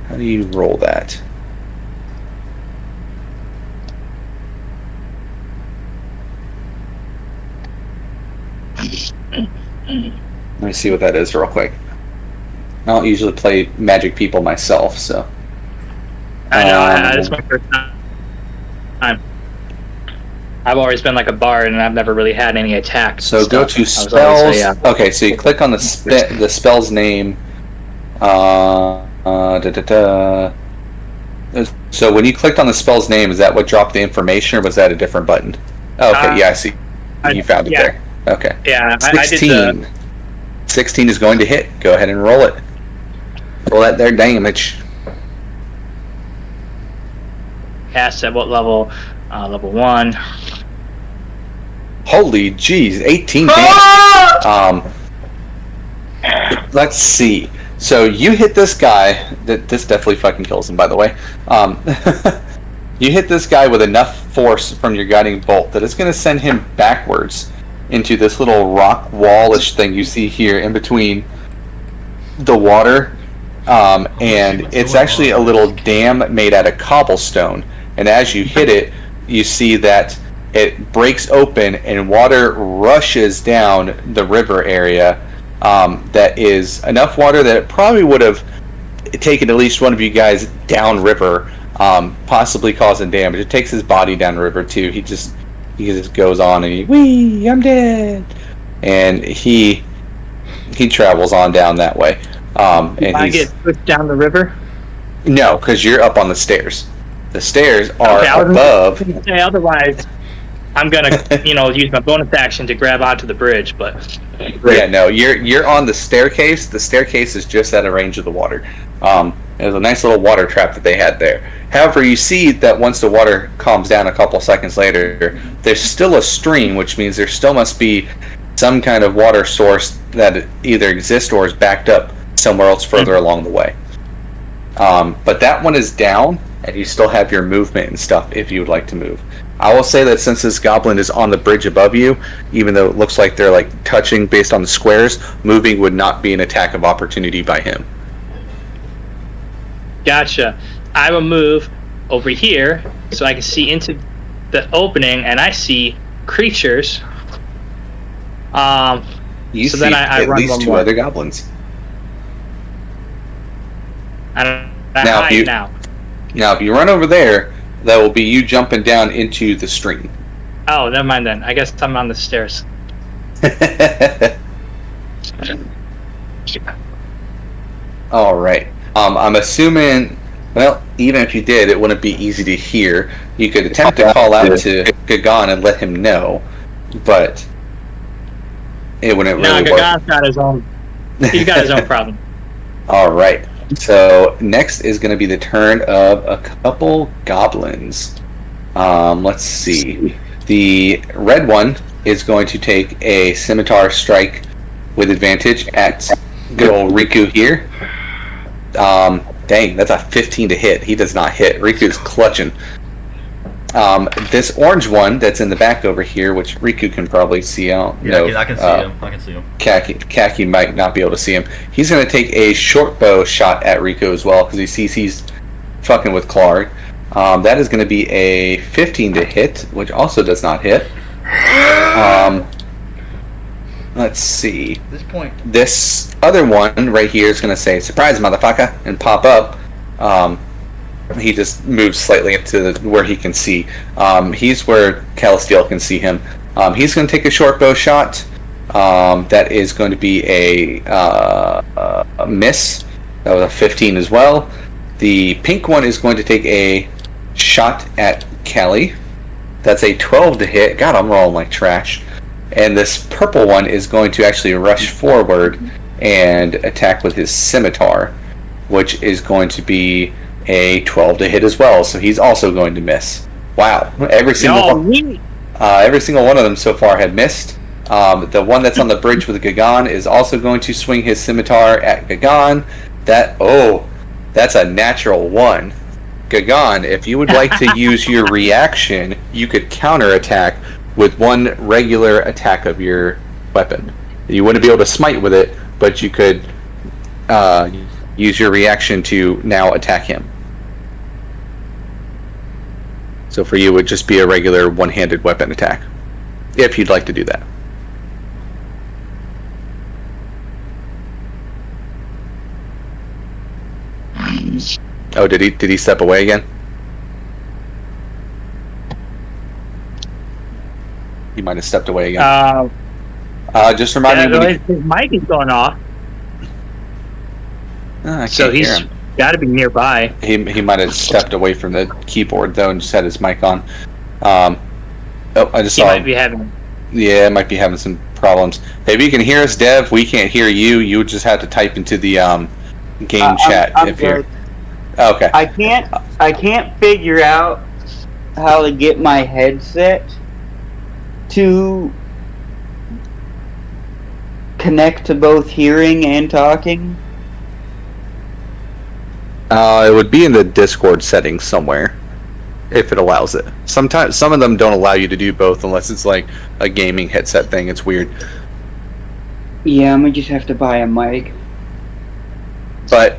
C: How do you roll that? Let me see what that is real quick. I don't usually play Magic People myself, so.
E: I know, it's my first time. I've always been like a bard, and I've never really had any attacks.
C: So go to spells. Okay, so you click on the spell's name. So when you clicked on the spell's name, is that what dropped the information, or was that a different button? Oh, okay, yeah, I see. You found it there. Okay.
E: Yeah,
C: 16. 16 is going to hit. Go ahead and roll it. Roll that there damage.
E: Cast at what level? Level 1.
C: Holy jeez, 18 damage. Let's see. So you hit this guy. This definitely fucking kills him, by the way. You hit this guy with enough force from your guiding bolt that it's going to send him backwards into this little rock wallish thing you see here in between the water. And it's actually a little dam made out of cobblestone. And as you hit it, you see that it breaks open and water rushes down the river area. That is enough water that it probably would have taken at least one of you guys downriver, possibly causing damage. It takes his body downriver too. He just goes on and I'm dead, and he travels on down that way. And
E: I get pushed down the river?
C: No, because you're up on the stairs. The stairs are above.
E: Okay, otherwise, I'm gonna, use my bonus action to grab onto the bridge, but.
C: Yeah, no, you're on the staircase. The staircase is just out of range of the water. There's a nice little water trap that they had there. However, you see that once the water calms down a couple seconds later, there's still a stream, which means there still must be some kind of water source that either exists or is backed up somewhere else further along the way. But that one is down, and you still have your movement and stuff if you would like to move. I will say that since this goblin is on the bridge above you, even though it looks like they're like touching based on the squares, moving would not be an attack of opportunity by him.
E: Gotcha. I will move over here so I can see into the opening, and I see creatures.
C: You
E: so
C: see
E: then I
C: at
E: run
C: least two
E: more.
C: other goblins.
E: I
C: Now,
E: hide now.
C: Now, if you run over there, that will be you jumping down into the stream.
E: Oh, never mind then. I guess I'm on the stairs.
C: All right. I'm assuming. Well, even if you did, it wouldn't be easy to hear. You could attempt to call out to Gagan and let him know, but it wouldn't really work.
E: Gagan's got his own. He's got his own problem.
C: All right. So next is going to be the turn of a couple goblins. Let's see. The red one is going to take a scimitar strike with advantage at good old Riku here. Dang, that's a 15 to hit. He does not hit. Riku's clutching. This orange one that's in the back over here, which Riku can probably see out.
D: Yeah, no, I can see him. I can see him.
C: Kaki might not be able to see him. He's going to take a short bow shot at Riku as well because he sees he's fucking with Clark. That is going to be a 15 to hit, which also does not hit. let's see.
D: At this point,
C: This other one right here is going to say, surprise, motherfucker, and pop up. He just moves slightly into where he can see. He's where Calistiel can see him. He's going to take a short bow shot. That is going to be a miss. That was a 15 as well. The pink one is going to take a shot at Callie. That's a 12 to hit. God, I'm rolling like trash. And this purple one is going to actually rush forward and attack with his scimitar, which is going to be a 12 to hit as well. So he's also going to miss. Wow. Every single one of them so far had missed. The one that's on the bridge with Gagan is also going to swing his scimitar at Gagan. That's a natural 1. Gagan, if you would like to use your reaction, you could counterattack with one regular attack of your weapon. You wouldn't be able to smite with it, but you could use your reaction to now attack him. So for you, it would just be a regular one-handed weapon attack, if you'd like to do that. Oh, did he step away again? He might have stepped away again. Just remind me when
E: his mic is going off.
C: So
E: he's got to be nearby.
C: He might have stepped away from the keyboard though and just had his mic on. I just saw.
E: Might be having.
C: Yeah, might be having some problems. If you can hear us, Dev, we can't hear you. You would just have to type into the game chat
L: I'm
C: if you're.
L: good.
C: Okay.
L: I can't figure out how to get my headset to connect to both hearing and talking.
C: It would be in the Discord settings somewhere, if it allows it. Sometimes some of them don't allow you to do both unless it's like a gaming headset thing. It's weird.
L: Yeah, I'm gonna just have to buy a mic.
C: But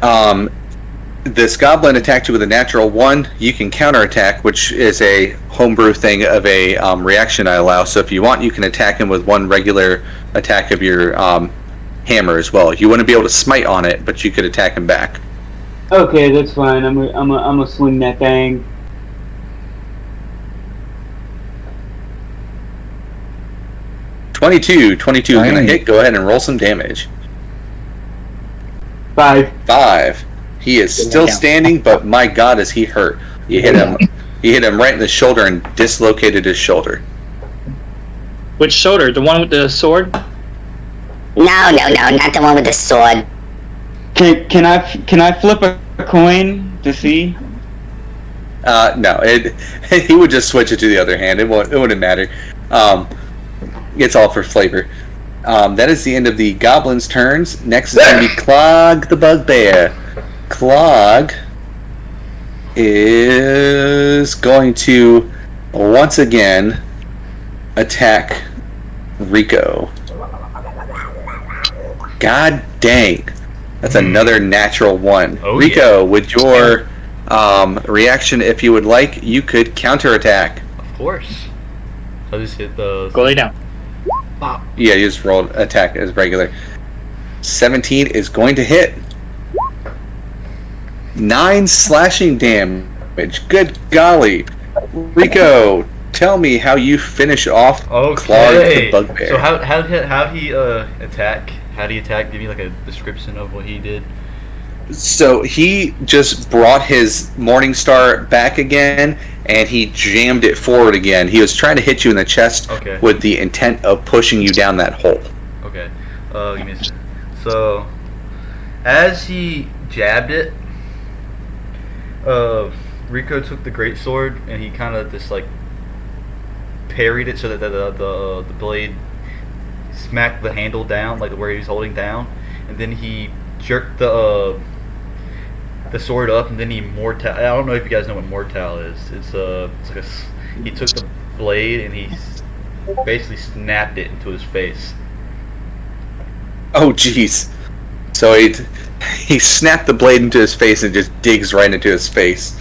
C: this goblin attacked you with a natural 1. You can counterattack, which is a homebrew thing of a reaction I allow. So if you want, you can attack him with one regular attack of your hammer as well. You wouldn't be able to smite on it, but you could attack him back.
L: Okay, that's fine. I'm gonna swing that thing.
C: $22 is gonna hit. Go ahead and roll some damage.
L: 5.
C: He is still standing, but my God, is he hurt? You hit him. You hit him right in the shoulder and dislocated his shoulder.
E: Which shoulder? The one with the sword?
F: No, not the one with the sword.
L: Can I flip a coin to see?
C: No. He would just switch it to the other hand. It wouldn't matter. It's all for flavor. That is the end of the goblins' turns. Next is going to be Clog the Bugbear. Clog is going to once again attack Rico. God dang. That's another natural 1.
J: Oh,
C: Rico, with your reaction, if you would like, you could counterattack.
J: Of course. So I just hit the...
E: Go lay down.
J: Pop.
C: Yeah, you just rolled attack as regular. 17 is going to hit. 9 slashing damage. Good golly. Rico, tell me how you finish off Clog the Bugbear.
J: So how he attack? How do you attack? Give me like a description of what he did.
C: So he just brought his Morningstar back again, and he jammed it forward again. He was trying to hit you in the chest with the intent of pushing you down that hole.
J: Okay. Give me a second. So, as he jabbed it, Rico took the greatsword and he kind of just like parried it so that the blade smacked the handle down, like where he was holding down, and then he jerked the sword up, and then he mortal. I don't know if you guys know what mortal is. It's like he took the blade and he basically snapped it into his face.
C: Oh jeez. So he snapped the blade into his face and just digs right into his face.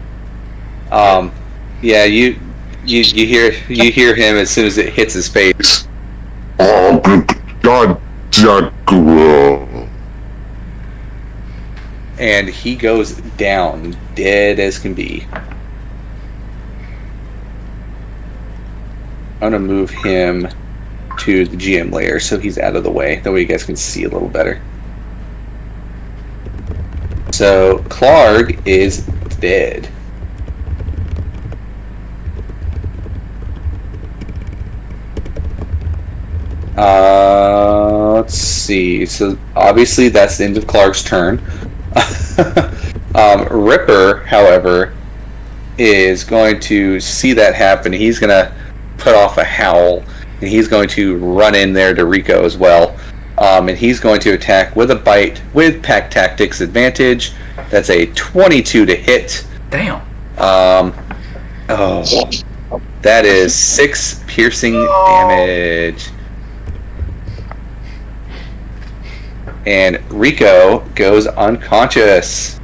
C: Yeah, you hear him as soon as it hits his face.
I: God.
C: And he goes down, dead as can be. I'm gonna move him to the GM layer so he's out of the way. That way you guys can see a little better. So Clark is dead. Let's see. So obviously that's the end of Clark's turn. Ripper, however, is going to see that happen. He's going to put off a howl, and he's going to run in there to Rico as well. And he's going to attack with a bite with Pack Tactics advantage. That's a 22 to hit.
J: Damn.
C: That is 6 piercing damage. And Rico goes unconscious.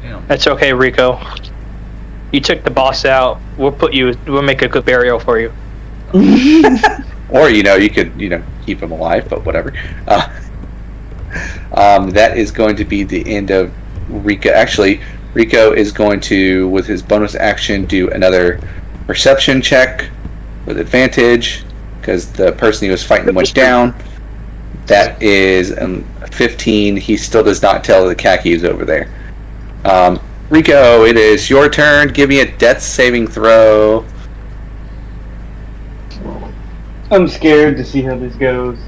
J: Damn.
E: That's okay, Rico. You took the boss out. We'll make a good burial for you.
C: Or, you could, keep him alive, but whatever. That is going to be the end of Rico. Actually, Rico is going to, with his bonus action, do another perception check with advantage, because the person he was fighting went down. That is 15. He still does not tell the khaki is over there. Rico, it is your turn. Give me a death saving throw.
L: I'm scared to see how this goes.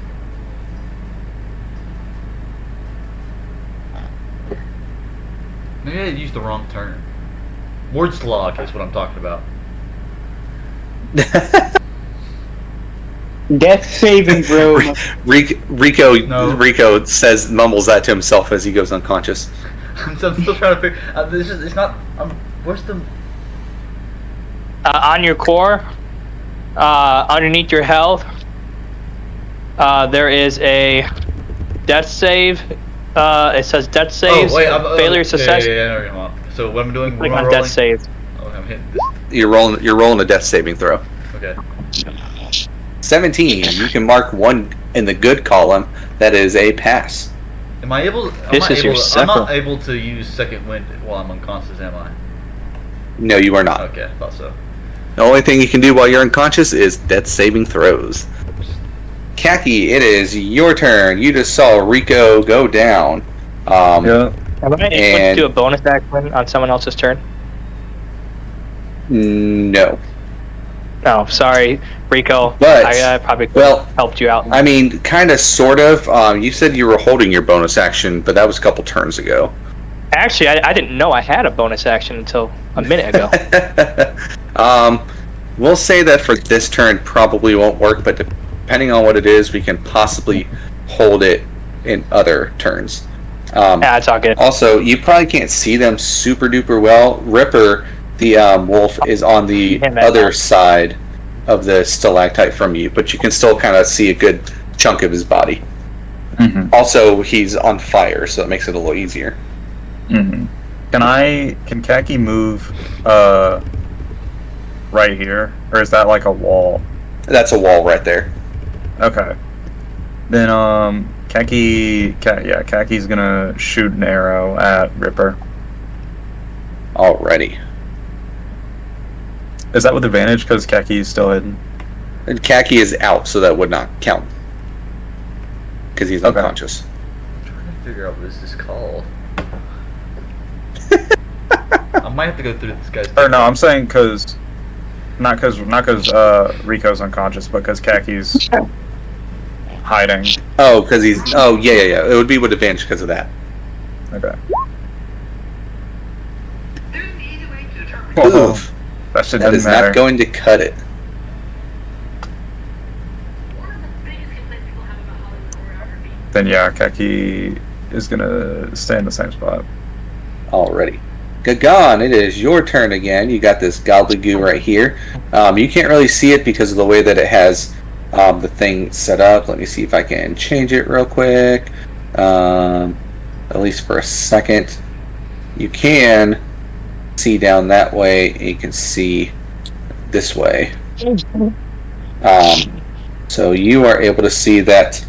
J: Maybe I used the wrong turn. Word slog is what I'm talking about.
L: Death saving throw.
C: Rico mumbles that to himself as he goes unconscious.
J: I'm still trying to figure. It's not. Where's the?
E: On your core, underneath your health, there is a death save. It says death saves.
J: Oh wait,
E: failure success.
J: Yeah. So what I'm doing?
E: Click on death save.
J: Oh, I'm hitting this.
C: You're rolling a death saving throw.
J: Okay.
C: 17. You can mark one in the good column. That is a pass.
J: Am I able? I'm not able to use second wind while I'm unconscious, am I?
C: No, you are not.
J: Okay, I thought so.
C: The only thing you can do while you're unconscious is death saving throws. Khaki, it is your turn. You just saw Rico go down.
E: Am I able to do a bonus action on someone else's turn?
C: No.
E: No, sorry, Rico.
C: But
E: I probably could have helped you out.
C: I mean, kind of, sort of. You said you were holding your bonus action, but that was a couple turns ago.
E: Actually, I didn't know I had a bonus action until a minute ago.
C: We'll say that for this turn probably won't work, but depending on what it is, we can possibly hold it in other turns.
E: Yeah, it's all good.
C: Also, you probably can't see them super duper well. Ripper, the wolf, is on the other side of the stalactite from you, but you can still kind of see a good chunk of his body.
H: Mm-hmm.
C: Also, he's on fire, so it makes it a little easier.
H: Mm-hmm. Can Khaki move right here, or is that like a wall?
C: That's a wall right there.
H: Okay. Then Khaki's gonna shoot an arrow at Ripper.
C: Alrighty.
H: Is that with advantage because Khaki is still hidden?
C: And Khaki is out, so that would not count. Because he's unconscious.
J: I'm trying to figure out what this is called. I might have to go through this guy's.
H: Or no, I'm saying because not because Rico's unconscious, but because Khaki's hiding.
C: Oh, because he's. Oh, yeah. It would be with advantage because of that.
H: Okay.
C: Oof.
H: That shit
C: That
H: doesn't
C: is
H: matter.
C: not going to cut it.
H: Then yeah, Khaki is gonna stay in the same spot.
C: Alrighty. Gagan, it is your turn again. You got this gobblegoo right here. You can't really see it because of the way that it has the thing set up. Let me see if I can change it real quick. At least for a second. You can see down that way, and you can see this way. So you are able to see that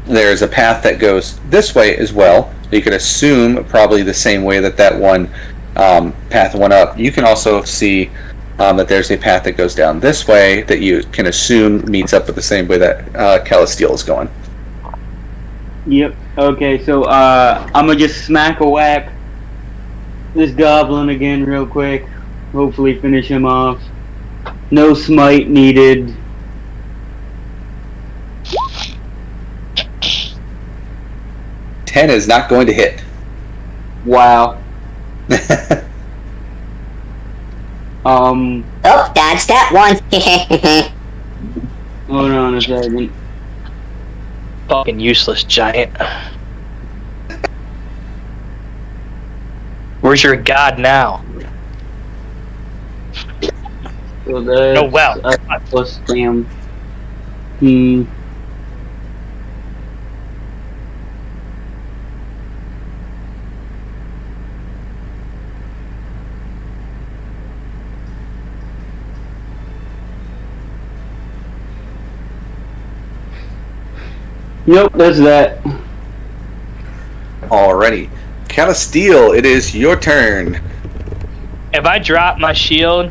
C: there's a path that goes this way as well. You could assume probably the same way that one path went up. You can also see that there's a path that goes down this way that you can assume meets up with the same way that Calisteel is going.
L: Yep. Okay, so I'm gonna just smack a whack this goblin again real quick. Hopefully finish him off. No smite needed.
C: Ten is not going to hit.
L: Wow.
F: Oh, dodge that one.
L: Hold on a second.
E: Fucking useless giant. Where's your god now?
L: So that's
E: No, well.
L: plus spam. Nope, that's that.
C: Alrighty. Calisteel, it is your turn.
E: If I drop my shield,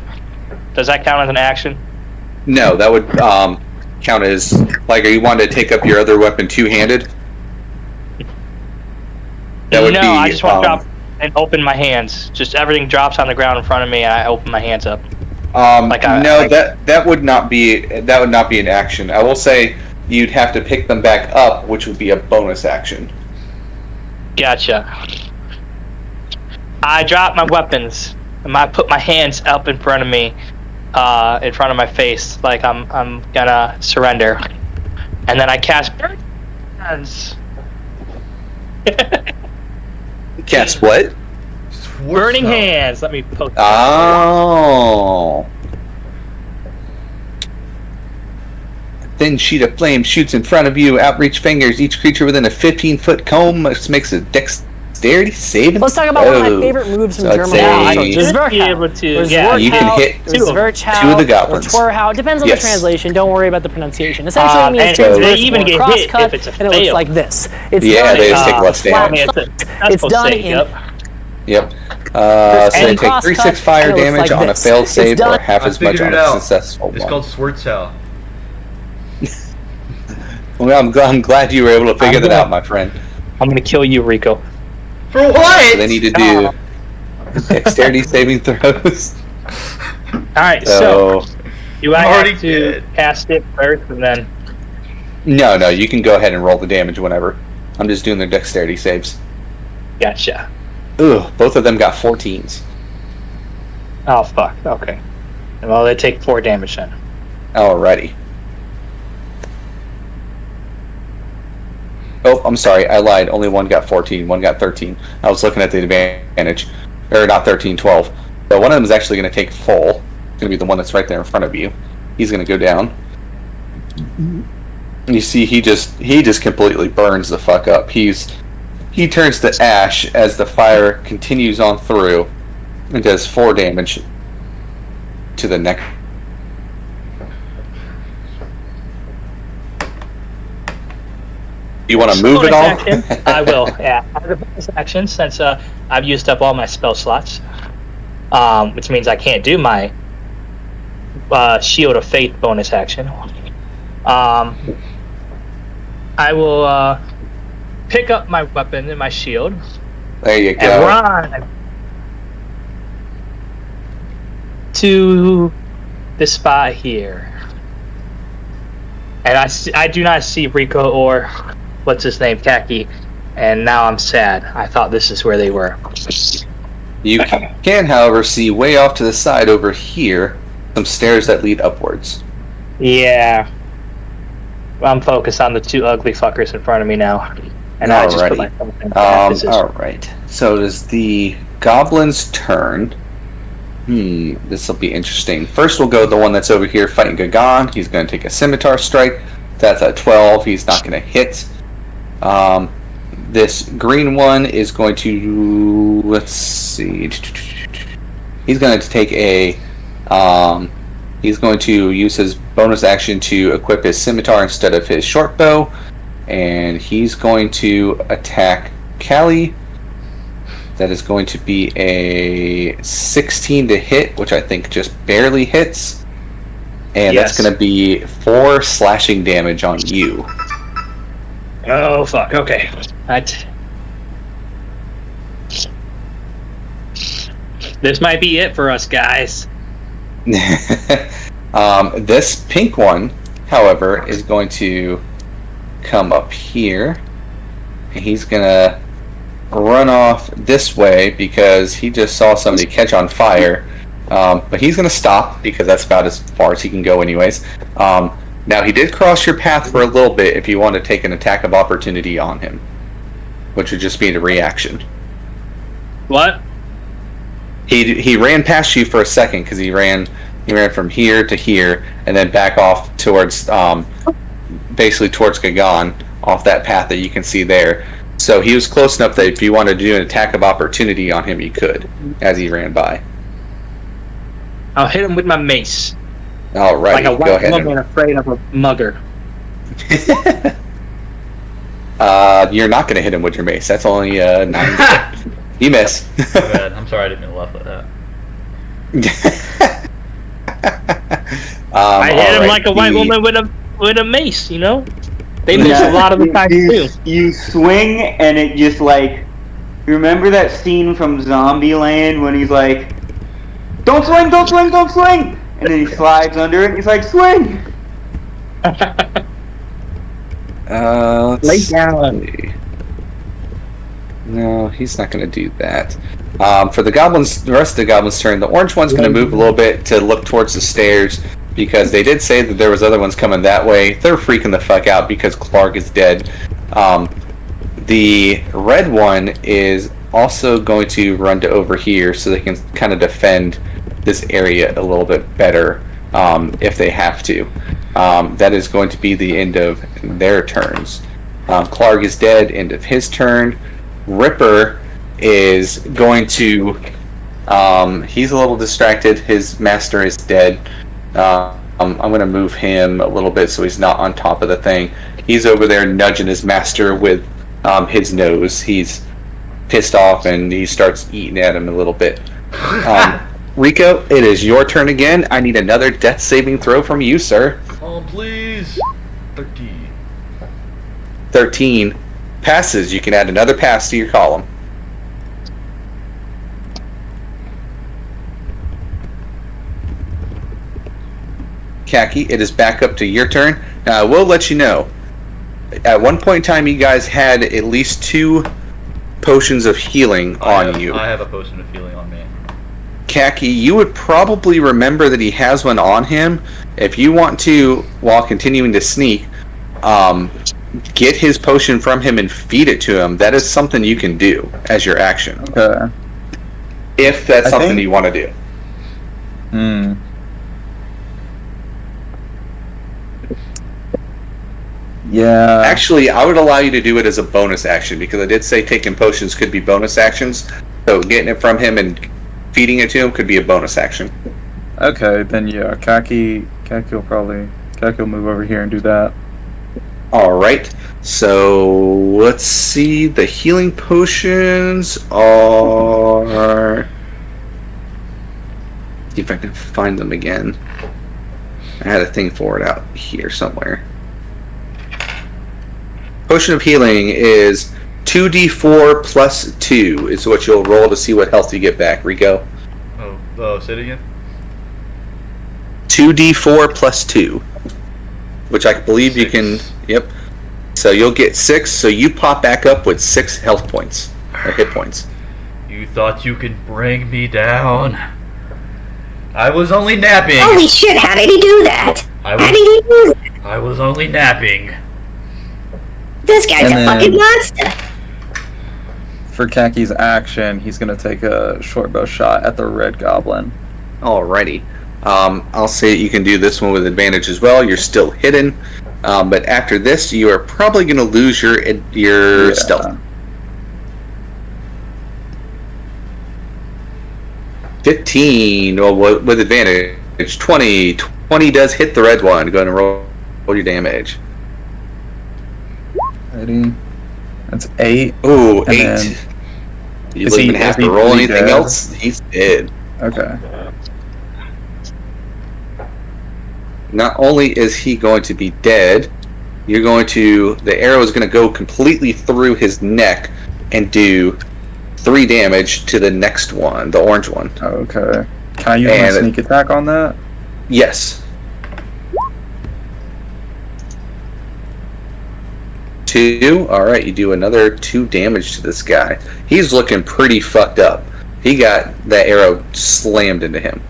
E: does that count as an action?
C: No, that would count as, like, are you wanting to take up your other weapon two-handed? That would
E: no,
C: be,
E: I just want to drop and open my hands. Just everything drops on the ground in front of me, and I open my hands up.
C: That would not be an action. I will say you'd have to pick them back up, which would be a bonus action.
E: Gotcha. I drop my weapons. And I put my hands up in front of me, in front of my face, like I'm gonna surrender. And then I cast Burning Hands.
C: Cast what?
E: Burning Hands. Let me poke.
C: Oh. A thin sheet of flame shoots in front of you. Outreach fingers. Each creature within a 15-foot cone makes a dexterity saving.
M: Let's talk about one of my favorite moves from German.
E: Just be able to.
C: You can hit two of the goblins.
M: It depends on the translation. Don't worry about the pronunciation. Essentially, it means
E: they even get hit if it's a fail.
M: And it looks like this. It's
C: they just take less damage.
M: It's done in.
C: Yep. So they take 3-6 fire damage on a failed save or half as much on a successful one.
J: It's called Schwarzau.
C: Well, I'm glad you were able to figure that out, my friend.
E: I'm gonna kill you, Rico.
J: For what?
C: So they need to do dexterity saving throws.
E: Alright, so do I have to cast it first and then?
C: No, you can go ahead and roll the damage whenever. I'm just doing their dexterity saves.
E: Gotcha.
C: Ugh, both of them got 14s.
E: Oh, fuck. Okay. Well, they take 4 damage then.
C: Alrighty. Oh, I'm sorry, I lied. Only one got 14, one got 13. I was looking at the advantage. Or not 13, 12. So one of them is actually going to take full. It's going to be the one that's right there in front of you. He's going to go down. You see, he just completely burns the fuck up. He turns to ash as the fire continues on through and does 4 damage to the neck. You want to move it all?
E: Action, I will. Yeah, as a bonus action, since I've used up all my spell slots, which means I can't do my Shield of Faith bonus action. I will pick up my weapon and my shield.
C: There you go.
E: And run to the spot here. And I do not see Rico or what's his name, Khaki, and now I'm sad. I thought this is where they were.
C: You can, however, see way off to the side over here some stairs that lead upwards.
E: Yeah. I'm focused on the 2 ugly fuckers in front of me now. And I just put myself in
C: alright. So it is the goblin's turn. This will be interesting. First we'll go with the one that's over here fighting Gagan. He's going to take a scimitar strike. That's a 12. He's not going to hit. This green one is going to... Let's see. He's going to take a He's going to use his bonus action to equip his scimitar instead of his short bow, and he's going to attack Callie. That is going to be a 16 to hit, which I think just barely hits. And
E: Yes.
C: that's going to be 4 slashing damage on you.
E: Oh fuck. Okay. This might be it for us, guys.
C: This pink one, however, is going to come up here. And he's going to run off this way because he just saw somebody catch on fire. But he's going to stop because that's about as far as he can go anyways. Now, he did cross your path for a little bit if you want to take an attack of opportunity on him, which would just be a reaction.
E: What?
C: He ran past you for a second because he ran from here to here and then back off towards basically towards Gagan off that path that you can see there. So he was close enough that if you wanted to do an attack of opportunity on him, you could as he ran by.
E: I'll hit him with my mace.
C: Alright,
E: Like a
C: go
E: white
C: ahead.
E: woman afraid of a mugger.
C: You're not going to hit him with your mace. That's only 9. You miss.
J: Bad. I'm sorry I didn't mean to laugh at that.
E: I hit him
C: alright,
E: like a white woman with a mace, you know? They miss
L: Yeah,
E: a lot of the time too.
L: You swing and it just like, remember that scene from Zombieland when he's like, don't swing, don't swing, don't swing! And then he slides under it and he's like, swing!
C: Let's
E: Lay down.
C: see. No, he's not going to do that. For the goblins, the rest of the goblins' turn, the orange one's going to move a little bit to look towards the stairs because they did say that there was other ones coming that way. They're freaking the fuck out because Clark is dead. The red one is also going to run to over here so they can kind of defend this area a little bit better if they have to. That is going to be the end of their turns. Clark is dead, end of his turn. Ripper is going to he's a little distracted. His master is dead. I'm going to move him a little bit so he's not on top of the thing. He's over there nudging his master with his nose. He's pissed off and he starts eating at him a little bit. Rico, it is your turn again. I need another death saving throw from you, sir.
J: Oh, please. 13.
C: 13 passes. You can add another pass to your column. Khaki, it is back up to your turn. Now, I will let you know, at one point in time, you guys had at least 2 potions of healing on you.
J: I have a potion of healing on me.
C: Khaki, you would probably remember that he has one on him. If you want to, while continuing to sneak, get his potion from him and feed it to him. That is something you can do as your action.
H: Okay.
C: If that's
H: I
C: something
H: think-
C: you want to do.
H: Yeah.
C: Actually, I would allow you to do it as a bonus action because I did say taking potions could be bonus actions. So getting it from him and feeding it to him could be a bonus action.
H: Okay, then yeah, Khaki will move over here and do that.
C: Alright, so let's see. The healing potions are. See if I can find them again. I had a thing for it out here somewhere. Potion of healing is 2d4 plus 2 is what you'll roll to see what health you get back. Rico?
J: Say it again?
C: 2d4 plus 2. Which I believe 6. You can... Yep. So you'll get 6, so you pop back up with 6 health points. Or hit points.
J: You thought you could bring me down? I was only napping!
F: Holy shit, how did he do that? How did he do that?
J: I was only napping.
F: This guy's a fucking monster.
H: For Kaki's action, he's going to take a short bow shot at the red goblin.
C: Alrighty. I'll say you can do this one with advantage as well. You're still hidden. But after this, you are probably going to lose your stealth. 15. Well, with advantage. 20. 20 does hit the red one. Go ahead and roll your damage.
H: Ready? That's 8.
C: Ooh,
H: And
C: 8.
H: then-
C: You
H: Is
C: don't
H: he-
C: even have
H: is
C: to
H: he
C: roll
H: really
C: anything
H: dead?
C: else. He's dead.
H: Okay.
C: Not only is he going to be dead, the arrow is going to go completely through his neck and do 3 damage to the next one, the orange one.
H: Okay. Can I use my
C: And-
H: sneak attack on that?
C: Yes. 2. Alright, you do another 2 damage to this guy. He's looking pretty fucked up. He got that arrow slammed into him.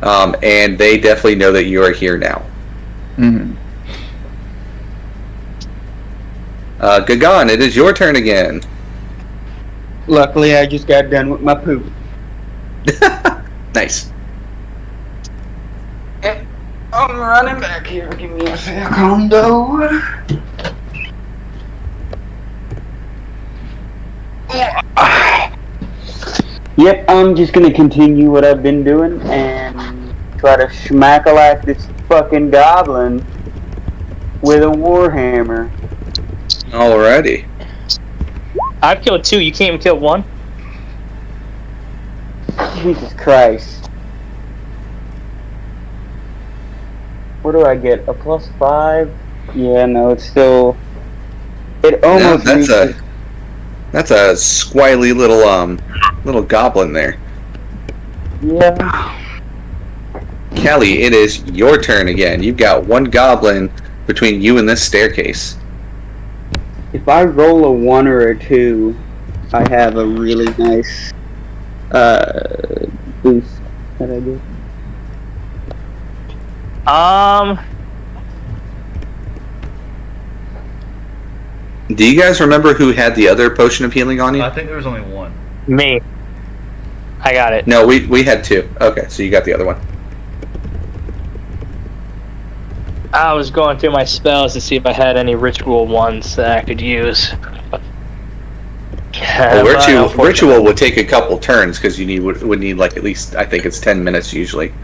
C: And they definitely know that you are here now.
H: Mm-hmm.
C: Gagan, it is your turn again.
L: Luckily, I just got done with my poop.
C: Nice.
L: I'm running back here. Give me a second, though. Yep, I'm just gonna continue what I've been doing and try to smack-a-like this fucking goblin with a warhammer.
C: Alrighty.
E: I've killed 2. You can't even kill 1.
L: Jesus Christ. What do I get? A +5? Yeah, no, it's still... It
C: No,
L: almost
C: that's a squily little goblin there.
L: Yeah.
C: Kelly, it is your turn again. You've got 1 goblin between you and this staircase.
L: If I roll a 1 or a 2, I have a really nice boost that I do.
C: Do you guys remember who had the other potion of healing on you?
J: I think there was only 1.
E: Me. I got it.
C: No, we had 2. Okay, so you got the other one.
E: I was going through my spells to see if I had any ritual ones that I could use.
C: Well, ritual would take a couple turns because you would need like at least, I think it's 10 minutes usually.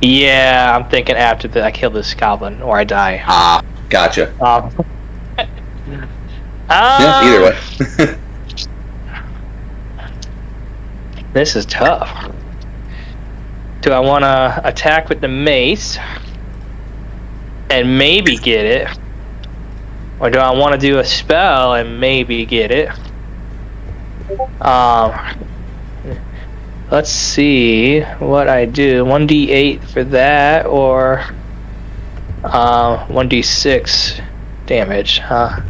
E: Yeah, I'm thinking after I kill this goblin or I die.
C: Ah, gotcha.
E: Yeah,
C: Either way.
E: This is tough. Do I want to attack with the mace and maybe get it? Or do I want to do a spell and maybe get it? Let's see what I do. 1d8 for that, or 1d6 damage, huh?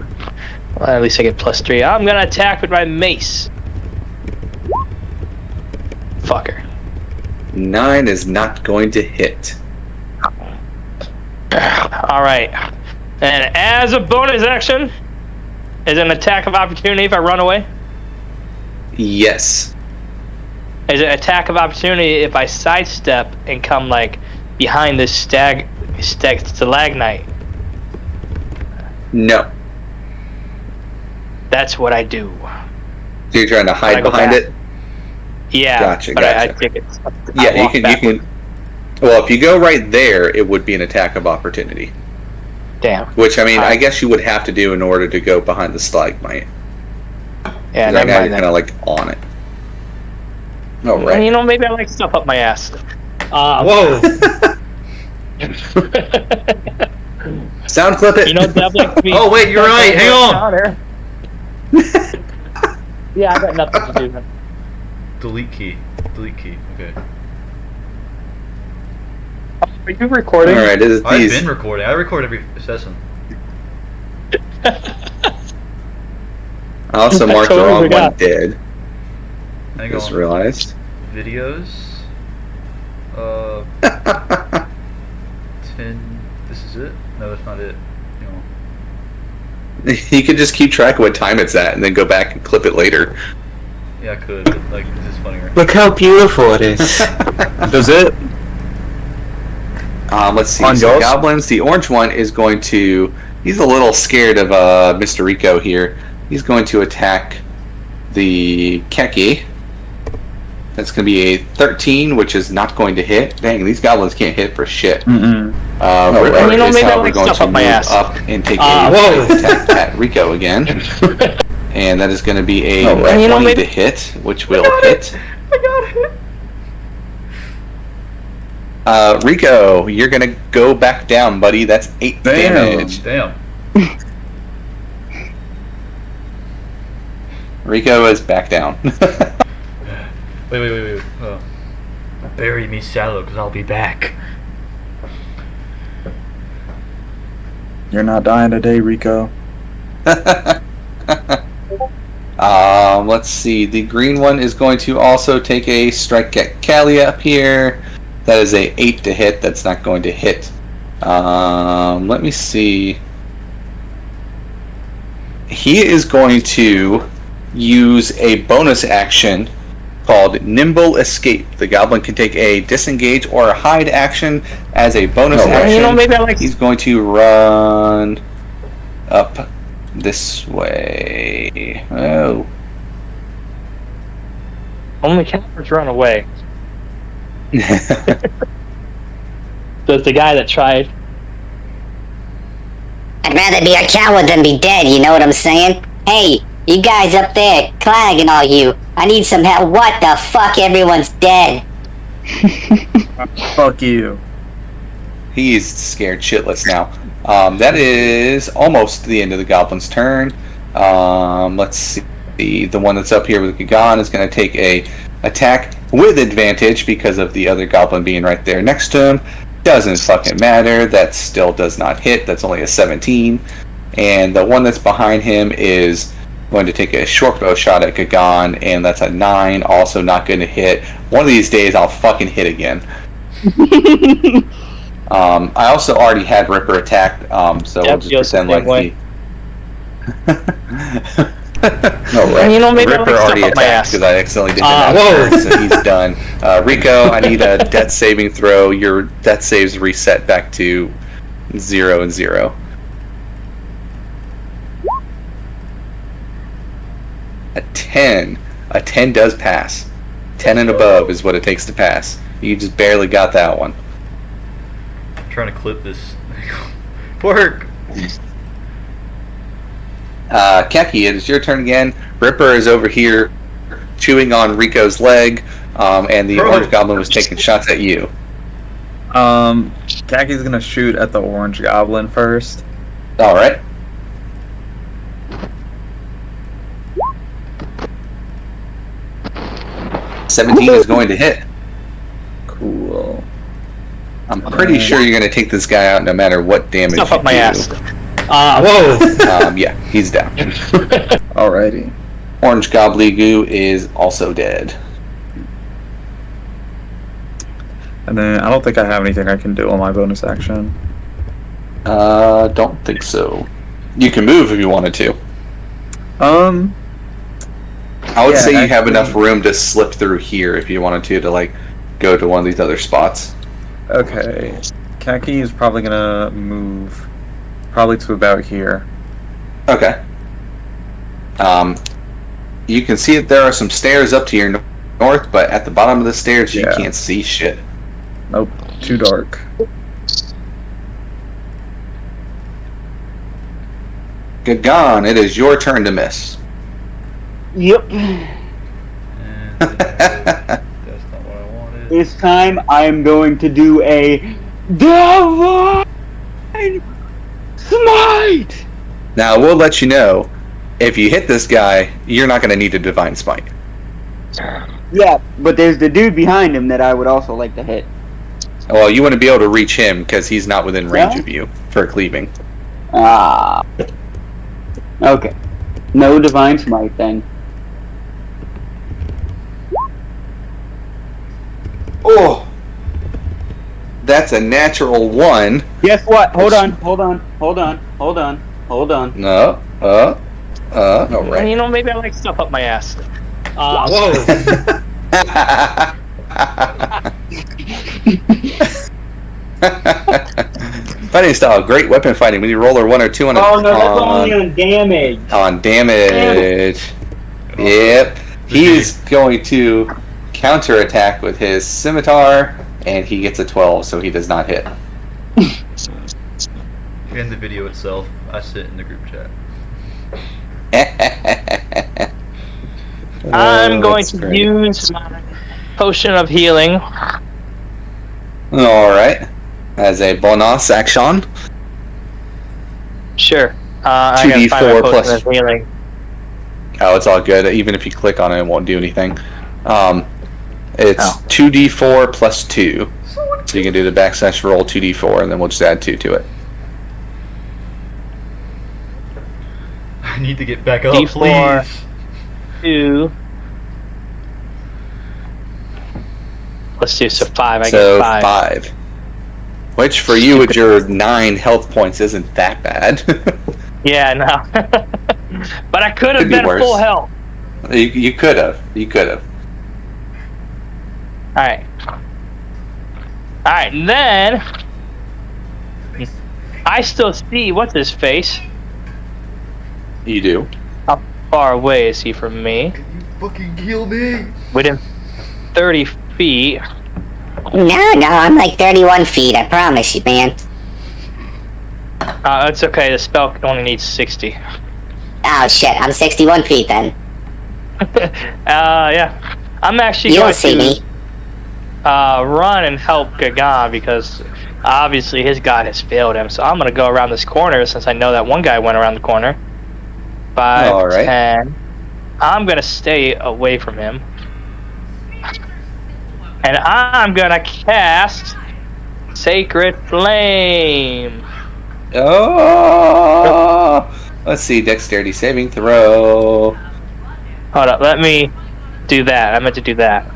E: Well, at least I get +3. I'm gonna attack with my mace. Fucker.
C: 9 is not going to hit.
E: Alright. And as a bonus action, is an attack of opportunity if I run away?
C: Yes.
E: Is it attack of opportunity if I sidestep and come like behind this stalagmite?
C: No.
E: That's what I do.
C: So you're trying to hide behind it?
E: Yeah.
C: Gotcha,
E: but
C: gotcha.
E: I think it's.
C: Yeah, you can. Well, if you go right there, it would be an attack of opportunity.
E: Damn.
C: Which, I mean, I guess you would have to do in order to go behind the stalagmite.
E: Yeah,
C: right
E: never
C: now
E: mind
C: you're kind of like on it. Oh,
E: Well,
C: right.
E: you know, maybe I like stuff up my ass.
J: Whoa!
C: Sound clip it.
E: You know, Deb likes to be.
J: Oh, wait, you're right. Hang on.
E: Yeah, I got nothing to do then.
J: Delete key. Delete key. Okay.
E: Are you recording?
C: All right,
J: I've been recording. I record every session.
C: I also marked the
E: Totally
C: wrong
E: forgot.
C: one dead.
J: Hang
C: Just
J: on.
C: realized.
J: Videos. 10. This is it? No, that's not it. Hang on.
C: You could just keep track of what time it's at and then go back and clip it later.
J: Yeah, I could. But, like, this is funnier.
A: Look how beautiful it is.
H: Does it?
C: Let's see.
H: On
C: So
H: yours?
C: goblins. The orange one is going to. He's a little scared of Mr. Rico here. He's going to attack the Keki. That's going to be a 13, which is not going to hit. Dang, these goblins can't hit for shit.
H: Mm-mm.
C: Ripper is,
E: maybe
C: however,
E: I'll
C: going
E: stuff
C: to
E: up my
C: move
E: ass.
C: up and take
E: whoa.
C: a attack at Rico again. And that is going to be a
E: Oh, right.
C: 20 to hit, which will hit.
J: I got it.
C: Rico, you're going to go back down, buddy. That's 8 damage.
J: Damn.
C: Rico is back down.
J: Wait. Oh. Bury me shallow, because I'll be back.
H: You're not dying today, Rico.
C: Let's see. The green one is going to also take a strike at Callie up here. That is a 8 to hit. That's not going to hit. Let me see. He is going to use a bonus action called Nimble Escape. The goblin can take a disengage or a hide action as a bonus action.
E: Maybe I like.
C: He's going to run up this way. Oh.
E: Only cowards run away. So it's the guy that tried.
F: I'd rather be a coward than be dead, you know what I'm saying? Hey, you guys up there, Clag and all you, I need some help. What the fuck? Everyone's dead.
H: Fuck you.
C: He's scared shitless now. That is almost the end of the goblin's turn. Let's see. The one that's up here with Gagan is going to take a attack with advantage because of the other goblin being right there next to him. Doesn't fucking matter. That still does not hit. That's only a 17. And the one that's behind him is going to take a short bow shot at Gagan, and that's a 9. Also not going to hit. One of these days I'll fucking hit again. I also already had Ripper attacked, so we'll just pretend like No, right.
E: Maybe
C: Ripper already attacked because I accidentally did that, so he's done. Rico, I need a death saving throw. Your death saves reset back to 0 and 0. A 10. A 10 does pass. 10 and above is what it takes to pass. You just barely got that one.
J: I'm trying to clip this. Work!
C: Keki, it is your turn again. Ripper is over here chewing on Rico's leg, and the orange goblin was taking shots at you.
H: Kaki's gonna shoot at the orange goblin first.
C: Alright. $17 is going to hit.
H: Cool.
C: I'm pretty sure you're going to take this guy out no matter what damage
E: Stuff
C: you
E: up my
C: do.
E: ass.
C: Yeah, he's down.
H: Alrighty.
C: Orange Gobblegoo is also dead.
H: And then I don't think I have anything I can do on my bonus action.
C: Don't think so. You can move if you wanted to. I would say you have enough room to slip through here if you wanted to like go to one of these other spots.
H: Okay. Kaki is probably gonna move probably to about here.
C: Okay. You can see that there are some stairs up to your north, but at the bottom of the stairs you can't see shit.
H: Nope, too dark.
C: Gagan, it is your turn to miss.
L: Yep.
J: That's not what I wanted.
L: This time I am going to do a Divine Smite!
C: Now, we'll let you know, if you hit this guy, you're not going to need a Divine Smite.
L: Yeah, but there's the dude behind him that I would also like to hit.
C: Well, you want to be able to reach him because he's not within range of you for cleaving.
L: Ah. Okay. No Divine Smite then.
C: Oh! That's a natural 1.
L: Guess what? Hold on.
C: No. Alright.
E: And maybe I like stuff up my ass.
C: Fighting style, great weapon fighting. When you roll a 1 or 2 on
L: Oh no, that's only on damage.
C: On damage. Yep. He is going to counterattack with his scimitar, and he gets a 12, so he does not hit.
J: And the video itself, I sent in the group chat.
E: I'm going to use my potion of healing.
C: Alright. As a bonus action.
E: Sure. I gotta find my
C: 2d4
E: potion
C: plus.
E: of healing.
C: Oh, it's all good. Even if you click on it, it won't do anything. It's 2d4 plus 2. So you can do the backslash roll 2d4, and then we'll just add 2 to it.
J: I need to get back up,
E: D4,
J: please.
E: 2. Let's do so 5. I
C: So
E: get 5.
C: 5. Which for you with your 9 health points isn't that bad.
E: Yeah, no. But I could have
C: Could be
E: been
C: worse.
E: full health.
C: You could have. You could have.
E: Alright. Alright, and then I still see what's his face.
C: You do.
E: How far away is he from me?
J: Can you fucking heal me?
E: Within 30 feet.
F: No, I'm like 31 feet, I promise you, man.
E: It's okay, the spell only needs 60.
F: Oh shit, I'm 61 feet then.
E: Yeah. I'm actually
F: You
E: going
F: don't see
E: to
F: me.
E: run and help Gagan because obviously his god has failed him. So I'm going to go around this corner since I know that one guy went around the corner. 5,
C: All right.
E: 10. I'm going to stay away from him. And I'm going to cast Sacred Flame.
C: Oh! Let's see, dexterity saving throw.
E: Hold up, let me do that. I meant to do that.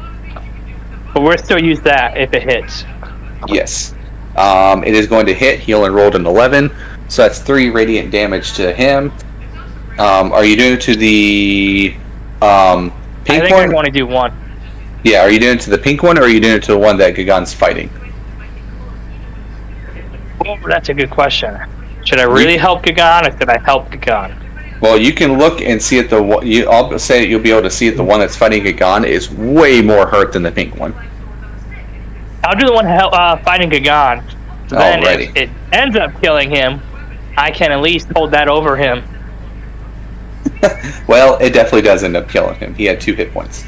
E: But we'll still use that if it hits.
C: Yes. It is going to hit. He only rolled an 11, so that's 3 radiant damage to him. Are you doing it to the pink
E: I think
C: one?
E: I'm going to do 1.
C: Yeah, are you doing it to the pink one, or are you doing it to the one that Gagan's fighting?
E: Oh, that's a good question. Should I really help Gagan or should I help Gagan?
C: Well, you can look and see at the one. I'll say that you'll be able to see that the one that's fighting Gagan is way more hurt than the pink one.
E: I'll do the one fighting Gagan. Then
C: Alrighty.
E: if it ends up killing him, I can at least hold that over him.
C: Well, it definitely does end up killing him. He had 2 hit points.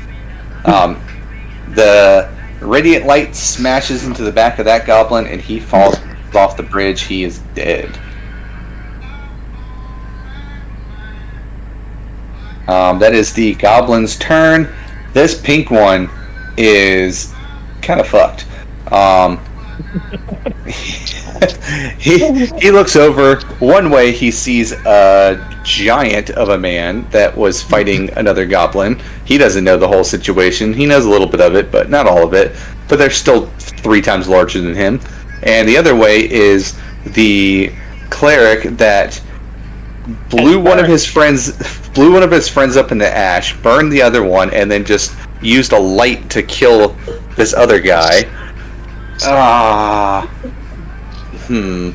C: The radiant light smashes into the back of that goblin, and he falls off the bridge. He is dead. That is the goblin's turn. This pink one is kind of fucked. He looks over. One way he sees a giant of a man that was fighting another goblin. He doesn't know the whole situation. He knows a little bit of it, but not all of it. But they're still 3 times larger than him. And the other way is the cleric that blew one of his friends up into ash, burned the other one, and then just used a light to kill this other guy.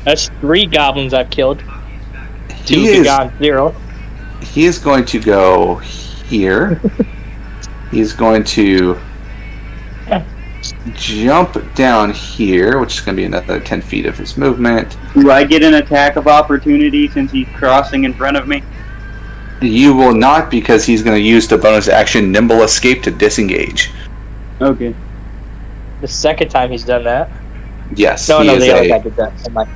E: That's 3 goblins I've killed. 2
C: He is-
E: Gagan, 0.
C: He is going to go here. He's going to jump down here, which is going to be another 10 feet of his movement.
L: Do I get an attack of opportunity since he's crossing in front of me?
C: You will not, because he's going to use the bonus action Nimble Escape to disengage.
L: Okay.
E: The second time he's done that.
C: Yes,
E: No,
C: he
E: the
C: is
E: other guy did that. I'm like,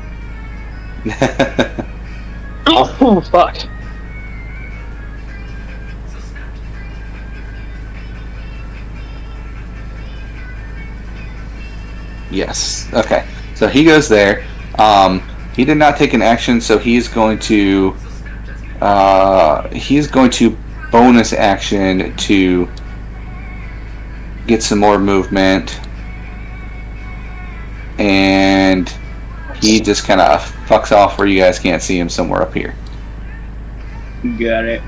E: oh, fuck.
C: Yes. Okay. So he goes there. He did not take an action, so he's going to bonus action to get some more movement, and he just kind of fucks off where you guys can't see him, somewhere up here.
L: Got it.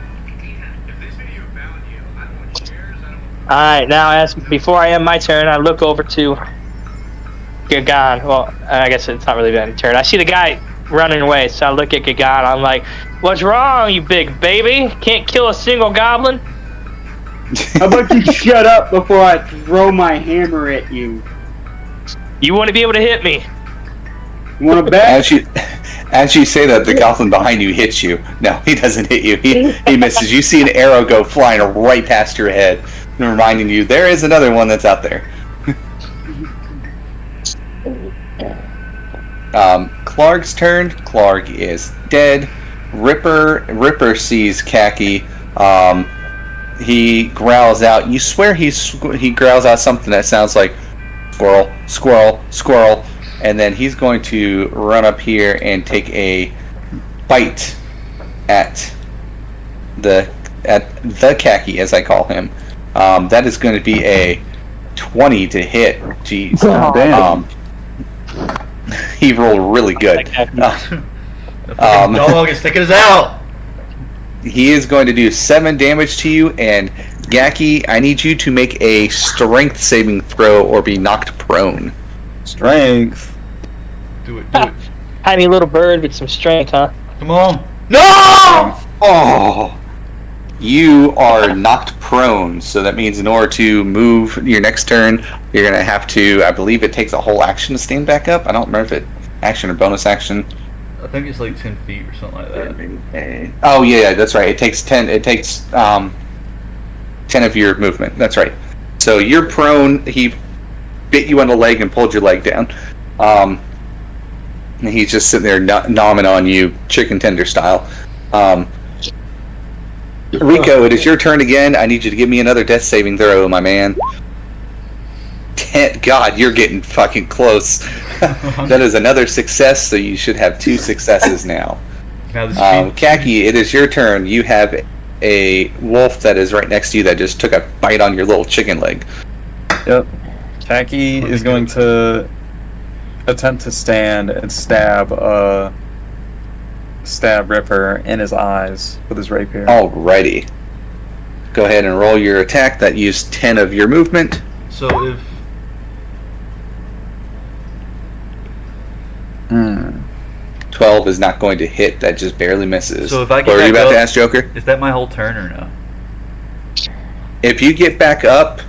E: Alright, now before I end my turn, I look over to Gagan. Well, I guess it's not really been a turn. I see the guy running away, so I look at Gagan. I'm like, "What's wrong, you big baby? Can't kill a single goblin?"
L: How about you shut up before I throw my hammer at you?
E: You want to be able to hit me?
L: You want to bet?
C: As you say that, the goblin behind you hits you. No, he doesn't hit you. He misses. You see an arrow go flying right past your head, reminding you there is another one that's out there. Clark's turn. Clark is dead. Ripper sees Khaki. He growls out. You swear he growls out something that sounds like squirrel, squirrel, squirrel, and then he's going to run up here and take a bite at the Khaki, as I call him. That is going to be a 20 to hit. Jeez.
H: Oh, damn.
C: He rolled really good.
J: Dog is taking us out.
C: He is going to do 7 damage to you, and Gaki, I need you to make a strength saving throw or be knocked prone.
H: Strength.
J: Do it.
E: Tiny little bird with some strength, huh?
J: Come on. No!
C: Oh! You are knocked prone, so that means in order to move your next turn, you're going to have to, I believe it takes a whole action to stand back up. I don't remember if it action or bonus action.
J: I think it's like 10 feet or something like that.
C: Oh yeah, that's right. It takes 10 10 of your movement. That's right. So you're prone. He bit you on the leg and pulled your leg down. And he's just sitting there nomming on you, chicken tender style. Rico, it is your turn again. I need you to give me another death saving throw, my man. God, you're getting fucking close. That is another success, so you should have 2 successes now. Khaki, it is your turn. You have a wolf that is right next to you that just took a bite on your little chicken leg.
H: Yep. Khaki is going to attempt to stand and stab Ripper in his eyes with his rapier.
C: Alrighty. Go ahead and roll your attack. That used 10 of your movement.
J: So if
C: 12 is not going to hit. That just barely misses.
J: So if I get
C: what were you
J: back
C: about
J: up,
C: to ask, Joker?
J: Is that my whole turn or no?
C: If you get back up,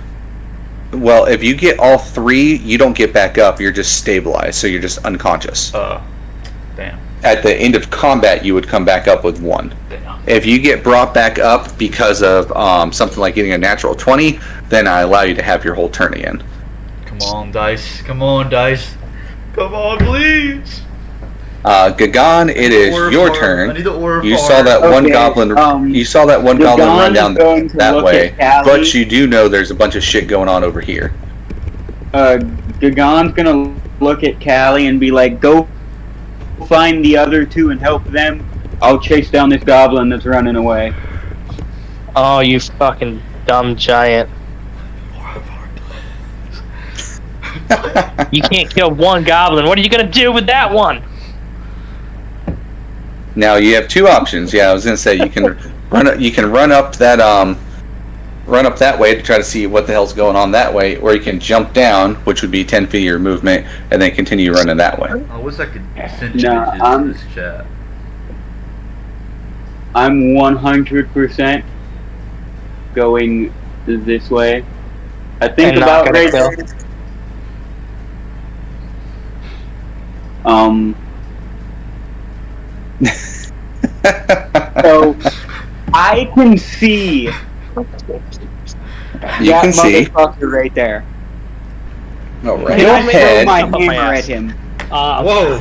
C: well, if you get all 3, you don't get back up. You're just stabilized, so you're just unconscious.
J: Damn.
C: At the end of combat, you would come back up with 1.
J: Damn.
C: If you get brought back up because of something like getting a natural 20, then I allow you to have your whole turn again.
J: Come on, dice. Come on, dice. Come on, please.
C: Gagan, it is your turn.
J: I need the orb
C: You
J: farm.
C: saw that one goblin. You saw that one goblin run down that way, but you do know there's a bunch of shit going on over here.
L: Gagan's gonna look at Callie and be like, "Go find the other 2 and help them. I'll chase down this goblin that's running away."
E: Oh, you fucking dumb giant. You can't kill one goblin. What are you gonna do with that one?
C: Now you have 2 options. Yeah, I was gonna say you can run up that way to try to see what the hell's going on that way, or you can jump down, which would be 10 feet of your movement, and then continue running that way.
J: I wish I could send images to this chat.
L: I'm 100% going this way. I think
E: And
L: about
E: not gonna
L: right
E: kill.
L: there. So I can see
C: You
L: that
C: can see.
L: motherfucker right there.
C: All right.
L: Can
C: Go
L: I throw
C: ahead.
L: my hammer at him?
J: Whoa.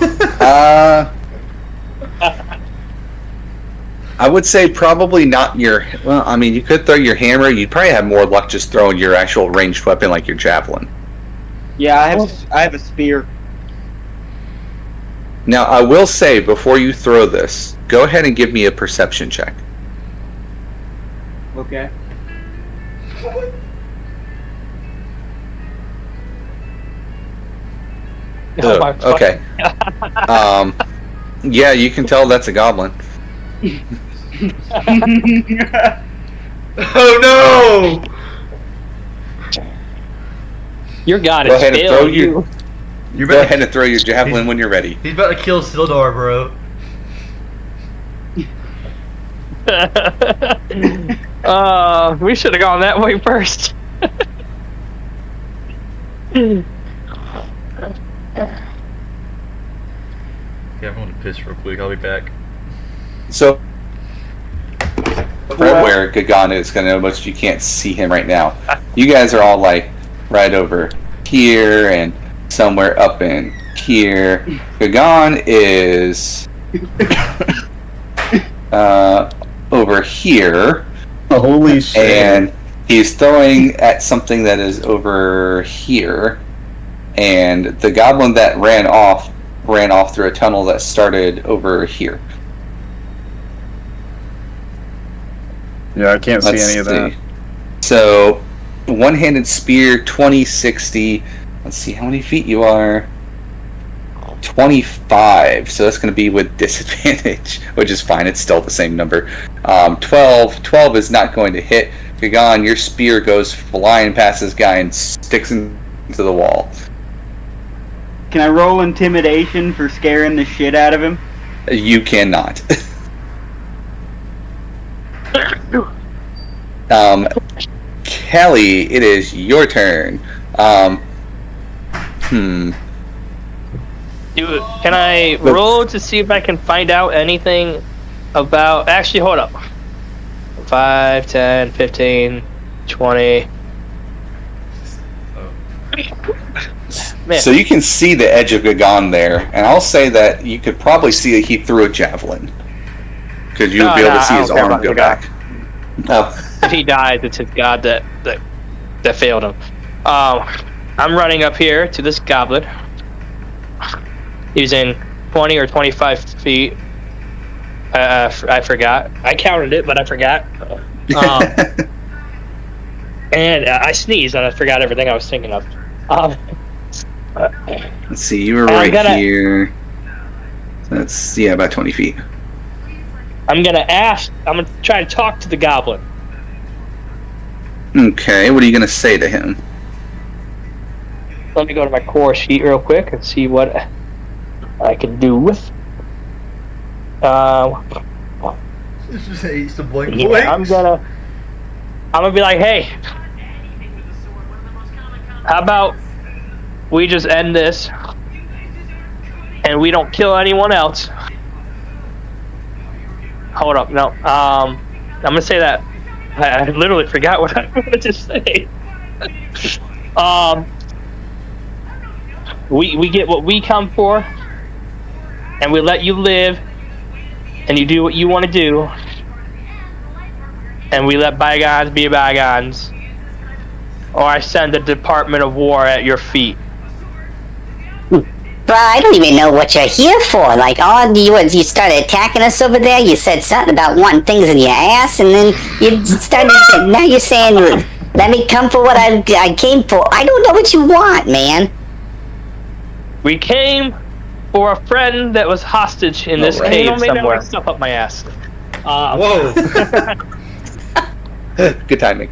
C: I would say probably not your. Well, I mean, you could throw your hammer. You'd probably have more luck just throwing your actual ranged weapon, like your javelin.
L: Yeah, I have a spear.
C: Now, I will say before you throw this, go ahead and give me a perception check.
L: Okay.
E: Oh my
C: Okay. Yeah, you can tell that's a goblin.
J: Oh no!
E: Your god
C: Go
E: is
C: ahead and throw
E: failed
C: your.
J: You're
C: Go
J: about
C: ahead and throw your javelin when you're ready.
J: He's about to kill Sildar, bro.
E: We should have gone that way first.
J: Yeah, I'm going to piss real quick. I'll be back.
C: So, right where Gagan is, going to know most you can't see him right now. You guys are all like right over here and somewhere up in here. Gagan is over here.
B: Holy shit.
C: And he's throwing at something that is over here. And the goblin that ran off through a tunnel that started over here.
B: Yeah, I can't see any of that.
C: So, one-handed spear, 20, 60. Let's see how many feet you are. 25. So that's going to be with disadvantage, which is fine. It's still the same number. 12. 12 is not going to hit. Gagan, your spear goes flying past this guy and sticks into the wall.
L: Can I roll intimidation for scaring the shit out of him?
C: You cannot. Kelly, it is your turn.
E: Can I roll to see if I can find out anything about... Actually, hold up. 5, 10, 15, 20... Man.
C: So you can see the edge of Gagan there, and I'll say that you could probably see that he threw a javelin. Because you'll be able to see his arm go back. Oh.
E: If he dies, it's his god that failed him. I'm running up here to this goblin using 20 or 25 feet. I forgot. I counted it, but I forgot. And I sneezed, and I forgot everything I was thinking of.
C: Let's see, you were right here. So that's, about 20 feet.
E: I'm gonna try to talk to the goblin.
C: Okay, what are you gonna say to him?
E: Let me go to my core sheet real quick and see what I can do with.
J: This is Ace of Blank
E: Yeah,
J: Blanks.
E: I'm gonna be like, hey, how about we just end this and we don't kill anyone else? Hold up, no. I'm gonna say that. I literally forgot what I wanted to say. We get what we come for, and we let you live, and you do what you want to do, and we let bygones be bygones, or I send the Department of War at your feet.
F: Bro, I don't even know what you're here for. Like, you started attacking us over there. You said something about wanting things in your ass, and then you started. Now you're saying, "Let me come for what I came for." I don't know what you want, man.
E: We came for a friend that was hostage in this cave somewhere. Stuff up my ass.
J: Whoa!
C: Good timing.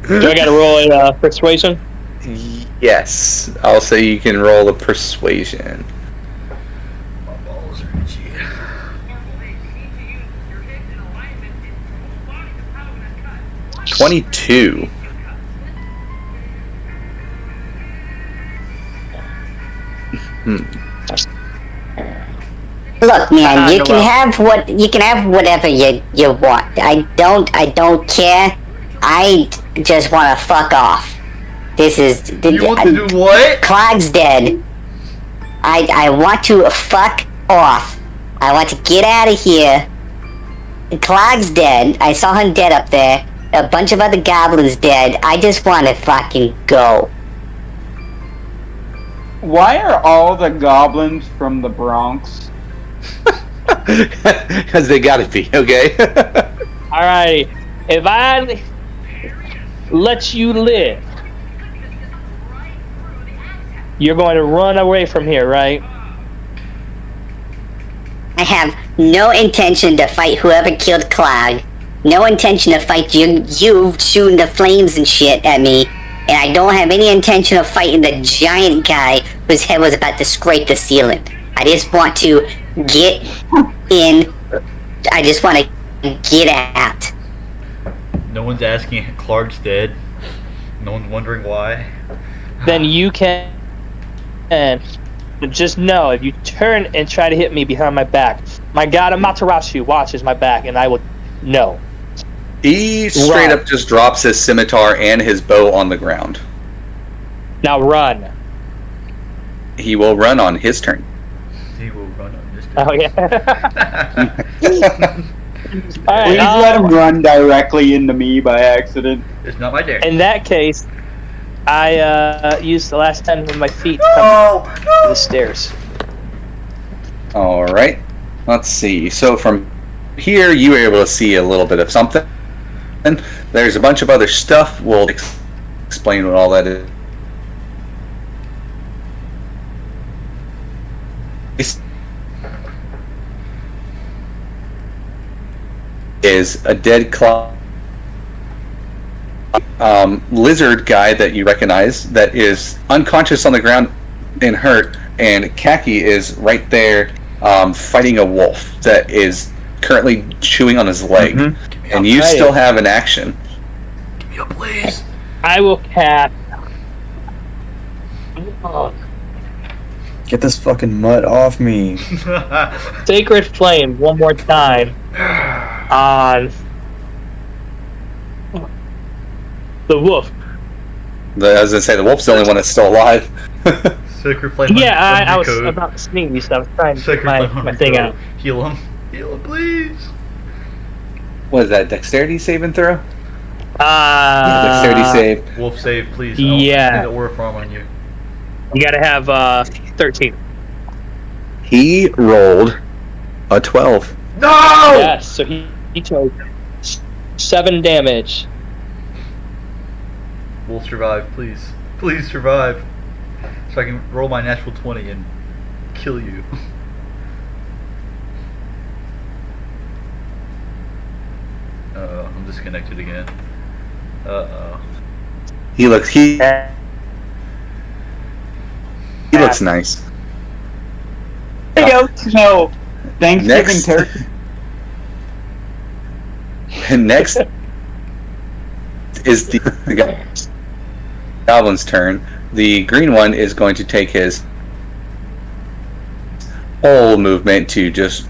E: Do I gotta roll a persuasion?
C: Yes, I'll say you can roll a persuasion.
J: My balls are itchy.
C: 22.
F: Look, man, you can have whatever you want. I don't care. I just want to fuck off. This is.
J: You want to do what?
F: Clog's dead. I want to fuck off. I want to get out of here. Clog's dead. I saw him dead up there. A bunch of other goblins dead. I just want to fucking go.
L: Why are all the goblins from the Bronx?
C: Because they gotta be, okay?
E: Alright, if I let you live, you're going to run away from here, right?
F: I have no intention to fight whoever killed Clog. No intention to fight you shooting the flames and shit at me. And I don't have any intention of fighting the giant guy whose head was about to scrape the ceiling. I just want to get in I just want to get out.
J: No one's asking if Clark's dead. No one's wondering why.
E: Then you can. And just know, if you turn and try to hit me behind my back, my god Amaterasu watches my back, and I will know.
C: He straight up just drops his scimitar and his bow on the ground.
E: Now run.
C: He will run on his turn.
J: He will run on this.
E: Oh yeah. All
L: Please
E: right,
L: let him run directly into me by accident.
J: It's not my turn.
E: in that case, I used the last 10 of my feet to come to the stairs.
C: All right. Let's see. So from here, you were able to see a little bit of something. And there's a bunch of other stuff. We'll explain what all that is. Is a dead claw lizard guy that you recognize that is unconscious on the ground and hurt, and Khaki is right there fighting a wolf that is currently chewing on his leg, and you still have an action.
J: Give me a please.
E: I will cast.
H: Get this fucking mud off me.
E: Sacred Flame one more time on the wolf.
C: I was gonna say the wolf's the only one that's still alive.
J: Sacred Flame.
E: Yeah, I was
J: code.
E: about to sneeze, so I was trying to
J: Sacred
E: get
J: Flame
E: my thing out.
J: Heal him. Heal him, please.
C: What is that? Dexterity saving throw? Dexterity save.
J: Wolf save, please.
E: Yeah.
J: I need the aura farm on you.
E: You gotta have 13.
C: He rolled a 12.
J: No!
E: Yes, so he took 7 damage.
J: Wolf, survive, please. Please survive. So I can roll my natural 20 and kill you. I'm disconnected again.
C: He looks nice.
L: There you go. No. Thanksgiving
C: Next.
L: turkey.
C: And next is the goblin's turn. The green one is going to take his whole movement to just,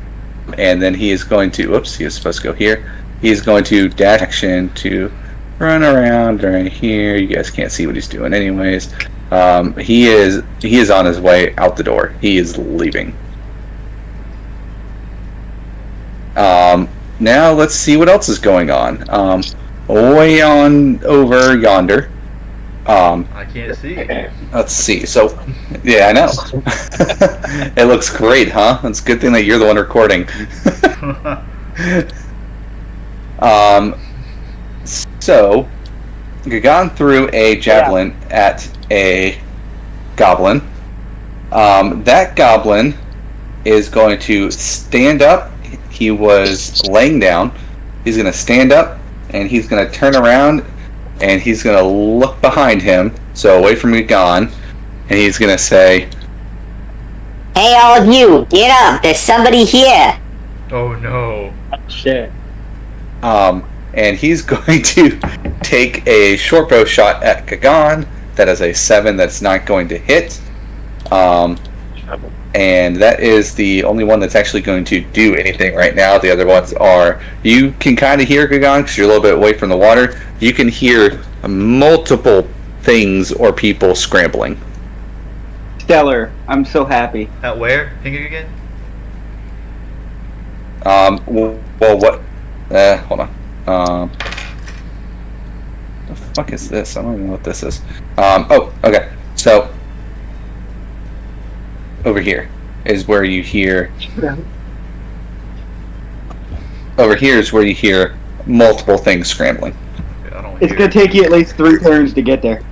C: and then he is going to, oops, he was supposed to go here. He's going to dash action to run around right here. You guys can't see what he's doing anyways. He is on his way out the door. He is leaving. Now let's see what else is going on. Way on over yonder.
J: I can't see.
C: Let's see. So, yeah, I know. It looks great, huh? It's a good thing that you're the one recording. So, Gagan threw a javelin at a goblin. That goblin is going to stand up. He was laying down. He's going to stand up, and he's going to turn around, and he's going to look behind him, so away from Gagan, and he's going to say,
F: Hey, all of you, get up. There's somebody here.
J: Oh no.
E: Shit.
C: And he's going to take a short bow shot at Gagan. That is a 7 that's not going to hit. And that is the only one that's actually going to do anything right now. The other ones are, you can kind of hear Gagan because you're a little bit away from the water. You can hear multiple things or people scrambling.
L: Stellar. I'm so happy.
J: At where? Ping it again?
C: Well, what? Hold on. The fuck is this? I don't even know what this is. Oh, okay. So, over here is where you hear. Over here is where you hear multiple things scrambling.
J: Okay, I don't
L: It's
J: hear.
L: gonna take you at least 3 turns to get there.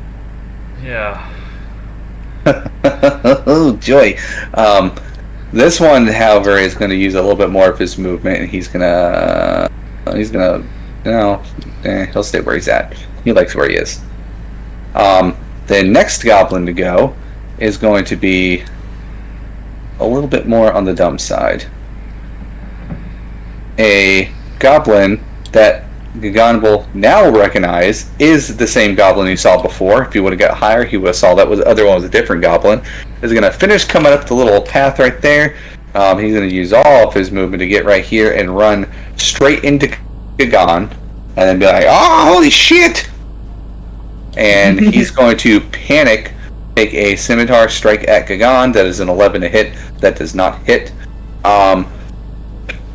J: Yeah.
C: Oh, joy. This one, however, is going to use a little bit more of his movement, and he'll stay where he's at. He likes where he is. The next goblin to go is going to be a little bit more on the dumb side. a goblin that Gagan will now recognize is the same goblin you saw before. If you would have got higher, he would have saw that the other one was a different goblin. Is going to finish coming up the little path right there. He's going to use all of his movement to get right here and run straight into Gagan, and then be like, "Oh, holy shit!" And he's going to panic, take a scimitar strike at Gagan. That is an 11 to hit. That does not hit.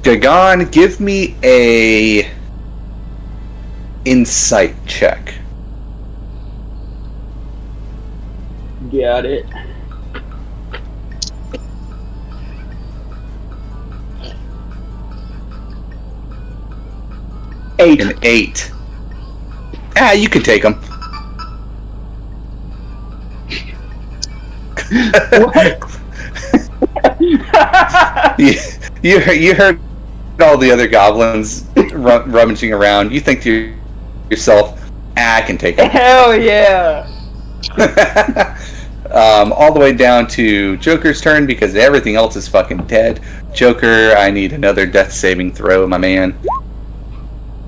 C: Gagan, give me a insight check.
L: Got it.
C: An 8. You can take him. you heard all the other goblins rummaging around. You think to yourself, I can take him.
L: Hell yeah!
C: All the way down to Joker's turn because everything else is fucking dead. Joker, I need another death saving throw, my man.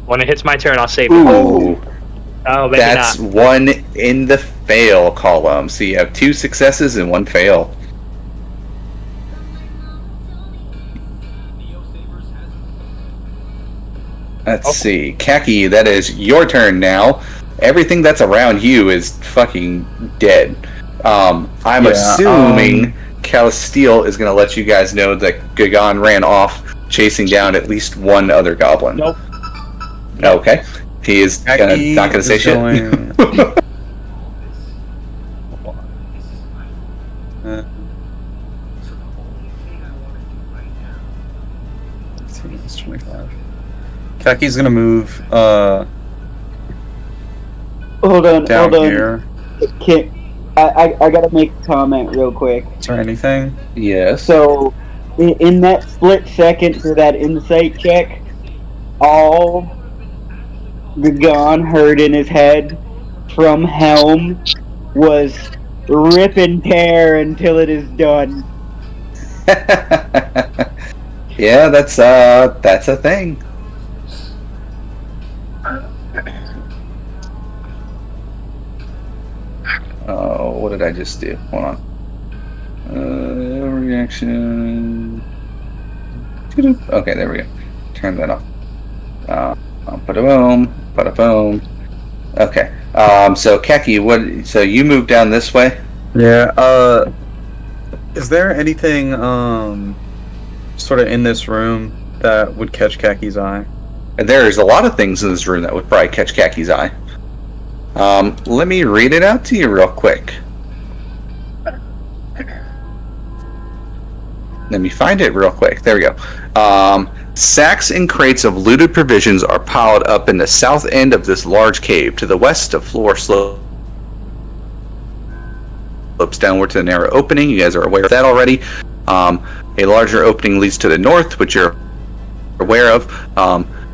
E: When it hits my turn, I'll save it.
C: Ooh.
E: Oh, maybe
C: That's
E: not.
C: 1 in the fail column. So you have 2 successes and 1 fail. Let's see. Khaki, that is your turn now. Everything that's around you is fucking dead. I'm assuming Calisteel is going to let you guys know that Gagan ran off chasing down at least one other goblin.
E: Nope.
C: Okay. He is not going to say shit.
H: Kaki's gonna move
L: Hold on,
H: down
L: hold on.
H: here.
L: I gotta make a comment real quick.
H: Is there anything?
C: Yes.
L: So, in that split second for that insight check, all Gagan heard in his head from Helm was rip and tear until it is done.
C: Yeah, that's a thing. Oh, what did I just do? Hold on. Reaction. Okay, there we go. Turn that off. Ba-da-boom, ba-da-boom. Okay. So Keki, so you move down this way?
H: Yeah, is there anything, sort of in this room that would catch Kaki's eye?
C: There's a lot of things in this room that would probably catch Kaki's eye. Let me read it out to you real quick. Let me find it real quick. There we go. Sacks and crates of looted provisions are piled up in the south end of this large cave. To the west, the floor slopes downward to the narrow opening. You guys are aware of that already. A larger opening leads to the north, which you're aware of.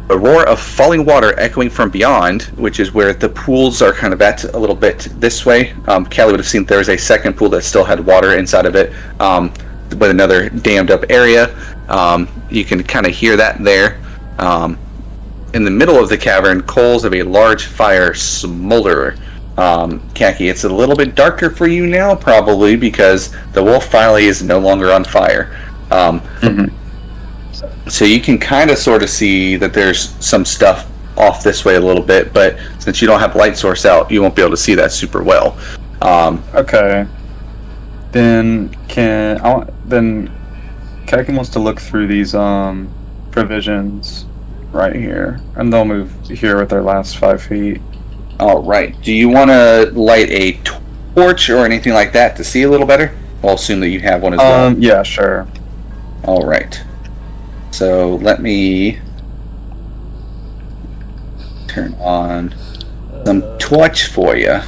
C: A roar of falling water echoing from beyond, which is where the pools are kind of at a little bit this way. Callie would have seen there was a second pool that still had water inside of it, with another dammed up area. You can kind of hear that there. In the middle of the cavern, coals of a large fire smolder. Khaki, it's a little bit darker for you now, probably, because the wolf finally is no longer on fire. So you can kind of sort of see that there's some stuff off this way a little bit, but since you don't have light source out, you won't be able to see that super well.
H: Okay. Then Kaki wants to look through these provisions right here, and they'll move here with their last 5 feet.
C: All right. Do you want to light a torch or anything like that to see a little better? I'll assume that you have one as well.
H: Yeah, sure.
C: All right. So let me turn on some torch for you.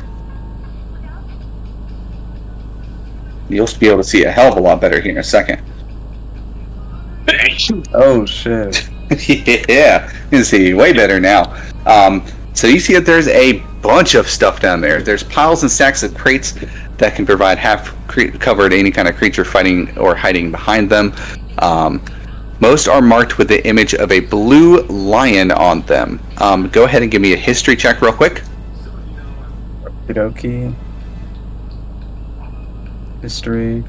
C: You'll be able to see a hell of a lot better here in a second.
H: Oh shit.
C: Yeah, you can see way better now. So you see that there's a bunch of stuff down there. There's piles and stacks of crates that can provide half covered any kind of creature fighting or hiding behind them. Most are marked with the image of a blue lion on them. Go ahead and give me a history check real quick.
H: Okie. History.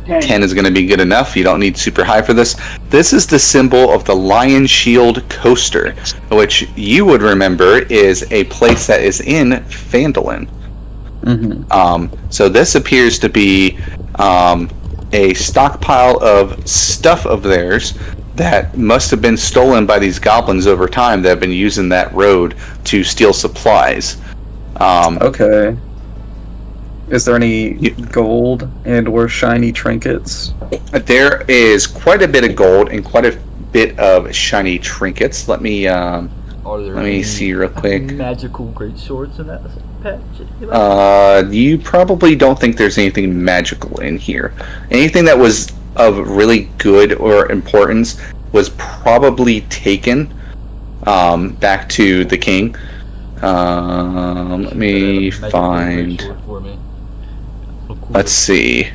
C: 10 is going to be good enough. You don't need super high for this. This is the symbol of the Lion Shield Coaster, which you would remember is a place that is in Phandalin. So this appears to be a stockpile of stuff of theirs that must have been stolen by these goblins over time that have been using that road to steal supplies.
H: Okay. Is there any gold and or shiny trinkets?
C: There is quite a bit of gold and quite a bit of shiny trinkets. Let me see real quick.
J: Magical great swords in that patch?
C: You probably don't think there's anything magical in here. Anything that was of really good or importance was probably taken back to the king. Let me find. Let's see.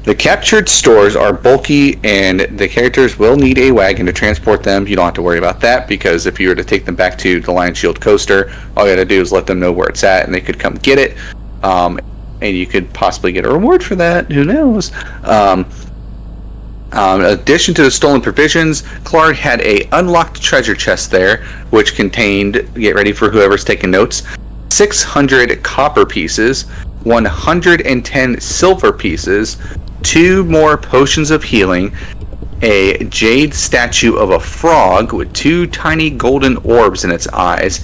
C: The captured stores are bulky, and the characters will need a wagon to transport them. You don't have to worry about that, because if you were to take them back to the Lion Shield Coaster, all you got to do is let them know where it's at, and they could come get it. And you could possibly get a reward for that. Who knows? In addition to the stolen provisions, Clark had a unlocked treasure chest there, which contained, get ready for whoever's taking notes, 600 copper pieces, 110 silver pieces, 2 more potions of healing, a jade statue of a frog with 2 tiny golden orbs in its eyes,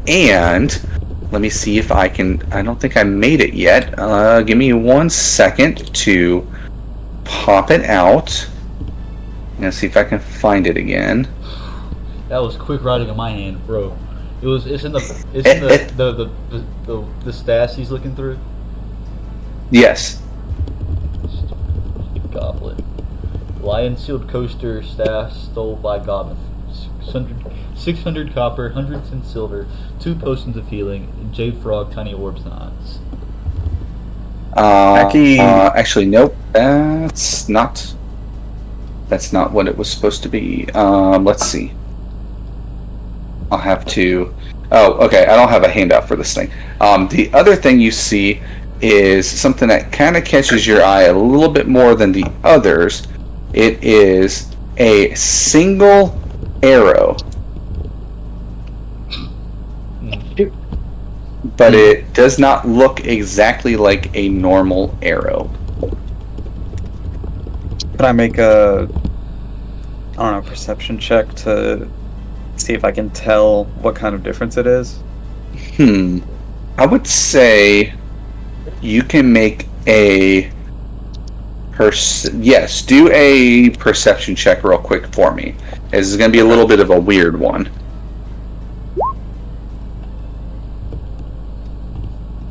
C: and let me see if I don't think I made it yet. Give me 1 second to pop it out. I'm gonna see if I can find it again.
J: That was quick writing on my hand, bro. It's in the stats he's looking through.
C: Yes.
J: Goblin. Lion Shield Coaster staff stole by goblin. 600 copper, 110 silver, 2 potions of healing, and jade frog, tiny orbs and eyes.
C: Actually, nope. That's not what it was supposed to be. Let's see. I'll have to. Oh, okay. I don't have a handout for this thing. The other thing you see is something that kind of catches your eye a little bit more than the others. It is a single arrow, but it does not look exactly like a normal arrow.
H: Can I make a, perception check to see if I can tell what kind of difference it is?
C: I would say you can make a yes, do a perception check real quick for me. This is going to be a little bit of a weird one.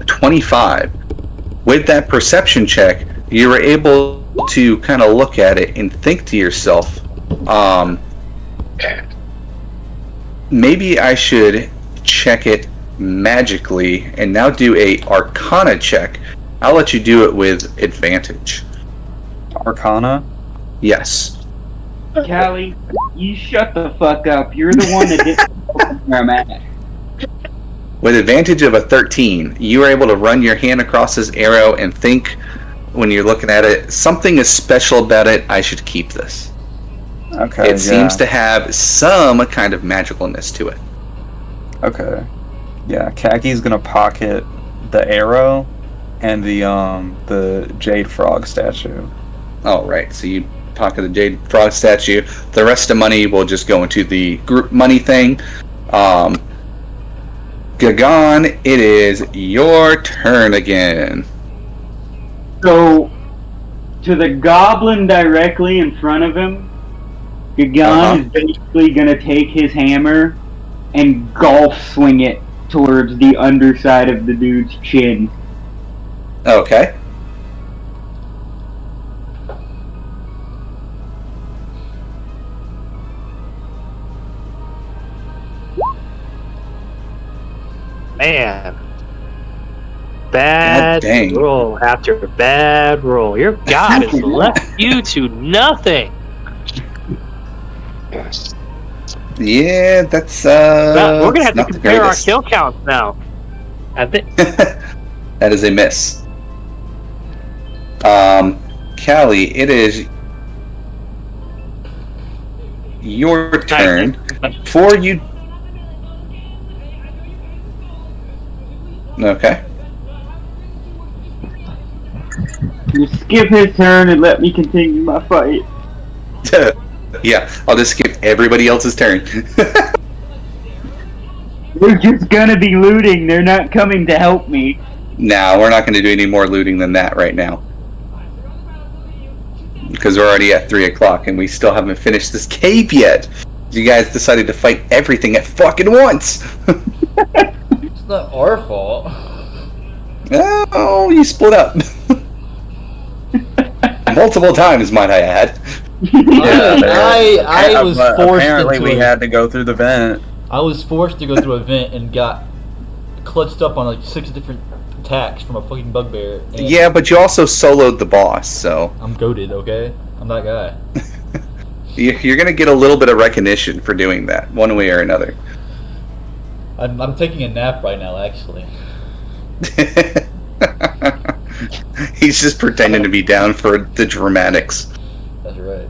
C: 25. With that perception check, you were able to kind of look at it and think to yourself, maybe I should check it magically and now do a Arcana check. I'll let you do it with advantage.
H: Arcana?
C: Yes.
L: Callie, you shut the fuck up. You're the one that didn't where I'm at.
C: With advantage of a 13, you are able to run your hand across this arrow and think, when you're looking at it, something is special about it. I should keep this.
H: Okay.
C: It seems to have some kind of magicalness to it.
H: Okay. Yeah, Kaki's gonna pocket the arrow and the jade frog statue.
C: Oh, right. So you pocket the jade frog statue. The rest of the money will just go into the group money thing. Gagan, it is your turn again.
L: So, to the goblin directly in front of him, Gagan is basically going to take his hammer and golf swing it towards the underside of the dude's chin.
C: Okay.
E: Man. bad
C: dang.
E: roll after bad roll. Your god has left you to nothing.
C: Yeah, that's
E: We're gonna have to
C: not the
E: compare our
C: greatest.
E: kill counts now. I think.
C: That is a miss. Callie, it is your turn. For you. Okay.
L: You skip his turn and let me continue my fight.
C: Yeah, I'll just skip everybody else's turn.
L: They're just gonna be looting. They're not coming to help me.
C: Nah, we're not going to do any more looting than that right now. Because we're already at 3 o'clock and we still haven't finished this cave yet. You guys decided to fight everything at fucking once.
J: It's not our fault.
C: Oh, you split up. Multiple times, might I add.
J: I was
H: But
J: forced
H: apparently
J: into
H: we
J: it.
H: had to go through the vent.
J: I was forced to go through a vent and got clutched up on like 6 different attacks from a fucking bugbear. And
C: Yeah, but you also soloed the boss, so
J: I'm goated, okay? I'm that guy.
C: you're going to get a little bit of recognition for doing that, one way or another.
J: I'm taking a nap right now, actually.
C: He's just pretending to be down for the dramatics.
J: That's right.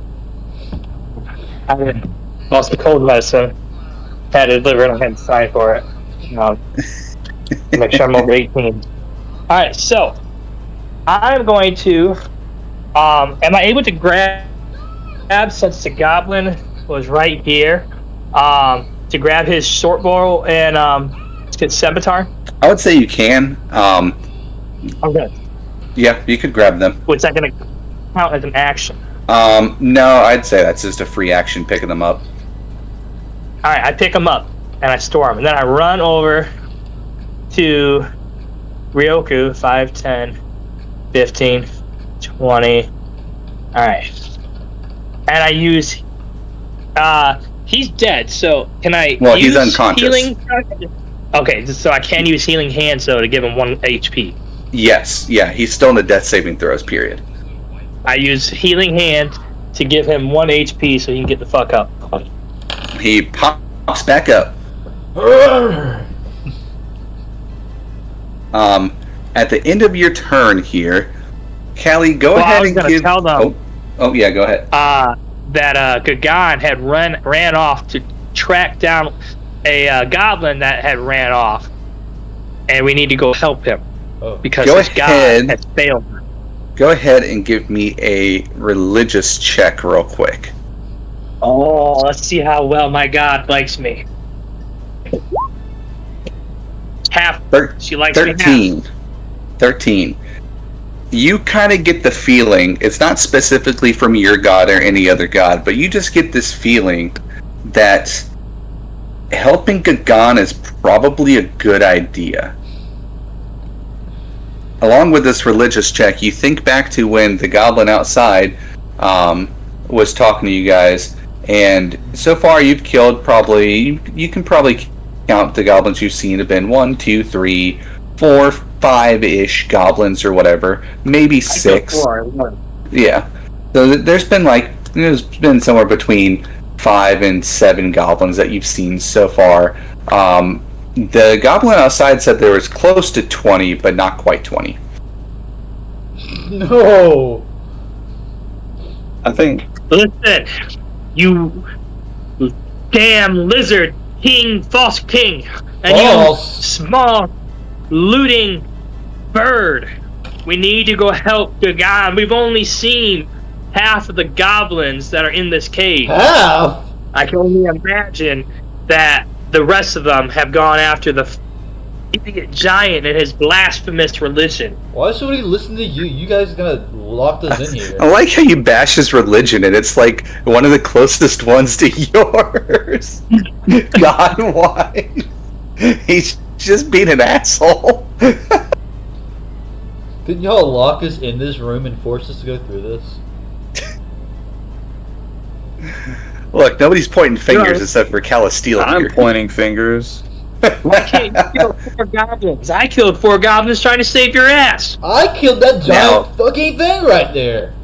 E: I lost some cold medicine. Had it delivered and I had to sign for it. Make sure I'm over 18. Alright, so I'm going to am I able to grab since the goblin was right here to grab his short bow and his scimitar?
C: I would say you can.
E: Okay.
C: Yeah, you could grab them.
E: What's that gonna count as an action?
C: No, I'd say that's just a free action picking them up.
E: Alright, I pick them up and I store them, and then I run over to Ryoku, 5, 10, 15, 20. Alright. And I use he's dead, so can I
C: Well,
E: use
C: he's unconscious.
E: healing? Okay, so I can use healing hands though to give him 1 HP.
C: Yes, yeah, he's still in the death saving throws, period.
E: I use healing hand to give him 1 HP so he can get the fuck up.
C: He pops back up. At the end of your turn here, Callie, go
E: Well, I
C: ahead
E: was
C: and
E: gonna
C: give.
E: tell them-
C: Oh, yeah, go ahead.
E: That Gagan had ran off to track down a goblin that had ran off, and we need to go help him because
C: Go
E: his god
C: ahead.
E: has failed.
C: Go ahead and give me a religious check, real quick.
E: Oh, let's see how well my god likes me. Half. She likes me half.
C: 13. You kind of get the feeling, it's not specifically from your god or any other god, but you just get this feeling that helping Gagan is probably a good idea. Along with this religious check, you think back to when the goblin outside was talking to you guys, and so far you've killed probably, you can probably count the goblins you've seen have been 1, 2, 3, 4, 5-ish goblins or whatever, maybe 6. Yeah. So there's been somewhere between 5 and 7 goblins that you've seen so far. The goblin outside said there was close to 20, but not quite 20.
J: No!
H: I think.
E: Listen, you damn lizard king, false king, and you small looting bird. We need to go help Gagan. We've only seen half of the goblins that are in this cave.
J: Half?
E: I can only imagine that the rest of them have gone after the idiot giant and his blasphemous religion.
J: Why should we listen to you? You guys are gonna lock us in here.
C: I like how you bash his religion, and it's like one of the closest ones to yours. God, why? He's just being an asshole.
J: Didn't y'all lock us in this room and force us to go through this?
C: Look, nobody's pointing fingers except for Calisteel
H: I'm
C: here.
H: pointing fingers.
E: Why can't you kill 4 goblins? I killed 4 goblins trying to save your ass.
J: I killed that giant fucking thing right there.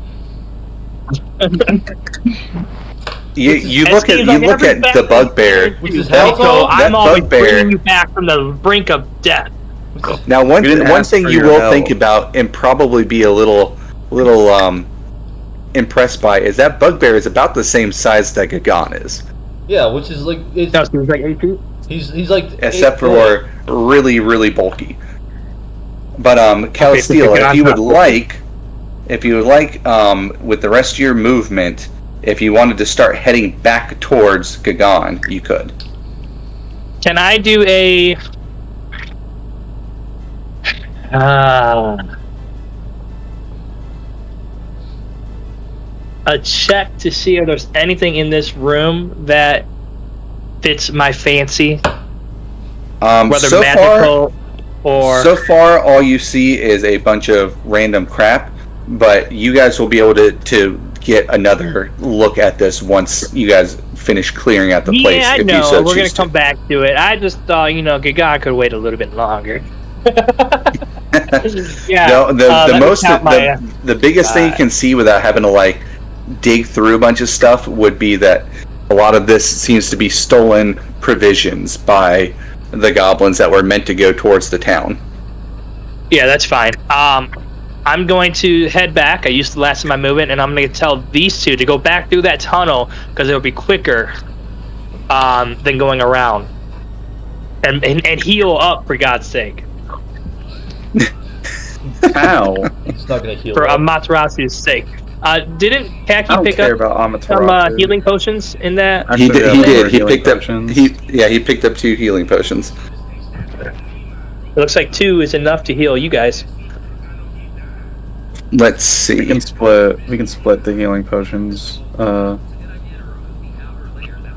C: You look at the bugbear.
J: Which is
E: so I'm always
C: bugbear.
E: bringing you back from the brink of death.
C: Now, one
B: ask
C: thing
B: for
C: you
B: your
C: will
B: help.
C: think about and probably be a little impressed by is that bugbear is about the same size that Gagan is.
J: Yeah, which is like it's,
E: No, so he's like 8 feet.
J: he's like
C: Except
J: 8 foot.
C: for really, really bulky. But Calisteel,
E: Okay,
C: if you would
E: not
C: like, with the rest of your movement, if you wanted to start heading back towards Gagan, you could.
E: Can I do a check to see if there's anything in this room that fits my fancy? Whether
C: So
E: magical or
C: So far, all you see is a bunch of random crap, but you guys will be able to get another look at this once you guys finish clearing out the place.
E: Yeah, I
C: if
E: know.
C: you so
E: We're gonna
C: choose to.
E: come back to it. I just thought, Gaga could wait a little bit longer. Yeah.
C: No,
E: the
C: the biggest thing you can see without having to like dig through a bunch of stuff would be that a lot of this seems to be stolen provisions by the goblins that were meant to go towards the town.
E: Yeah, that's fine. I'm going to head back. I used the last of my movement, and I'm going to tell these two to go back through that tunnel because it'll be quicker than going around. And heal up, for God's sake.
B: How?
J: It's not gonna heal.
E: For
J: up.
E: Amaterasu's sake. Didn't
B: I
E: Kaki
B: don't
E: pick
B: care
E: up
B: about
E: some
B: Amaterasu.
E: healing potions in that?
C: He
B: Actually,
C: did.
B: yeah,
C: He
B: those
C: did.
B: were
C: He
B: healing
C: picked up.
B: potions.
C: He picked up 2 healing potions.
E: It looks like 2 is enough to heal you guys.
C: Let's see.
B: We can split the healing potions.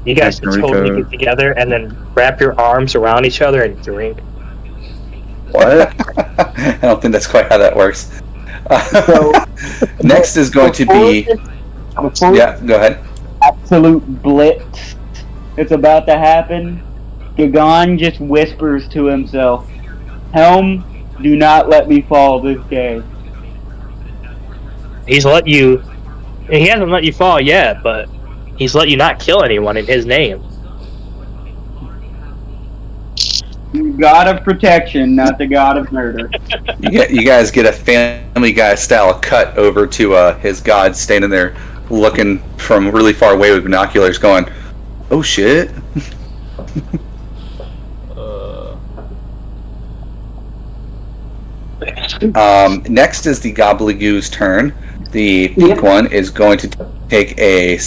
E: You guys can
B: Rico.
E: totally get together and then wrap your arms around each other and drink.
B: What?
C: I don't think that's quite how that works. Next is going to be. Yeah, go ahead.
L: Absolute blitz. It's about to happen. Gagan just whispers to himself, "Helm, do not let me fall this day."
E: He's let you. He hasn't let you fall yet, but he's let you not kill anyone in his name.
L: God of protection, not the god of murder.
C: You guys get a Family Guy style cut over to his god standing there looking from really far away with binoculars going, "Oh shit." Next is the Gobbledygoo's turn. The pink one is going to take a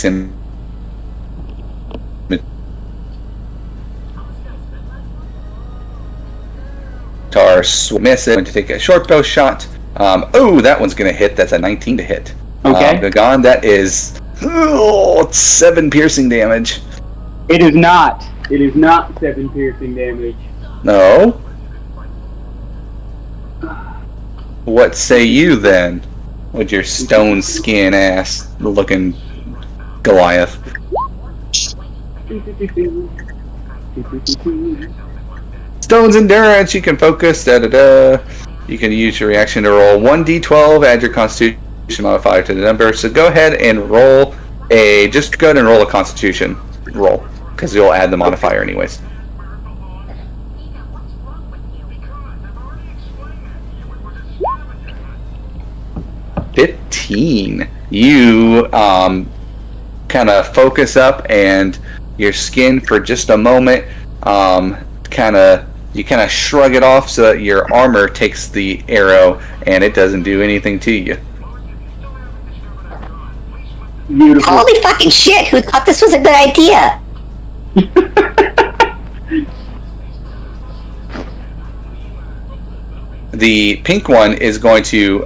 C: miss it. Going to take a short bow shot. That one's going to hit. That's a 19 to hit.
L: Okay.
C: Gagan, that is 7 piercing damage.
L: It is not. It is not 7 piercing damage.
C: No. What say you then, with your stone skin ass looking Goliath? Stone's endurance. You can focus. You can use your reaction to roll 1d12. Add your Constitution modifier to the number. So go ahead and roll just go ahead and roll a Constitution roll because you'll add the modifier anyways. 15. You kind of focus up, and your skin for just a moment you kind of shrug it off so that your armor takes the arrow and it doesn't do anything to you.
L: Beautiful.
F: Holy fucking shit, who thought this was a good idea?
C: The pink one is going to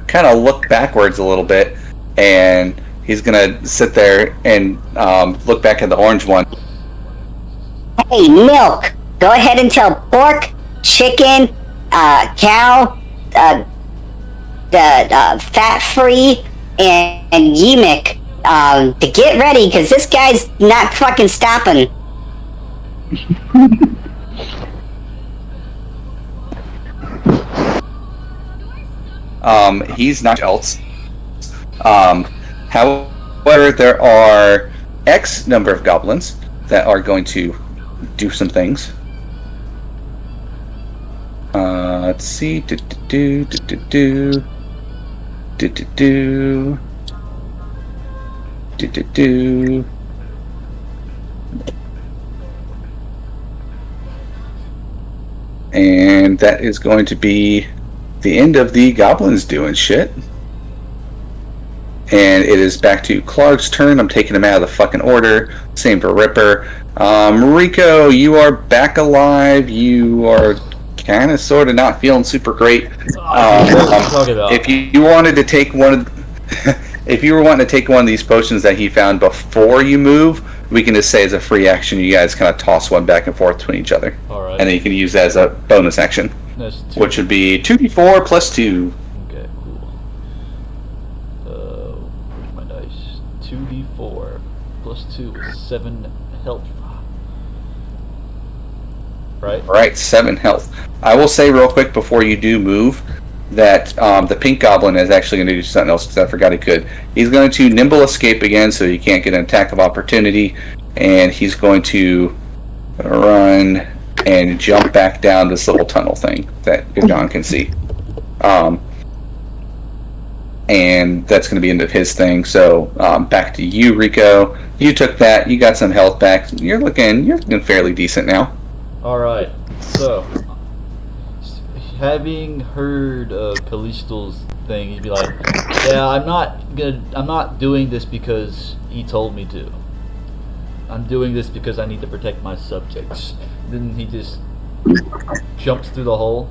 C: kind of look backwards a little bit, and he's going to sit there and look back at the orange one.
F: Hey, milk! Go ahead and tell pork, chicken, cow, fat-free, and Yemik to get ready, because this guy's not fucking stopping.
C: He's not else. However, there are X number of goblins that are going to do some things. Let's see. And that is going to be the end of the goblins doing shit. And it is back to Clark's turn. I'm taking him out of the fucking order. Same for Ripper. Rico, you are back alive. You are kind of sort of not feeling super great. If you wanted to take one of if you were wanting to take one of these potions that he found before you move, we can just say as a free action you guys kind of toss one back and forth between each other.
J: Alright.
C: And then you can use that as a bonus action. Which would be 2d4 plus 2.
J: Okay, cool. Where's my dice? 2d4 plus 2 is 7 health. Right?
C: Right, 7 health. I will say real quick before you do move that the pink goblin is actually going to do something else because I forgot he could. He's going to nimble escape again so you can't get an attack of opportunity, and he's going to run and jump back down this little tunnel thing that Gagan can see. And that's going to be the end of his thing. So back to you, Rico. You took that. You got some health back. You're looking fairly decent now.
J: Alright, so having heard Callisto's thing, he'd be like, yeah, I'm not doing this because he told me to. I'm doing this because I need to protect my subjects. Then he just jumps through the hole.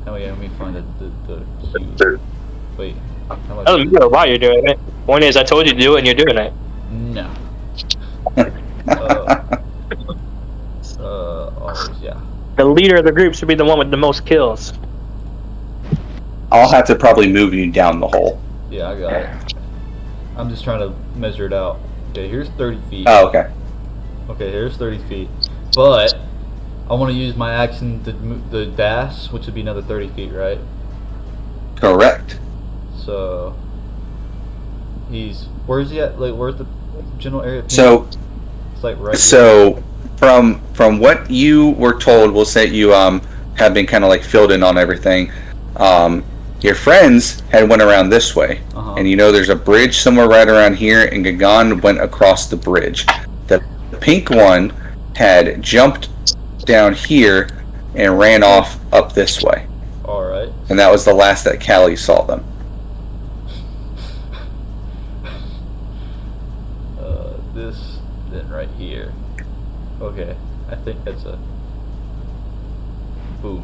J: Oh yeah, let me find the cue. Wait.
E: I don't know why you're doing it. Point is, I told you to do it and you're doing it.
J: No. Yeah.
E: The leader of the group should be the one with the most kills.
C: I'll have to probably move you down the hole.
J: Yeah, I got it. I'm just trying to measure it out. Okay, here's 30 feet.
C: Oh, okay.
J: Okay, here's 30 feet. But I want to use my action to move the dash, which would be another 30 feet, right?
C: Correct.
J: So where is he at? Like, where's the general area?
C: So
J: it's like right.
C: So from what you were told, we'll say you have been kind of like filled in on everything. Your friends had went around this way, and you know there's a bridge somewhere right around here, and Gagan went across the bridge. The pink one had jumped down here and ran off up this way.
J: All right.
C: And that was the last that Callie saw them.
J: This then right here. Okay, I think that's a boom.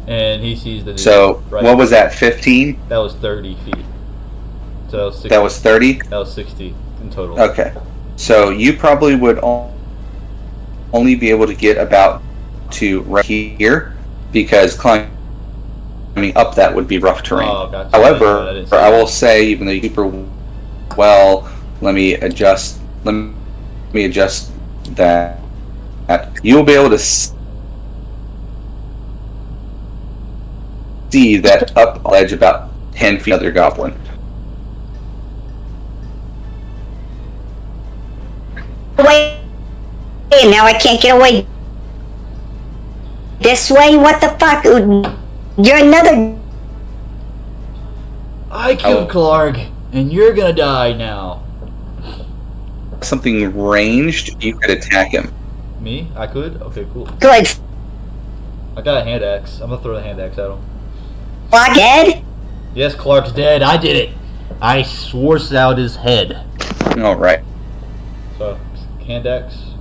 J: And he sees the.
C: So
J: right
C: what was that? 15?
J: That was 30 feet. So that was 60.
C: That was 30.
J: That was 60 in total.
C: Okay, so you probably would only be able to get about to right here because climbing up that would be rough terrain.
J: Oh, gotcha.
C: However, I will say, even though you keep her well, let me adjust that. You'll be able to see that up ledge about 10 feet other goblin.
F: Wait, now I can't get away this way? What the fuck? You're another...
J: I killed Clark, and you're gonna die now.
C: Something ranged, you could attack him.
J: Me? I could? Okay, cool.
F: Good.
J: I got a hand axe. I'm gonna throw the hand axe at him.
F: Clark dead?
J: Yes, Clark's dead. I did it. I sworced out his head.
C: Alright.
J: So, hand axe.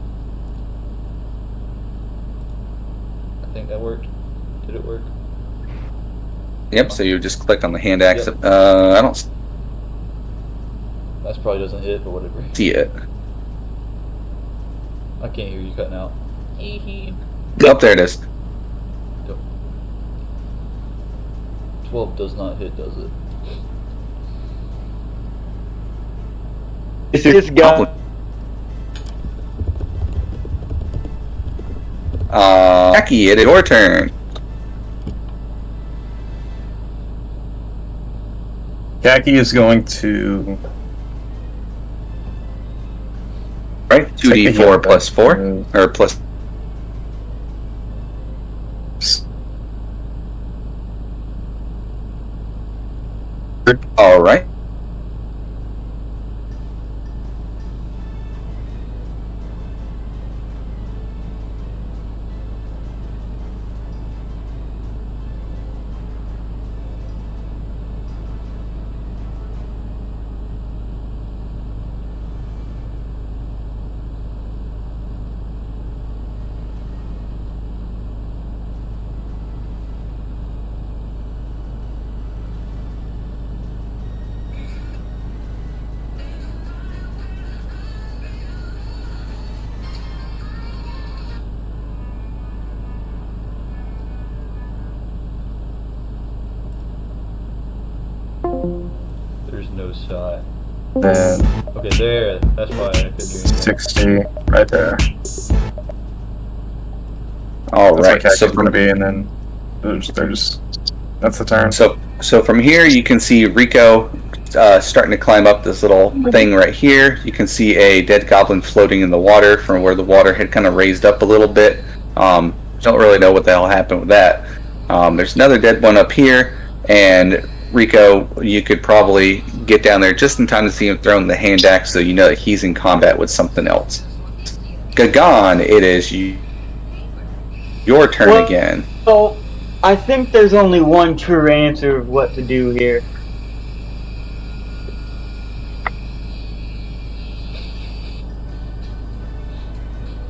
J: I think that worked. Did it work?
C: Yep, so you just click on the hand axe.
J: Yep.
C: I don't
J: That probably doesn't hit, but whatever.
C: see it.
J: I can't hear you cutting out.
C: Oh, there it is.
J: Yep. 12 does not hit, does it?
L: This guy.
C: Jackie, it is your turn.
H: Khaki is going to.
C: Right, 2d4 plus 4 or plus. All right.
J: There's no shot.
H: Then
J: Okay, there. That's why I couldn't do anything.
H: 60 right there.
C: All
H: That's
C: right.
H: what
C: So
H: Khaki's going to be, and then there's that's the turn.
C: So from here you can see Rico starting to climb up this little thing right here. You can see a dead goblin floating in the water from where the water had kind of raised up a little bit. Don't really know what the hell happened with that. There's another dead one up here, and Rico, you could probably get down there just in time to see him throwing the hand axe, so you know that he's in combat with something else. Gagan, it is your turn again.
L: Well, I think there's only one true answer of what to do here.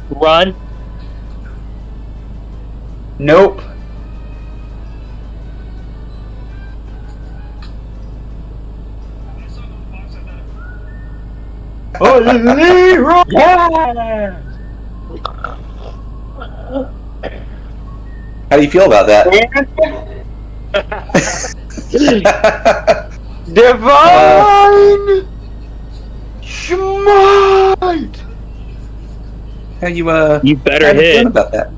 E: Run.
L: Nope. Oh, Leroy! Yeah!
C: How do you feel about that?
L: Divine Smite!
C: How you
E: You better
C: how you
E: hit.
C: feeling about that?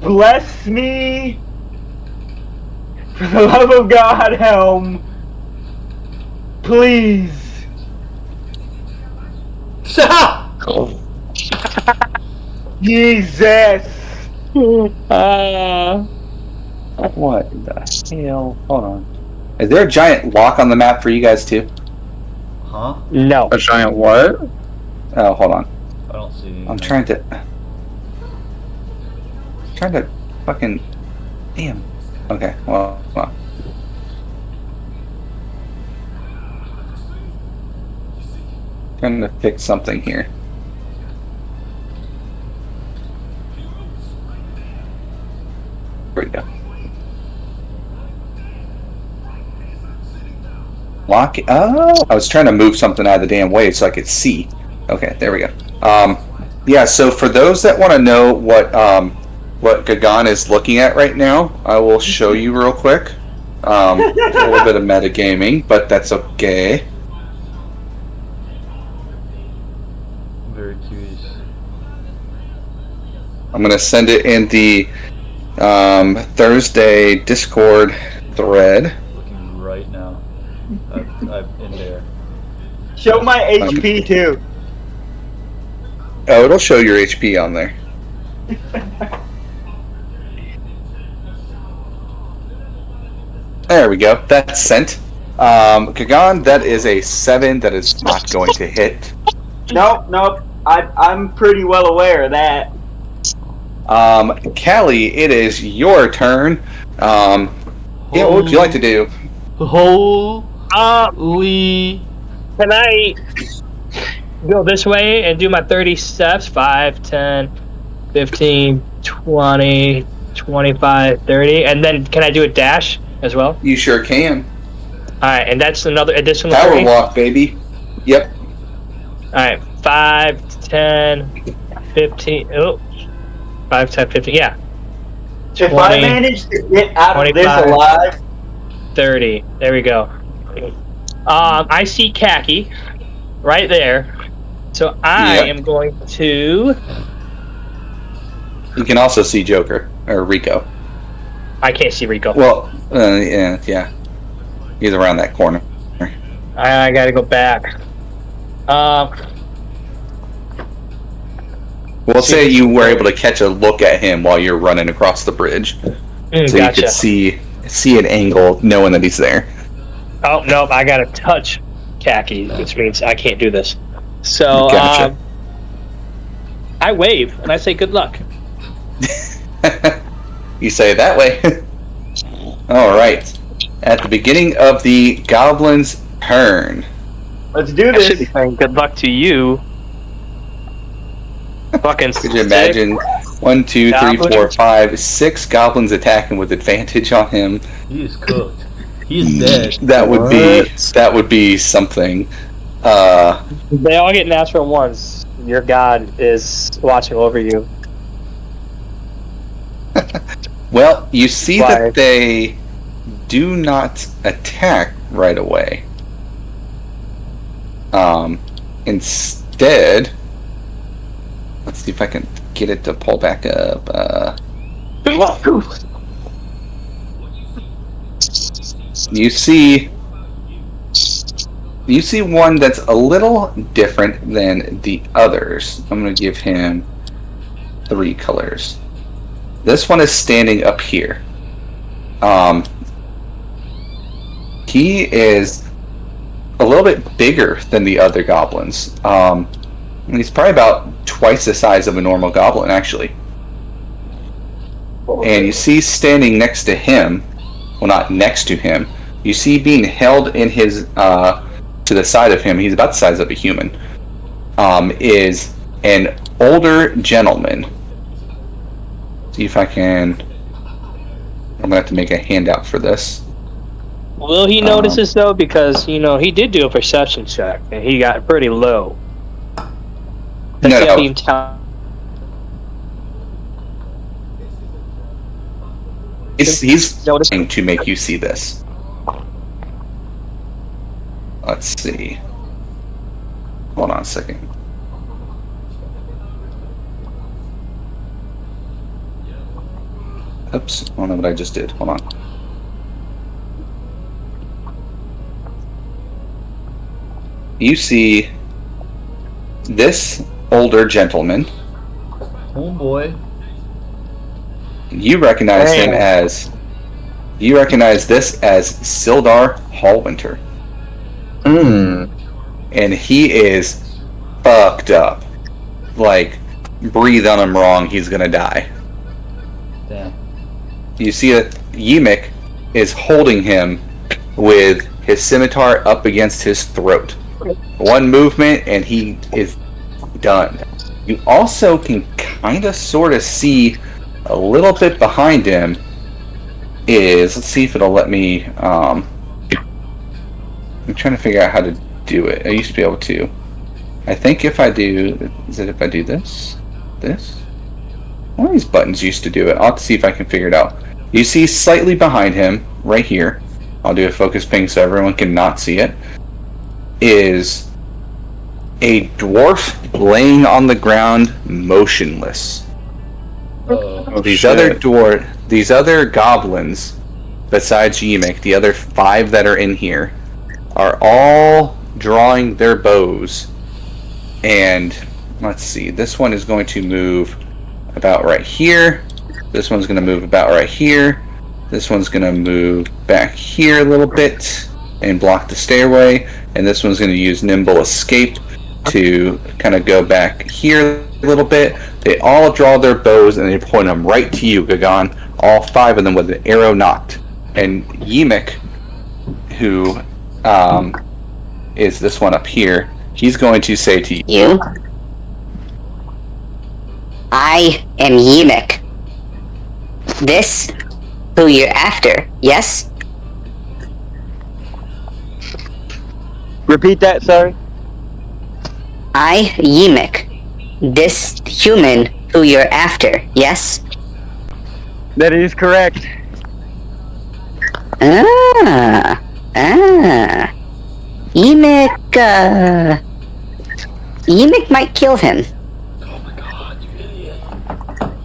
L: Bless me! For the love of God, Helm! Please! Jesus!
C: What the hell? Hold on. Is there a giant lock on the map for you guys too?
J: Huh?
E: No.
H: A giant what?
C: Oh, hold on.
J: I don't see anything.
C: I'm trying to fucking. Damn. Okay. Well. Trying to fix something here. There we go. Lock. Oh, I was trying to move something out of the damn way so I could see. Okay, there we go. Yeah. So for those that want to know what Gagan is looking at right now, I will show you real quick. A little bit of metagaming, but that's okay.
J: I'm very curious.
C: I'm gonna send it in the Thursday Discord thread.
J: Looking right now. I'm in there.
L: Show my HP too.
C: Oh, it'll show your HP on there. There we go. That's sent. Kagan, that is a 7. That is not going to hit.
L: Nope. I'm pretty well aware of that.
C: Callie, it is your turn. Yeah, what would you like to do?
E: Holy. Can I go this way and do my 30 steps? 5, 10, 15, 20, 25, 30. And then can I do a dash as well?
C: You sure can.
E: Alright, and that's another additional
C: Power
E: 30?
C: walk, baby. Yep.
E: Alright, 5, 10, 15. Oh, 5, 10, 15. Yeah. 20,
L: If I manage to get out of this
E: 25,
L: alive,
E: 30. There we go. I see Khaki right there. So I
C: Yep.
E: am going to.
C: You can also see Joker or Rico.
E: I can't see Rico.
C: Well, yeah. He's around that corner.
E: I gotta go back.
C: We'll say you were able to catch a look at him while you're running across the bridge, so
E: gotcha.
C: you could see an angle, knowing that he's there.
E: Oh no, I gotta touch Khaki, which means I can't do this. So
C: Gotcha.
E: I wave and I say good luck.
C: You say it that way. All right. At the beginning of the goblin's turn.
L: Let's do
E: I
L: this.
E: should be saying good luck to you. Fucking.
C: Could you imagine 1, 2, 3, 4, 5, 6 goblins attacking with advantage on him?
J: He is cooked. He is dead.
C: That would be something.
E: They all get natural ones. Your god is watching over you.
C: Well, you see that they do not attack right away. Instead, let's see if I can get it to pull back up. You see one that's a little different than the others. I'm going to give him 3 colors. This one is standing up here. He is a little bit bigger than the other goblins. He's probably about twice the size of a normal goblin, actually. And you see standing next to him, well, not next to him, you see being held in his, to the side of him, he's about the size of a human, is an older gentleman. See if I can, I'm going to have to make a handout for this.
E: Will he notice this though? Because, you know, he did do a perception check and he got pretty low.
C: No. He's trying to make you see this. Let's see. Hold on a second. Oops, I don't know what I just did. Hold on. You see this older gentleman.
J: Oh boy.
C: You recognize him as... You recognize this as Sildar Hallwinter. And he is fucked up. Like, breathe on him wrong, he's gonna die.
J: Damn.
C: You see that Yimik is holding him with his scimitar up against his throat. One movement and he is done. You also can kind of sort of see a little bit behind him is, let's see if it'll let me, I'm trying to figure out how to do it. I used to be able to. I think if I do, is it if I do this? One of these buttons used to do it. I'll have to see if I can figure it out. You see slightly behind him, right here, I'll do a focus ping so everyone can not see it, is a dwarf laying on the ground motionless. These other goblins, besides Yimik, the other 5 that are in here, are all drawing their bows. And let's see, this one is going to move about right here. This one's going to move about right here. This one's going to move back here a little bit and block the stairway. And this one's going to use Nimble Escape to kind of go back here a little bit. They all draw their bows and they point them right to you, Gagan. All 5 of them with an arrow knocked. And Yimik, who is this one up here, he's going to say to you,
F: I am Yimik. This who you're after, yes?
L: Repeat that, sorry.
F: I, Yimik. This human who you're after, yes?
L: That is correct.
F: Yimik might kill him.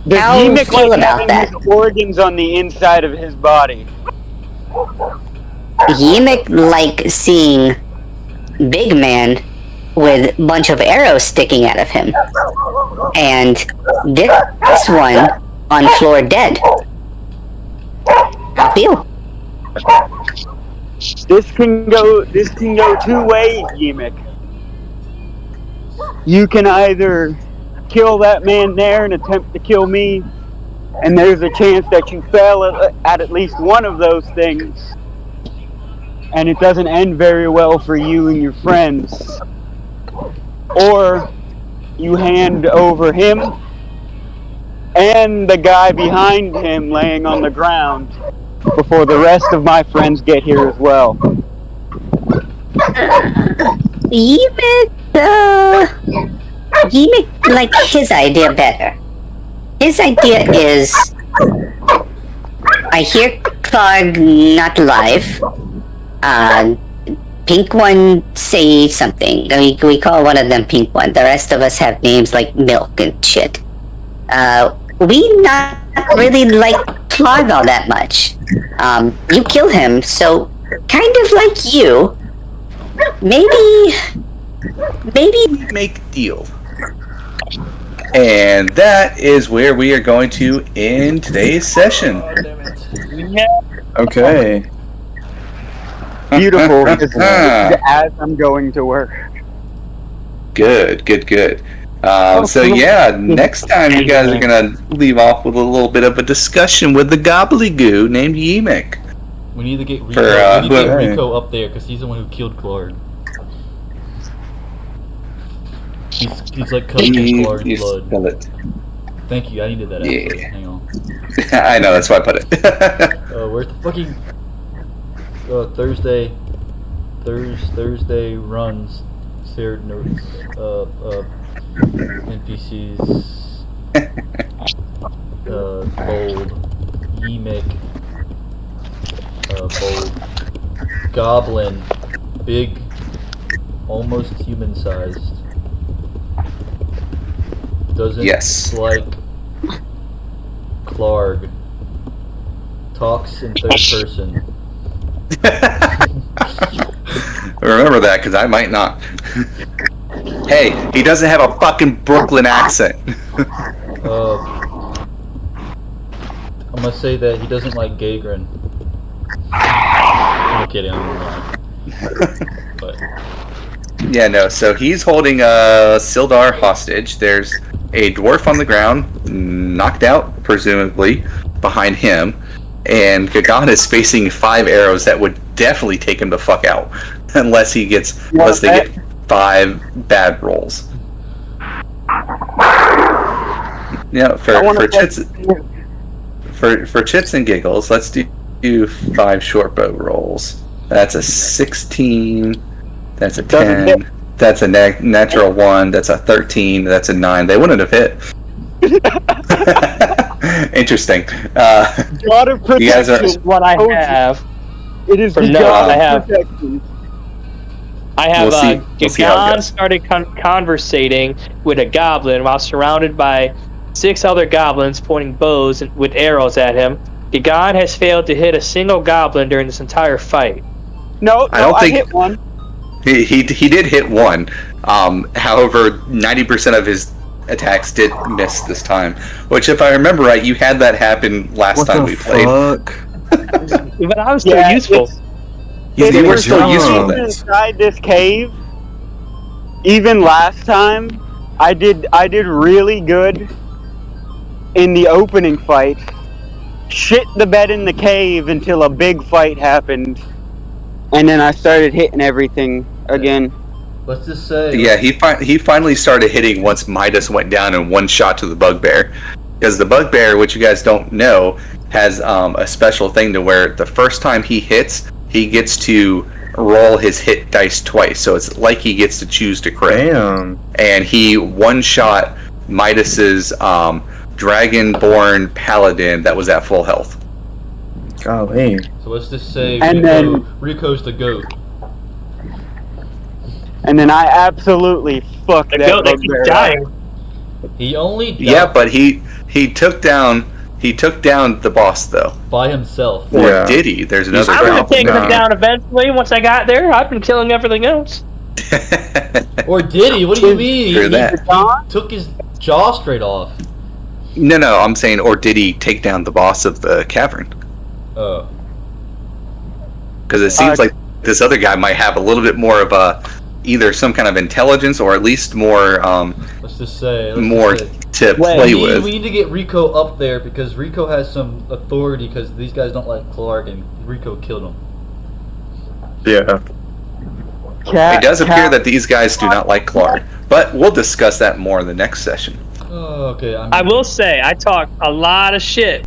L: Does
F: How do you
L: Yimik
F: feel
L: like
F: about
L: having
F: that?
L: his organs on the inside of his body?
F: Yimik like seeing big man with a bunch of arrows sticking out of him. And this one on floor dead. How feel?
L: This can go 2 ways, Gimmick. You can either kill that man there and attempt to kill me, and there's a chance that you fail at least one of those things, and it doesn't end very well for you and your friends. Or you hand over him and the guy behind him laying on the ground before the rest of my friends get here as well.
F: Gimmick like his idea better. His idea is, I hear Clark not alive. Pink One say something. We call one of them Pink One. The rest of us have names like Milk and shit. We not really like Clark all that much. You kill him, so kind of like you. Maybe
C: make a deal. And that is where we are going to end today's session.
H: Okay.
L: Beautiful. As I'm going to work.
C: Good. So yeah, next time you guys are gonna leave off with a little bit of a discussion with the gobbledygoo named Yemek.
J: We need to get Rico, up there because he's the one who killed Clark. He's like covered in Clark's blood. Thank you, I needed that episode. Hang on.
C: I know, that's why I put it.
J: Where's the fucking Thursday runs shared notes NPCs bold Yemek bold goblin big almost human sized doesn't like Clark talks in third person.
C: Remember that, because I might not. Hey, he doesn't have a fucking Brooklyn accent.
J: I'm gonna say that he doesn't like Gagrin. I'm kidding, I'm not. But
C: yeah, no, so he's holding Sildar hostage. There's a dwarf on the ground, knocked out, presumably, behind him. And Gagan is facing 5 arrows that would definitely take him the fuck out. Unless they get 5 bad rolls. Yeah, for chits and giggles, let's do 5 short bow rolls. That's a 16. That's a 10. That's a natural 1. That's a 13. That's a 9. They wouldn't have hit. Interesting.
L: God of protection.
C: You guys are
M: what I have.
L: It is the God of protection.
M: I have Gagan started conversating with a goblin while surrounded by 6 other goblins pointing bows with arrows at him. Gagan has failed to hit a single goblin during this entire fight.
L: No, I hit one.
C: He did hit one. However, 90% of his attacks did miss this time. Which, if I remember right, you had that happen last time we played.
M: But I was still useful.
C: They were still useful then.
L: Inside this cave, even last time, I did really good in the opening fight. Shit the bed in the cave until a big fight happened, and then I started hitting everything again.
J: Let's just say...
C: Yeah, he finally started hitting once Midas went down in one shot to the bugbear. Because the bugbear, which you guys don't know, has a special thing to where the first time he hits, he gets to roll his hit dice twice. So it's like he gets to choose to crit.
H: Damn.
C: And he one-shot Midas's Dragonborn Paladin that was at full health.
H: Golly.
J: So let's just say
L: and
J: Rico's the goat.
L: And then I absolutely fucked that
M: goat that keeps dying.
J: He only died.
C: Yeah, but he took down the boss though.
J: By himself.
C: Or did he? There's another
M: I would have taken him down eventually once I got there. I've been killing everything else.
J: Or did he? What do you mean?
C: Hear
J: He
C: that.
J: took his jaw straight off.
C: No, I'm saying, or did he take down the boss of the cavern?
J: Oh.
C: Because it seems like this other guy might have a little bit more of a, either some kind of intelligence or at least more,
J: Let's just say.
C: to play with.
J: We need to get Rico up there because Rico has some authority because these guys don't like Clark and Rico killed him.
H: Yeah.
C: It does appear that these guys do not like Clark, but we'll discuss that more in the next session.
J: Oh, okay.
E: I will say, I talk a lot of shit